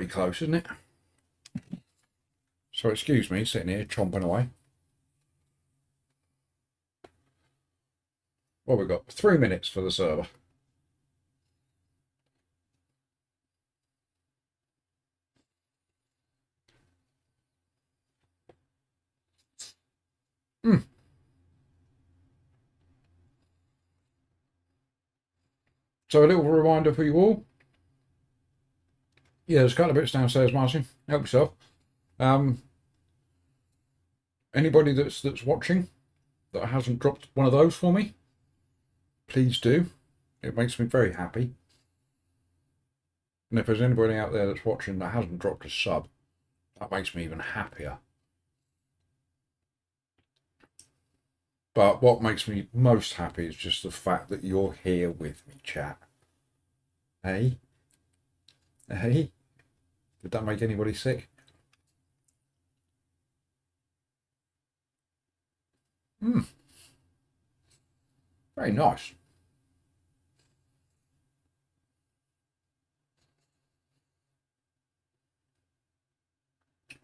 close, isn't it? So excuse me, sitting here chomping away. Well, we've got 3 minutes for the server. So a little reminder for you all. Yeah, there's a couple of bits downstairs, Martin. Help yourself. Anybody that's watching that hasn't dropped one of those for me, please do. It makes me very happy. And if there's anybody out there that's watching that hasn't dropped a sub, that makes me even happier. But what makes me most happy is just the fact that you're here with me, chat. Hey? Hey? Did that make anybody sick? Very nice.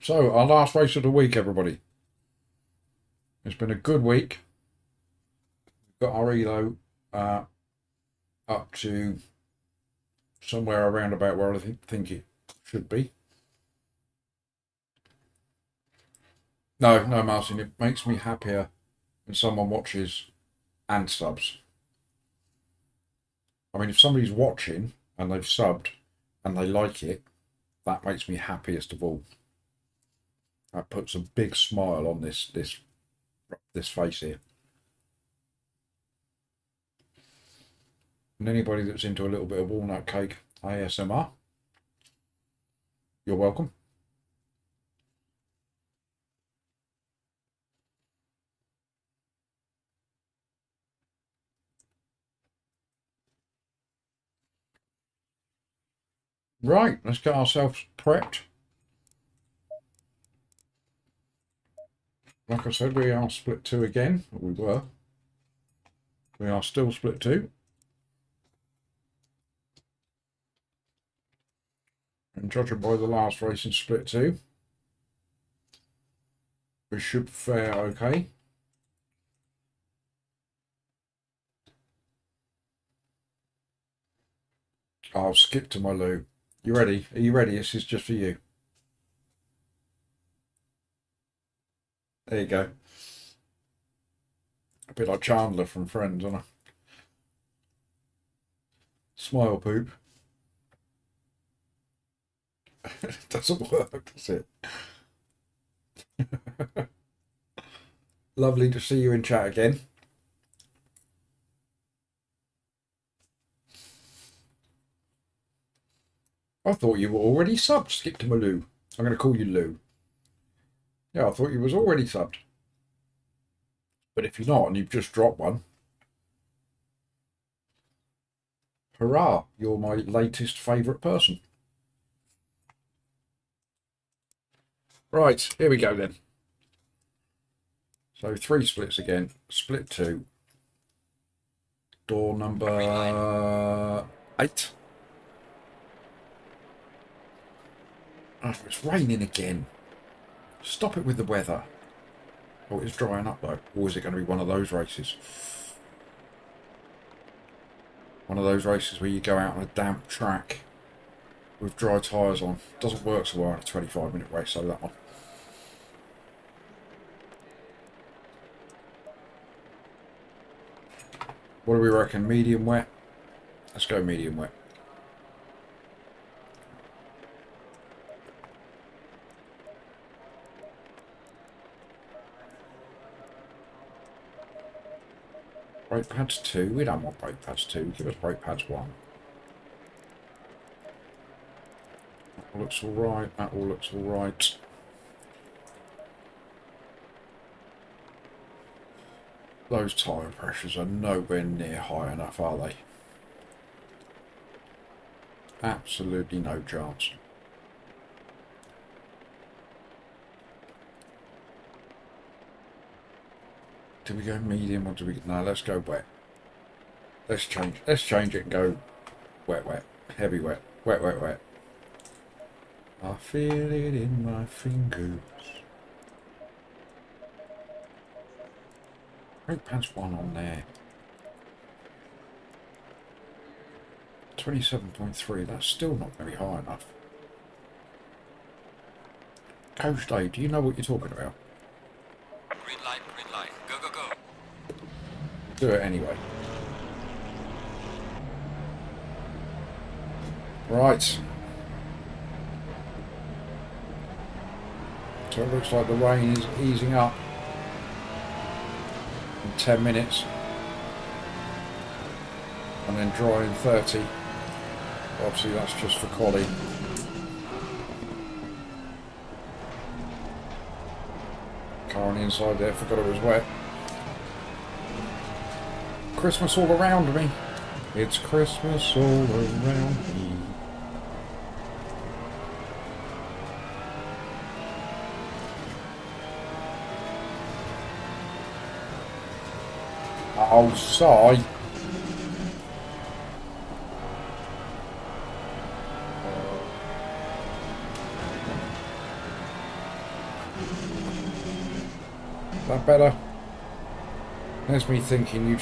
So, our last race of the week, everybody. It's been a good week. We've got our elo up to somewhere around about where I think it should be. No, Martin, it makes me happier when someone watches and subs. I mean, if somebody's watching and they've subbed and they like it, that makes me happiest of all. That puts a big smile on this face here. And anybody that's into a little bit of walnut cake ASMR, you're welcome. Right, let's get ourselves prepped. Like I said, we are split 2 again. We were. We are still split 2. And judging by the last race in split 2, we should fare okay. I'll skip to my loo. You ready? Are you ready? This is just for you. There you go. A bit like Chandler from Friends, isn't I? Smile, Poop. Doesn't work, does it? Lovely to see you in chat again. I thought you were already subbed. Skip to my Lou. I'm going to call you Lou. Yeah, I thought you was already subbed. But if you're not and you've just dropped one, hurrah, you're my latest favourite person. Right, here we go then. So 3 splits again. Split 2. Door number 8. Oh, it's raining again. Stop it with the weather. Oh, it's drying up though. Or is it going to be one of those races? One of those races where you go out on a damp track with dry tyres on. Doesn't work so well in a 25-minute race, so that one. What do we reckon? Medium wet? Let's go medium wet. Brake pads 2. We don't want brake pads 2. Give us brake pads 1. That all looks alright. That all looks alright. Those tyre pressures are nowhere near high enough, are they? Absolutely no chance. Do we go medium or do we... No, let's go wet. Let's change it and go wet, wet. Heavy wet. Wet, wet, wet. I feel it in my fingers. Brake pads 1 on there. 27.3, that's still not very high enough. Coach Dave, do you know what you're talking about? Green light, go, go, go. Do it anyway. Right. So it looks like the rain is easing up. 10 minutes and then dry in 30. Obviously that's just for quali. Car on the inside there, forgot it was wet. Christmas all around me. It's Christmas all around me. Oh, sigh. That better? There's me thinking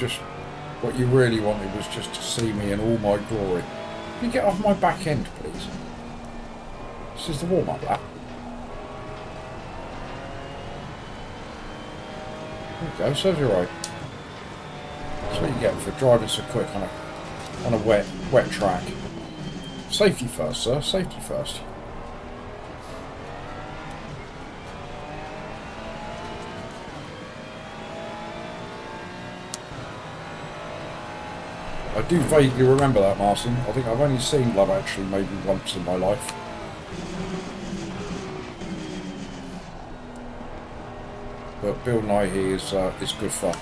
what you really wanted was just to see me in all my glory. Can you get off my back end, please? This is the warm-up, that. There you go, serves you right. That's what you get for driving so quick on a wet track. Safety first, sir. Safety first. I do vaguely remember that, Martin. I think I've only seen Love Actually maybe once in my life. But Bill Nighy is good fun.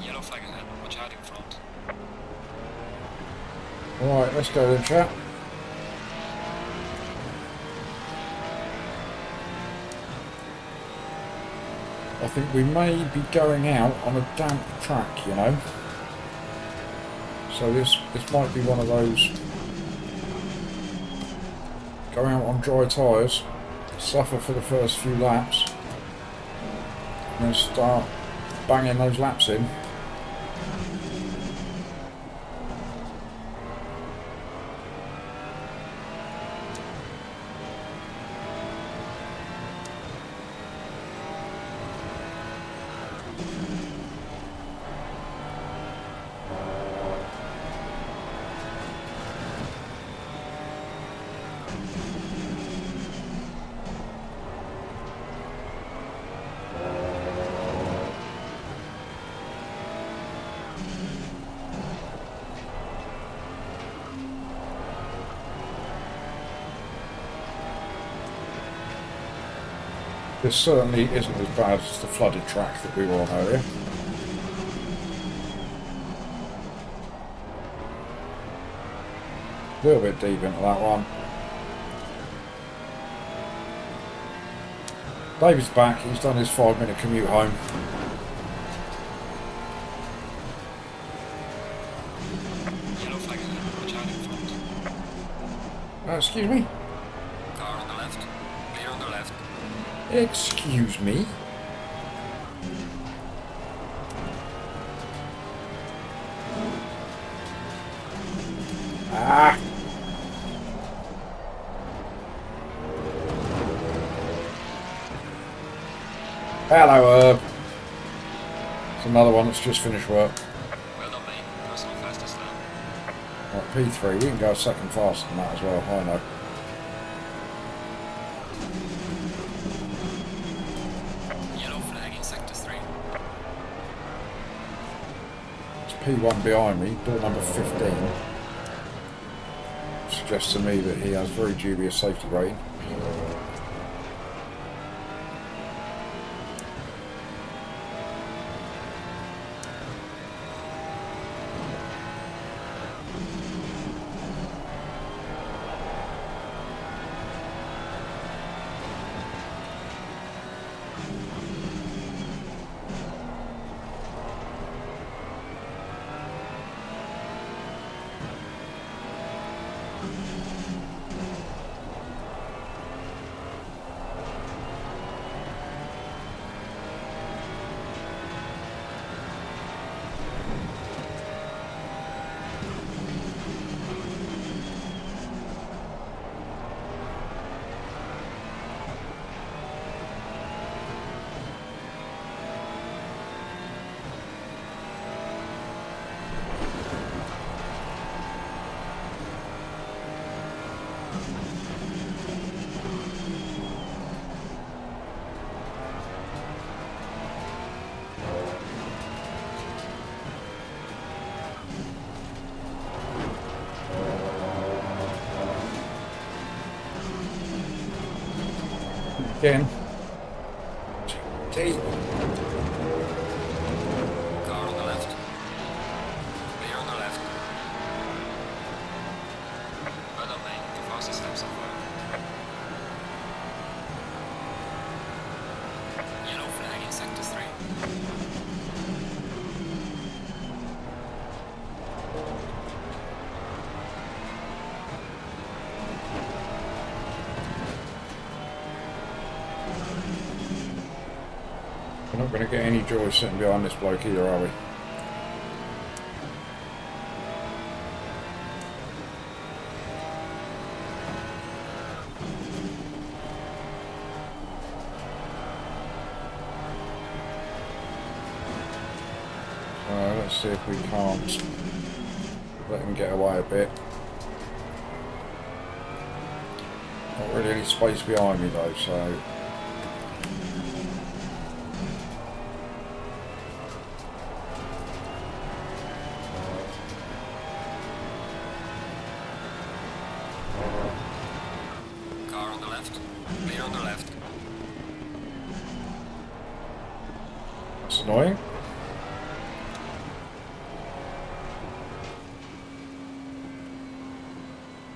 Yellow flag ahead, watch out in front. Alright, let's go then, chat. I think we may be going out on a damp track, you know. So this might be one of those go out on dry tyres, suffer for the first few laps, and then start banging those laps in. This certainly isn't as bad as the flooded track that we were on earlier. A little bit deep into that one. David's back, he's done his 5-minute commute home. Yellow flag ahead, watch out in front. Excuse me? Car on the left, clear on the left. Excuse me? Hello, Herb. It's another one that's just finished work. Well done, mate. Personal fastest lap. Right, P3, you can go a second faster than that as well, I know. Yellow flag in sector 3. It's P1 behind me, door number 15. Suggests to me that he has very dubious safety rating. Again. T. Car on the left. Clear on the left. Well done, mate. The fastest lap so far. Yellow flag in sector 3. We're not going to get any joy sitting behind this bloke either, are we? Let's see if we can't let him get away a bit. Not really any space behind me though, so... Car on the left. Clear on the left. That's annoying.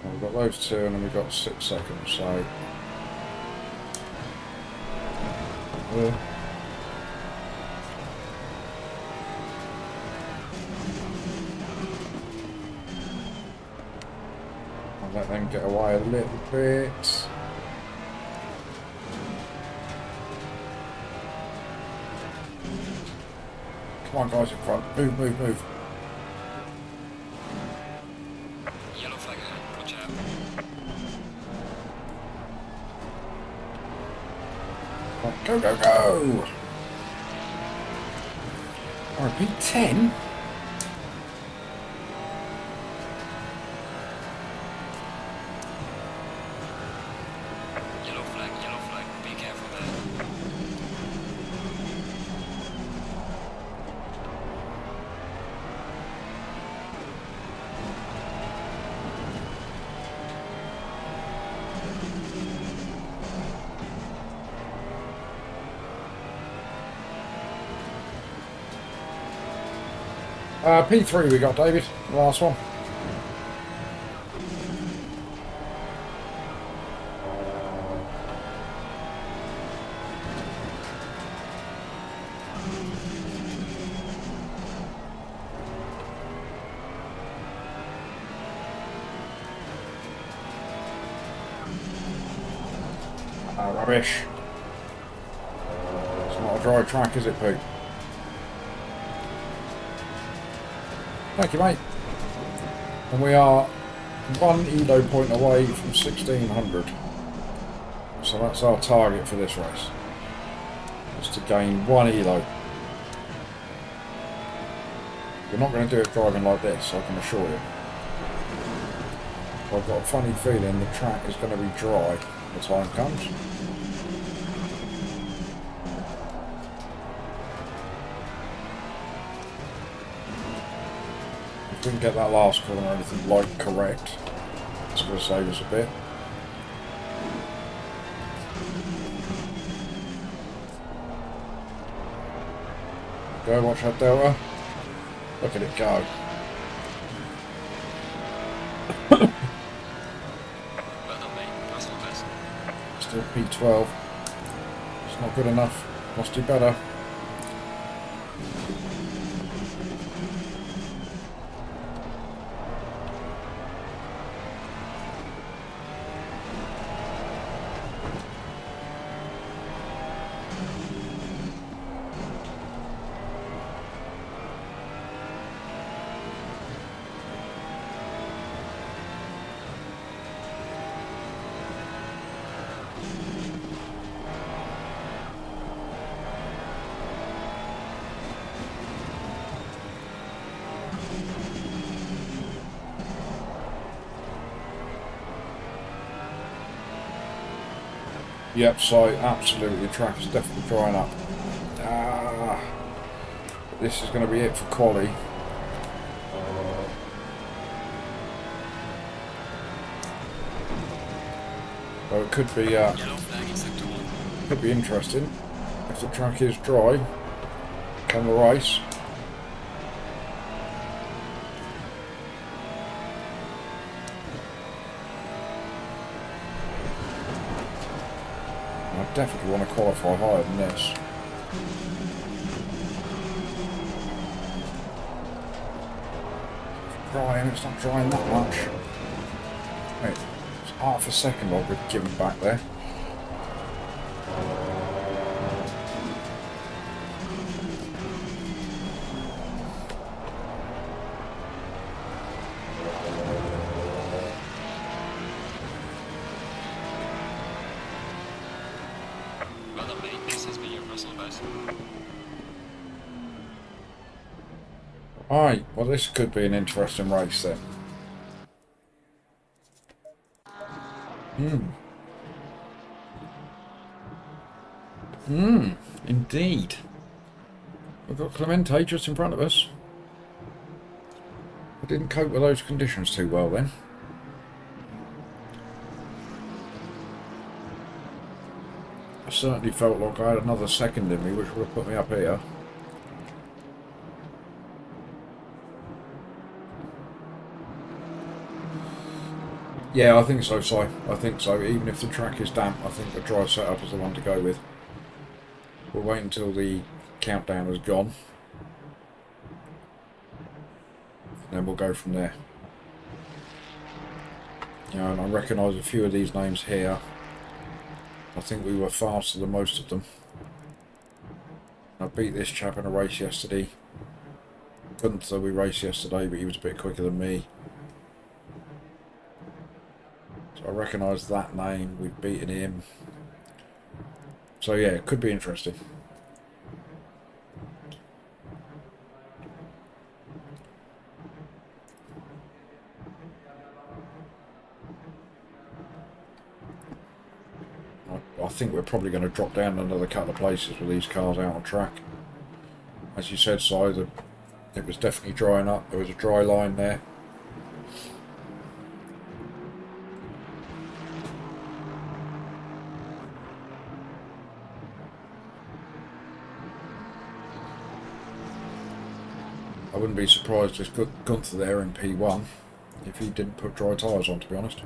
Well, we've got those two and then we've got 6 seconds, so... I'll let them get away a little bit. Come on guys in front, move, move, move. Yellow flag ahead. Watch out. Right, go, go, go! I repeat, 10? Yellow flag. Be careful there. P3 we got, David, the last one. Rubbish. It's not a dry track, is it, Pete? Thank you, mate. And we are 1 Edo point away from 1600. So that's our target for this race. is to gain 1 elo. You're not going to do it driving like this, I can assure you. I've got a funny feeling the track is going to be dry when the time comes. If we can get that last corner or anything like correct, it's going to save us a bit. Go, watch that delta. Look at it go. Well done, mate. Personal best. Still P12. It's not good enough. Must do better. Yep, so absolutely, the track is definitely drying up. This is going to be it for quali. So it could be Yellow flag in sector 1. could be interesting if the track is dry. Can the race? I definitely want to qualify higher than this. It's drying, it's not drying that much. Wait, it's half a second I've been given back there. Well done, mate. This has been your personal best. Alright, well this could be an interesting race then. Indeed. We've got Clemente just in front of us. I didn't cope with those conditions too well then. I certainly felt like I had another second in me, which would have put me up here. Yeah, I think so, Si. I think so. Even if the track is damp, I think the dry setup is the one to go with. We'll wait until the countdown has gone. Then we'll go from there. And I recognise a few of these names here. I think we were faster than most of them. I beat this chap in a race yesterday. Gunther, we raced yesterday, but he was a bit quicker than me. So I recognise that name, we've beaten him. So yeah, it could be interesting. I think we're probably going to drop down another couple of places with these cars out on track. As you said, Si, it was definitely drying up. There was a dry line there. I wouldn't be surprised if Gunther there in P1 if he didn't put dry tyres on, to be honest.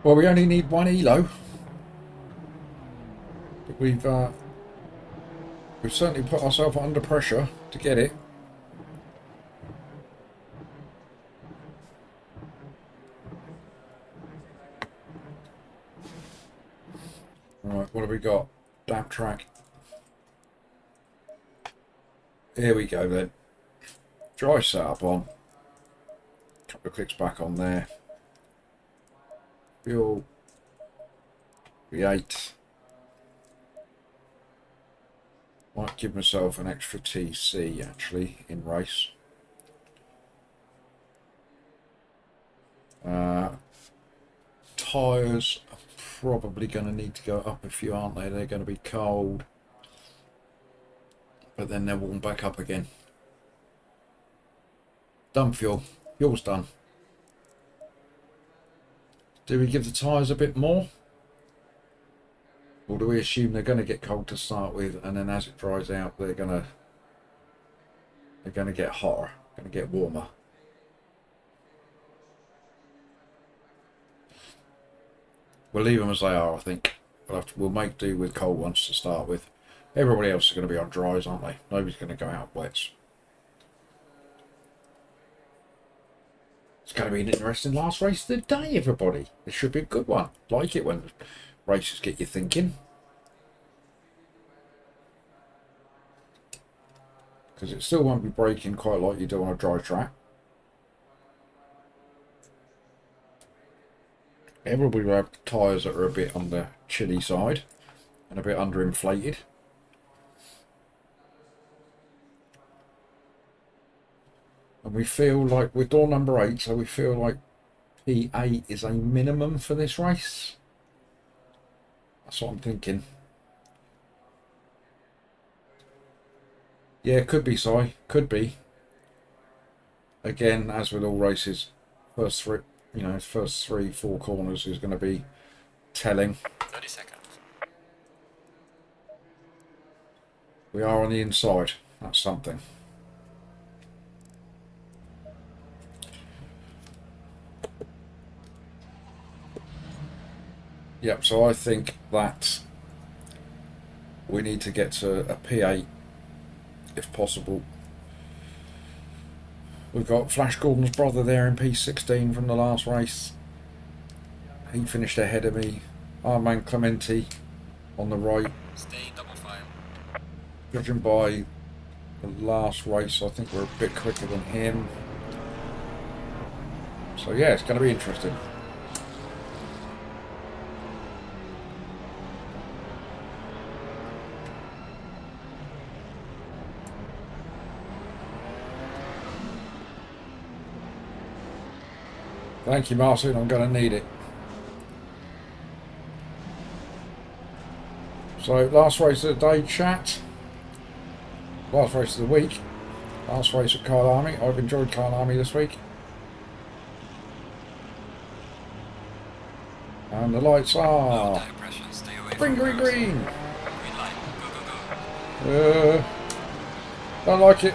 Well, we only need 1 elo. But we've certainly put ourselves under pressure to get it. Right, what have we got? Damp track. Here we go then. Dry setup on. Couple of clicks back on there. Fuel. V8. Might give myself an extra TC actually in race. Tyres are probably going to need to go up a few, aren't they? They're going to be cold. But then they'll warm back up again. Done fuel. Fuel's done. Do we give the tyres a bit more? Or do we assume they're going to get cold to start with, and then as it dries out, they're going to get hotter, going to get warmer? We'll leave them as they are, I think. We'll make do with cold ones to start with. Everybody else is going to be on dries, aren't they? Nobody's going to go out wets. It's going to be an interesting last race of the day, everybody. It should be a good one. Like it when races get you thinking. Because it still won't be braking quite like you do on a dry track. Everybody will have tyres that are a bit on the chilly side and a bit underinflated. And we feel like we're door number 8, so we feel like P8 is a minimum for this race. That's what I'm thinking. Yeah, could be, Si. Could be. Again, as with all races, first 3, 4 corners is going to be telling. 30 seconds. We are on the inside. That's something. Yep, so I think that we need to get to a P8 if possible. We've got Flash Gordon's brother there in P16 from the last race. He finished ahead of me. Our man Clementi on the right. Stay in double file. Judging by the last race, I think we're a bit quicker than him. So yeah, it's going to be interesting. Thank you, Martin. I'm going to need it. So, last race of the day, chat. Last race of the week. Last race at Kyalami. I've enjoyed Kyalami this week. And the lights are... Green, green, green! Green light. Go, go, go. Don't like it.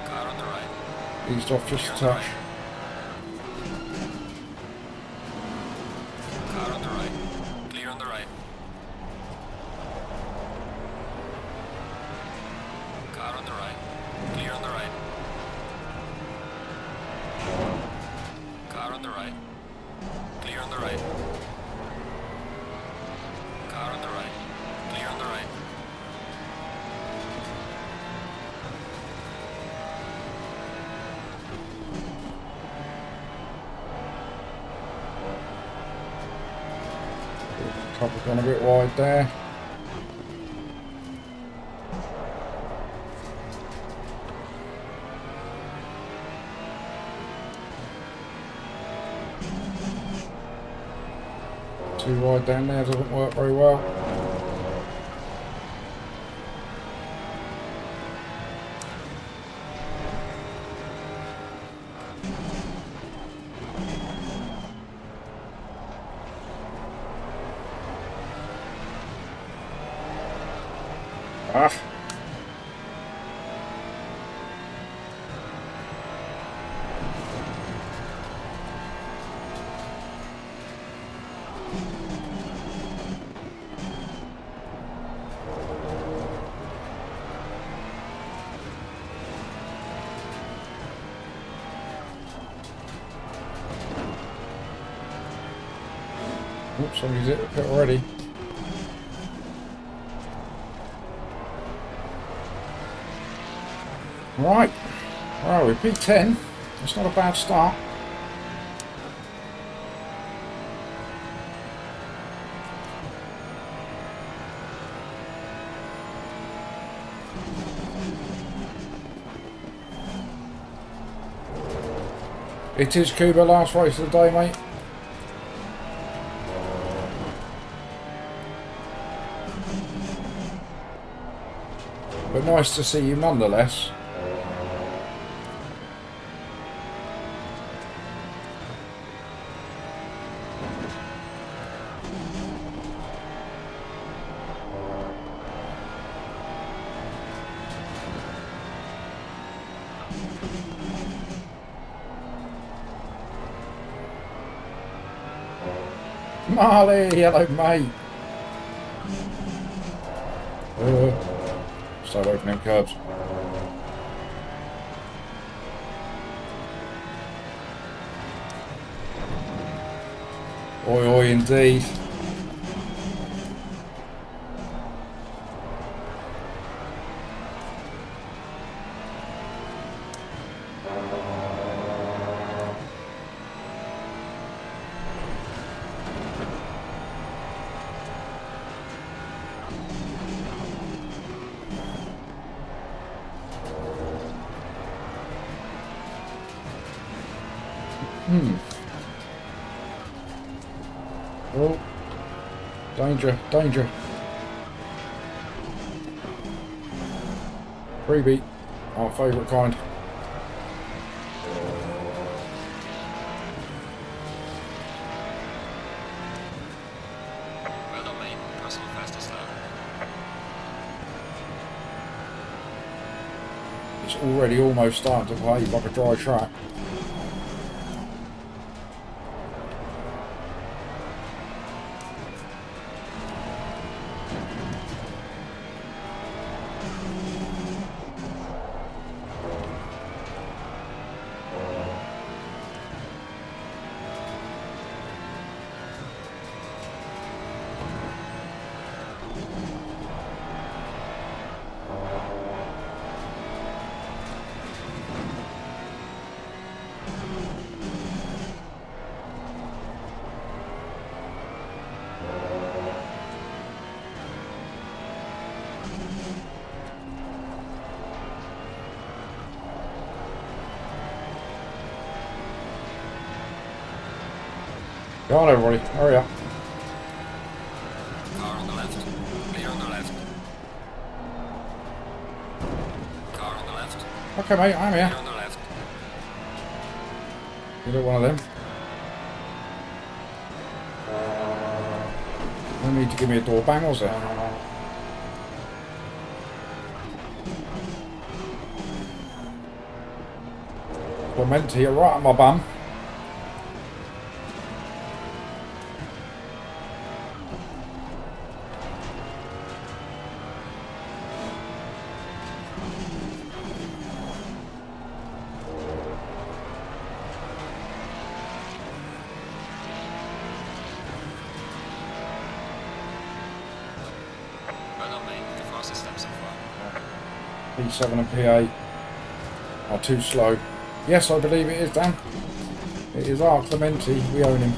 Car on the right. Eased off just a touch. Car on the right. Clear on the right. Car on the right. Clear on the right. Car on the right. Clear on the right. Car on the right. Clear on the right. Cover's gone a bit wide there. Too wide down there, doesn't work very well. Ah. Oops, somebody's hit the pit already. Right, well, we're P10. It's not a bad start. It is Cuba, last race of the day, mate. But nice to see you nonetheless. Marley, hello mate. Stay away from them curbs. Oi, oi, indeed. Oh, danger, danger. Freebie, our favourite kind. Well done, mate. Personal fastest lap. It's already almost starting to play like a dry track. Go on everybody, hurry up. Car on the left. Clear on the left. Car on the left. Okay mate, I'm Clear here. on the left. You do one of them. No need to give me a door bang, was there? Clementi, you're right on my bum. Well done, mate. The fastest lap so far. P7 and P8 are too slow. Yes, I believe it is, Dan. It is our Clementi. We own him.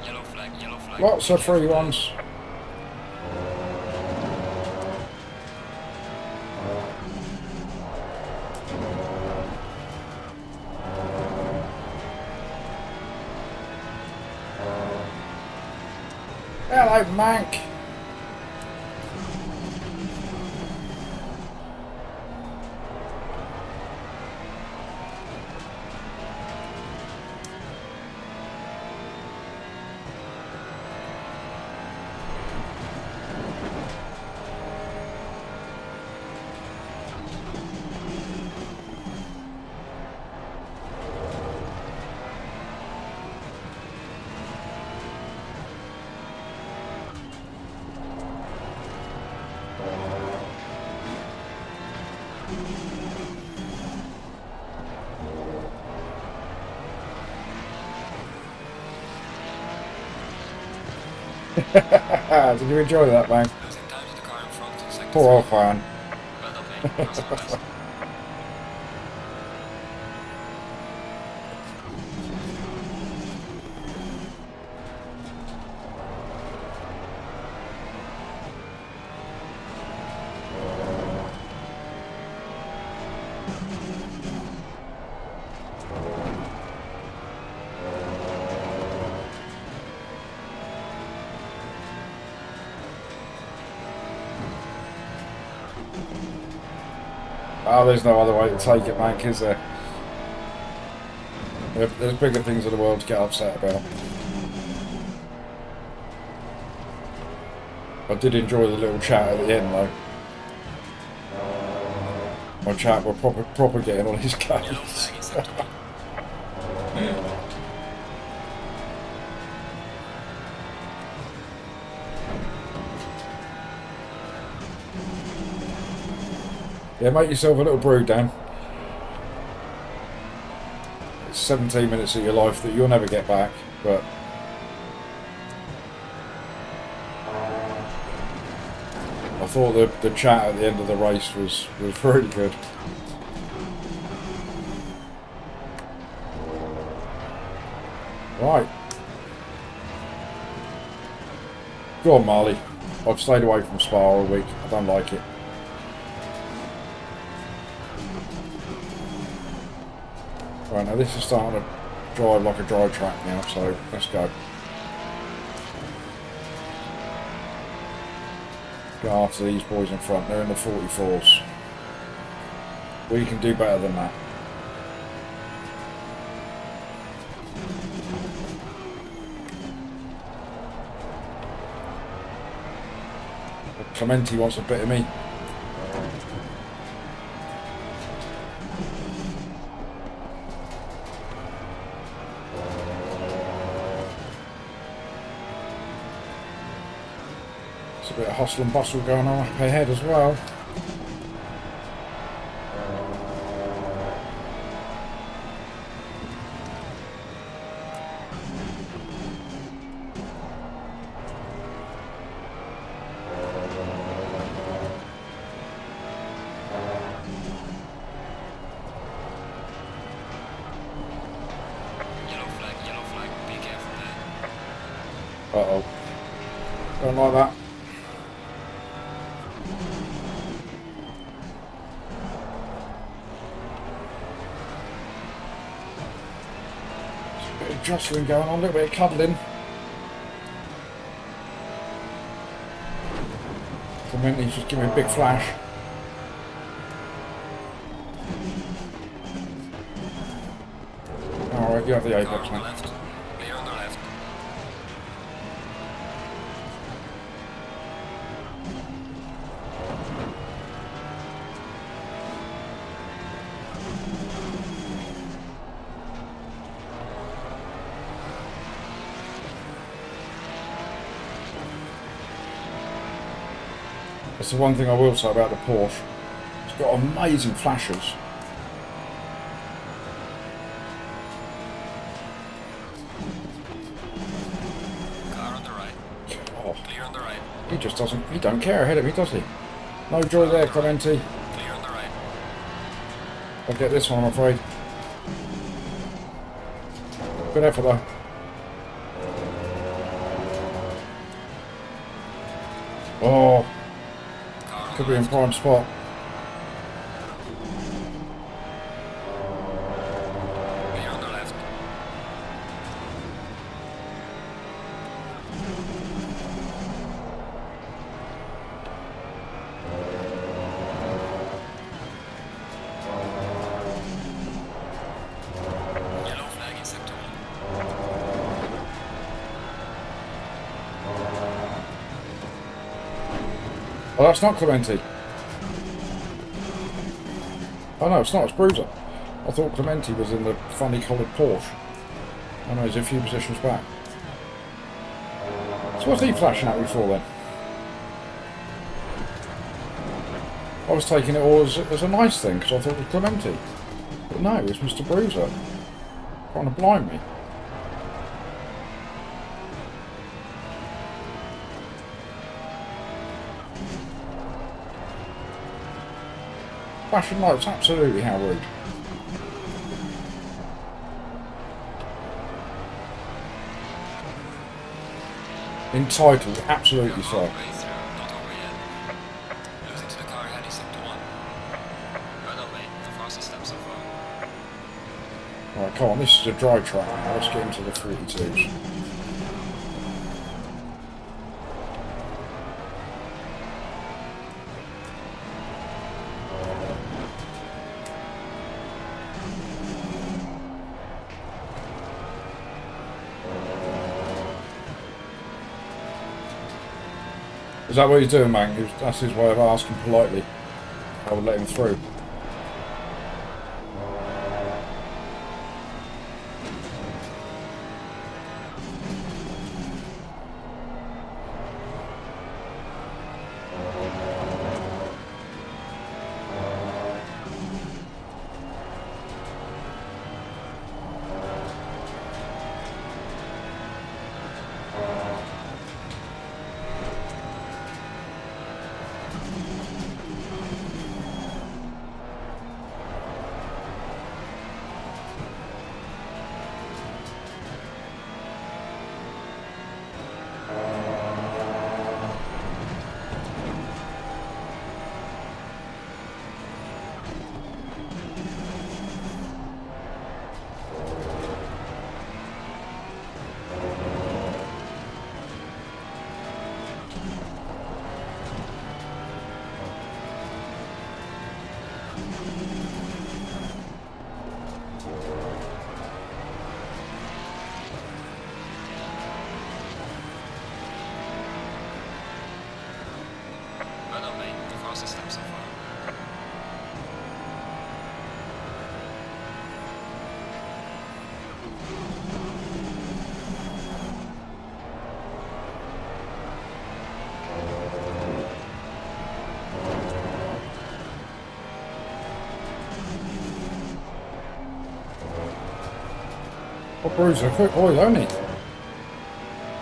Yellow flag, yellow flag. Lots of free ones. Hello, Mank. Did you enjoy that, man? Losing time to the car in front in sector Poor old 3. fan. Well done, mate. Yours are best. Oh, there's no other way to take it, man, is there? There's bigger things in the world to get upset about. I did enjoy the little chat at the end, though. My chat were proper getting on his Yellow case. flag in sector 1. Yeah, make yourself a little brew, Dan. It's 17 minutes of your life that you'll never get back, but I thought the chat at the end of the race was really good. Right. Go on, Marley. I've stayed away from Spa all week. I don't like it. Right, now this is starting to drive like a dry track now, so let's go. Go after these boys in front. They're in the 44s. We can do better than that. Clementi wants a bit of me. There's a bit of hustle and bustle going on up ahead as well. Yellow flag, be careful there. Uh-oh. Don't like that. There's a bit of jostling going on, a little bit of cuddling. Clementi's just giving me a big flash. Alright, you have the Car apex, on the man. left. Clear on the left. That's the one thing I will say about the Porsche. It's got amazing flashers. Car on the right. Oh, Clear on the right. he don't care ahead of me, does he? No joy there, Clementi. Clear on the right. I'll get this one, I'm afraid. Good effort, though. Oh, Car on could the be in left. prime spot. Clear on the left. Yellow flag in sector 1. Oh, that's not Clementi. Oh no, it's not, it's Bruiser. I thought Clementi was in the funny coloured Porsche. Oh no, he's a few positions back. So what's he flashing at me for then? I was taking it all as a nice thing because I thought it was Clementi. But no, it's Mr. Bruiser. Trying to blind me. Flashing lights, absolutely, how rude. Entitled, absolutely so. Halfway through, not over yet. Losing to the car ahead, he's into one. Right away, the fastest step so far. Right, come on, this is a dry track now. Let's get into the 42s. Is that what he's doing, man? That's his way of asking politely. I would let him through. Right away, the fastest step so far. Oh, Bruiser, quick oil only.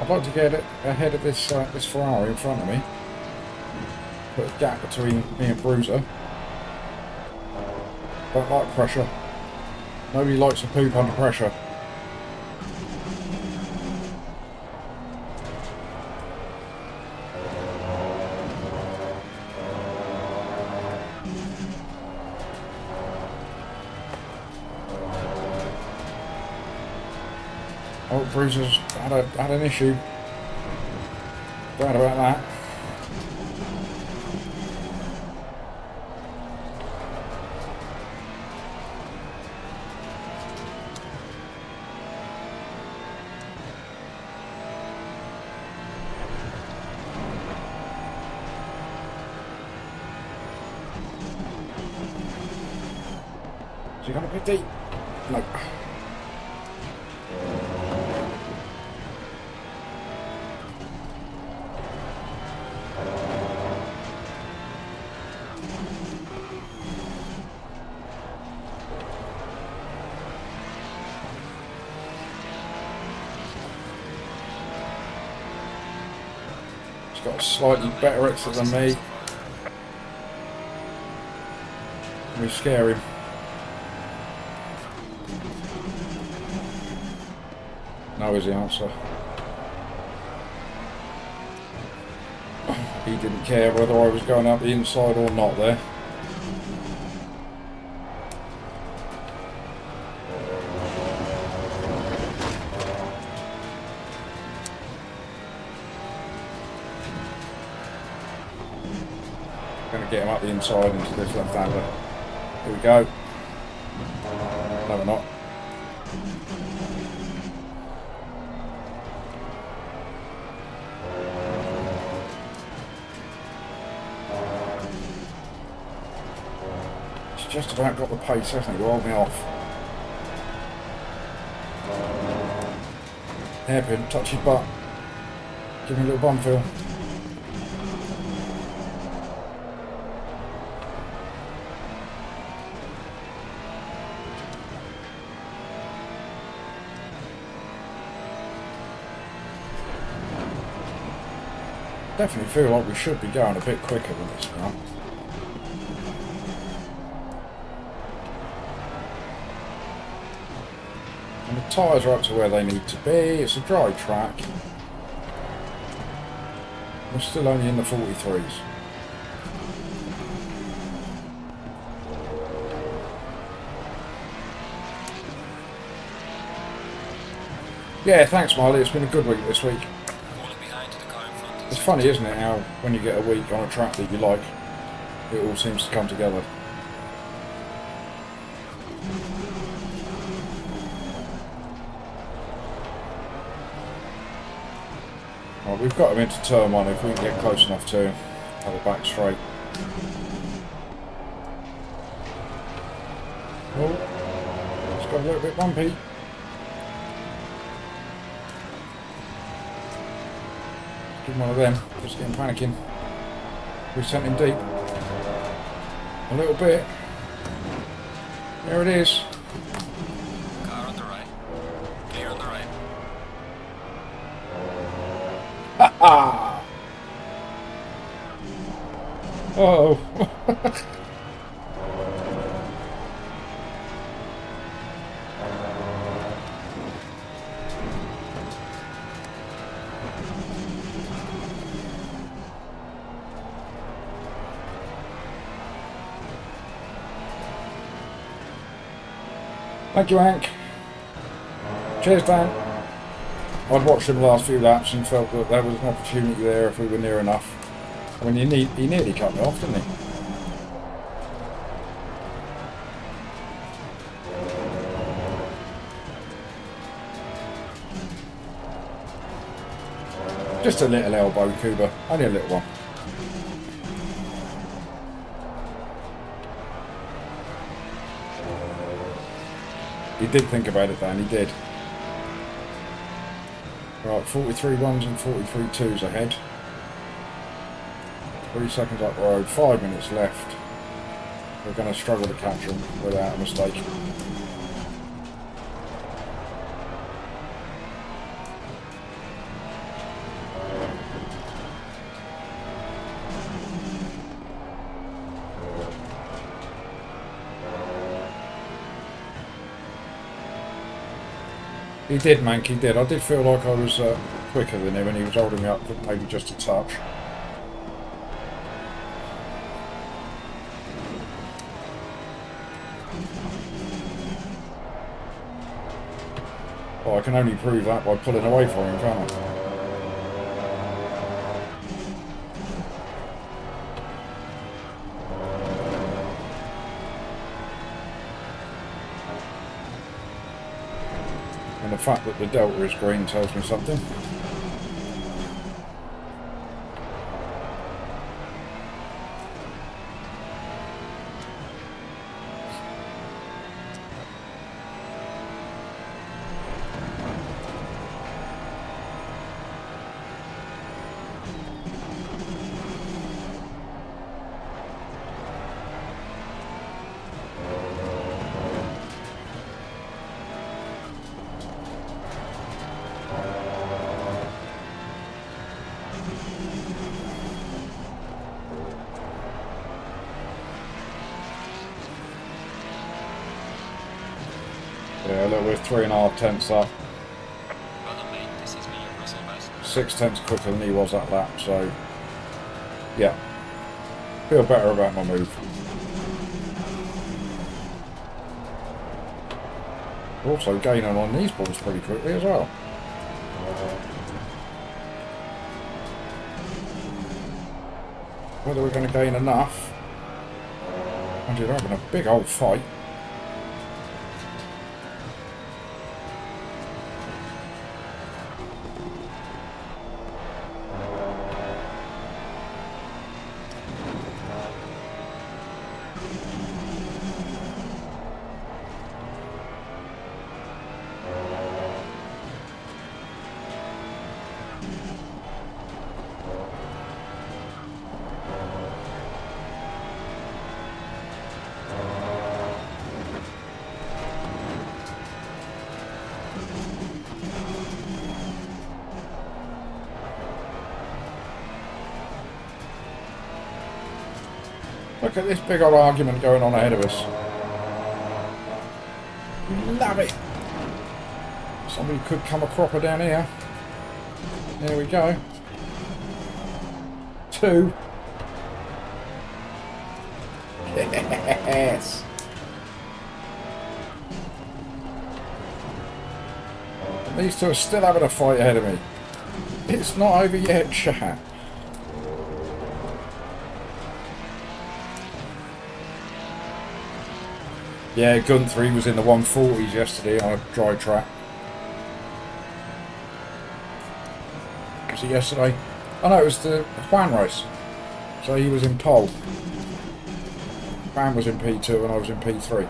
I'd like to get it ahead of this this Ferrari in front of me. Put a gap between me and Bruiser. Don't like pressure. Nobody likes to poop under pressure. Oh, Bruiser's had an issue. Glad about that. Is he going to be deep? No. He's got a slightly better exit than me. We scare him. No is the answer. He didn't care whether I was going out the inside or not there. Going to get him up the inside into this left-hander. Here we go. No, we're not. Just about got the pace, hasn't he? Rolled me off. Hairpin, touch his butt. Give me a little bum feel. Definitely feel like we should be going a bit quicker with this now. And the tyres are up to where they need to be. It's a dry track. We're still only in the 43s. Yeah, thanks, Marley. It's been a good week this week. Falling behind to the car in front. It's funny, isn't it, how when you get a week on a track that you like, it all seems to come together. Well, we've got him into turn one if we can get close enough to him. Have a back straight. Oh, it's got a little bit bumpy. Give him one of them. Just getting panicking. We sent him deep. A little bit. There it is. Car on the right. Clear on the right. Ah! Oh. Thank you, Hank. Cheers, Dan. I'd watched him the last few laps and felt that there was an opportunity there if we were near enough. I mean, he nearly cut me off, didn't he? Just a little elbow, Cuba. Only a little one. He did think about it, Dan. He did. Right, 43 ones and 43 twos ahead. 3 seconds up the road. 5 minutes left. We're going to struggle to catch them without a mistake. He did, Mank, he did. I did feel like I was quicker than him and he was holding me up maybe just a touch. Well, I can only prove that by pulling away from him, can't I? And the fact that the delta is green tells me something. Yeah, look, we're 3.5 tenths up. Well done, mate. This is me, your Russell best. 6 tenths quicker than he was that lap, so yeah. Feel better about my move. Also gaining on these balls pretty quickly as well. Whether we're going to gain enough. And you're having a big old fight. Look at this big old argument going on ahead of us. Love it. Somebody could come a cropper down here. There we go. 2. Yes. These two are still having a fight ahead of me. It's not over yet, chat. Yeah, Gunther, he was in the 140s yesterday on a dry track. Was it yesterday? Oh no, it was the Juan race. So he was in pole. Juan was in P2 and I was in P3.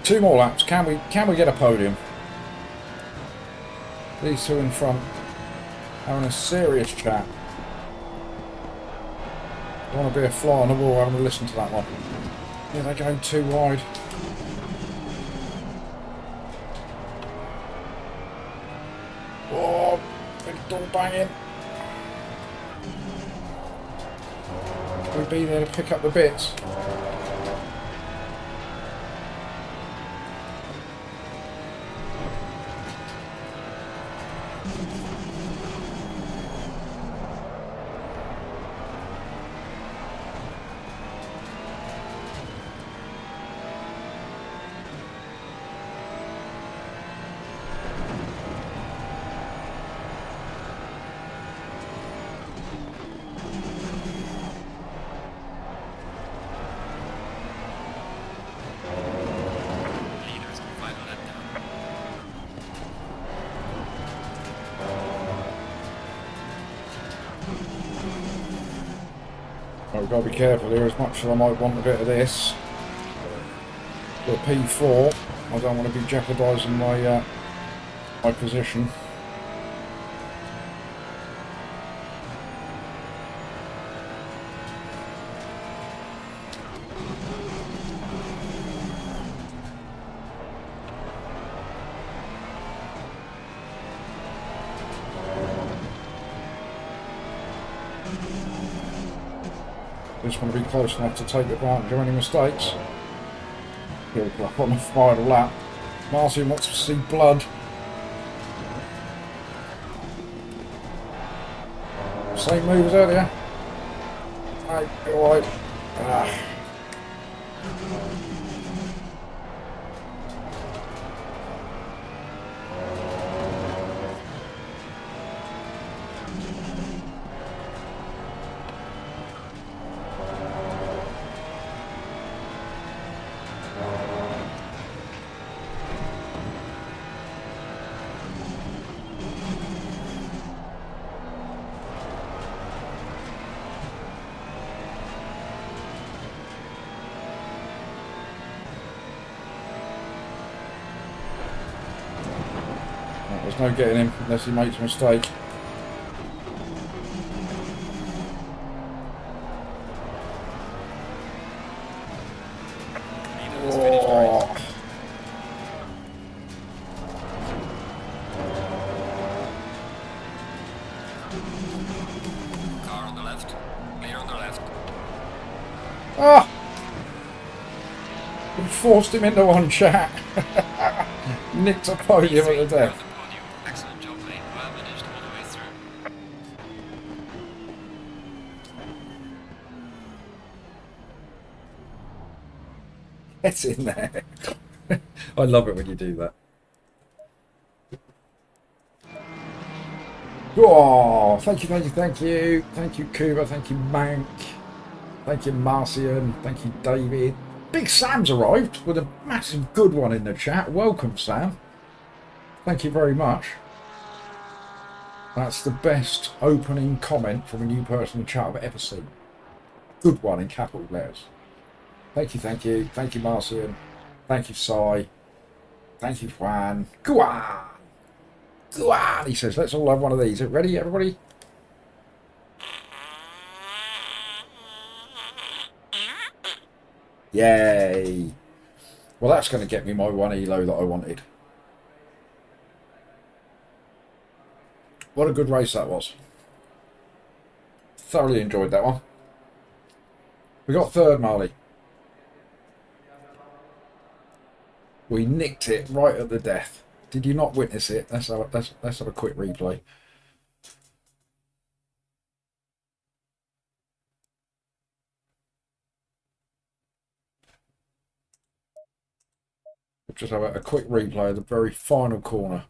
Two more laps. Can we get a podium? These two in front having a serious chat. I want to be a fly on the wall having to listen to that one. Yeah, they're going too wide. Oh, big door banging. We'll be there to pick up the bits. We've got to be careful here, as much as I might want a bit of this. For P4, I don't want to be jeopardising my my position. Just want to be close enough to take advantage of any mistakes. He'll go up on the final lap. Martin wants to see blood. Same move as earlier. Right, alright. There's no getting him unless he makes a mistake. Oh. Car on the left. Clear on the left. Ah! We forced him into one chat. Nicked a podium at the death. Excellent job, mate. Well managed all the way through. It's in there. I love it when you do that. Oh, thank you, thank you, thank you. Thank you, Cuba. Thank you, Mank. Thank you, Marcian. Thank you, David. Big Sam's arrived with a massive good one in the chat. Welcome, Sam. Thank you very much. That's the best opening comment from a new person in chat I've ever seen. Good one in capital letters. Thank you, thank you. Thank you, Marcian. Thank you, Sai. Thank you, Juan. Guan! Guan! He says, let's all have one of these. Ready, everybody? Yay! Well, that's going to get me my one elo that I wanted. What a good race that was. Thoroughly enjoyed that one. We got third, Marley. We nicked it right at the death. Did you not witness it? Let's have a quick replay. We'll just have a quick replay of the very final corner,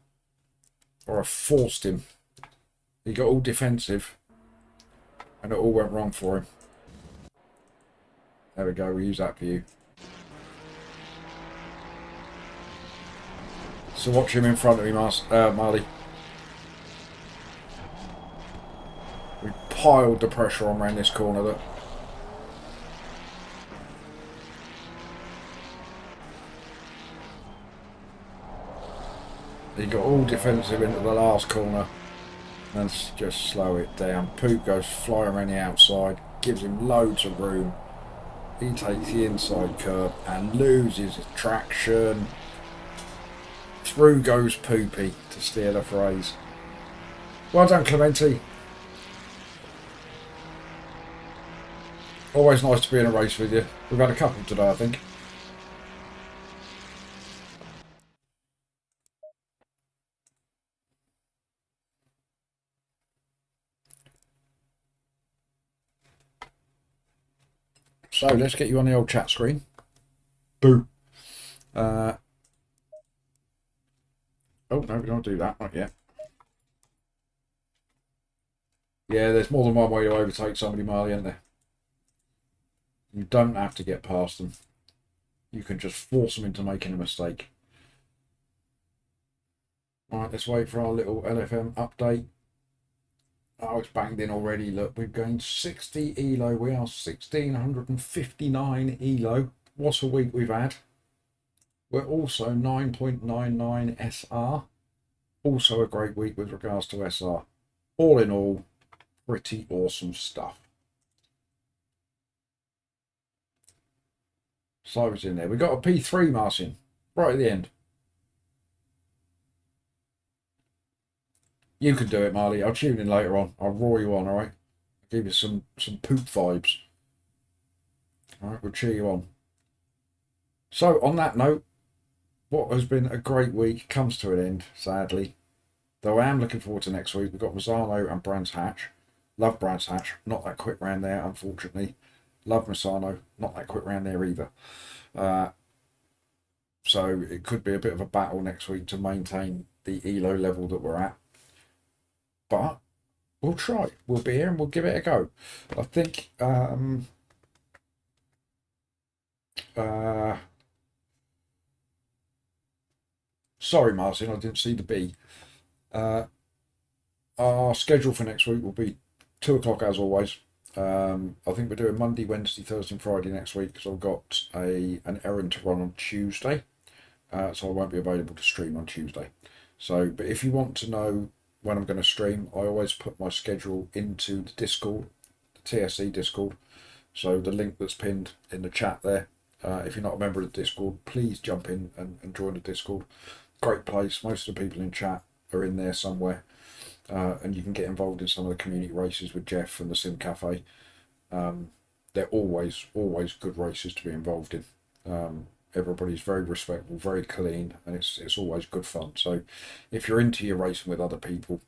where I forced him. He got all defensive, and it all went wrong for him. There we go. We'll use that for you. So watch him in front of me, Marley. We piled the pressure on around this corner. Look. He got all defensive into the last corner. Let's just slow it down. Poop goes flying around the outside. Gives him loads of room. He takes the inside curb and loses traction. Through goes Poopy, to steal the phrase. Well done, Clementi. Always nice to be in a race with you. We've had a couple today, I think. So let's get you on the old chat screen. Boo. Oh, no, we don't do that. Not yet. Yeah, there's more than one way to overtake somebody, Marley, isn't there? You don't have to get past them. You can just force them into making a mistake. Right, let's wait for our little LFM update. Oh, it's banged in already. Look, we've gained 60 ELO. We are 1,659 ELO. What a week we've had. We're also 9.99 SR. Also a great week with regards to SR. All in all, pretty awesome stuff. Cyber's in there. We got a P3, Martin, right at the end. You can do it, Marley. I'll tune in later on. I'll roar you on, all right? I'll give you some poop vibes. All right, we'll cheer you on. So, on that note, what has been a great week comes to an end, sadly. Though I am looking forward to next week. We've got Mazzano and Brands Hatch. Love Brands Hatch. Not that quick round there, unfortunately. Love Mazzano. Not that quick round there either. So it could be a bit of a battle next week to maintain the ELO level that we're at. But we'll try. We'll be here and we'll give it a go. I think sorry, Martin, I didn't see the B. Our schedule for next week will be 2 o'clock as always. I think we're doing Monday, Wednesday, Thursday and Friday next week because I've got an errand to run on Tuesday. So I won't be available to stream on Tuesday. So, but if you want to know when I'm going to stream, I always put my schedule into the Discord, the TSC Discord. So the link that's pinned in the chat there. If you're not a member of the Discord, please jump in and join the Discord. Great place. Most of the people in chat are in there somewhere. And you can get involved in some of the community races with Jeff and the Sim Cafe. They're always good races to be involved in. Everybody's very respectful, very clean, and it's always good fun. So if you're into your racing with other people,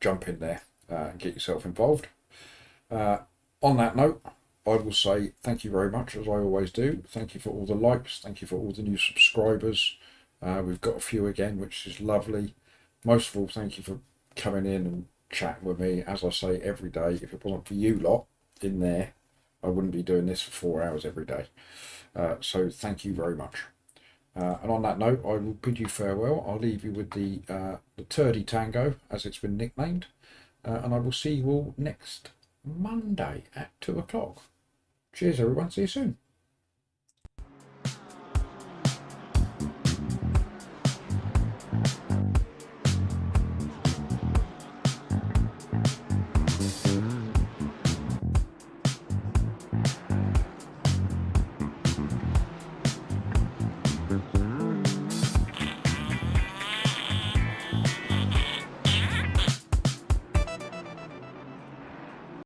jump in there and get yourself involved. On that note, I will say thank you very much, as I always do. Thank you for all the likes. Thank you for all the new subscribers. We've got a few again, which is lovely. Most of all, thank you for coming in and chatting with me. As I say every day, if it wasn't for you lot in there, I wouldn't be doing this for 4 hours every day. So thank you very much. And on that note, I will bid you farewell. I'll leave you with the Turdy Tango, as it's been nicknamed. And I will see you all next Monday at 2 o'clock. Cheers, everyone. See you soon.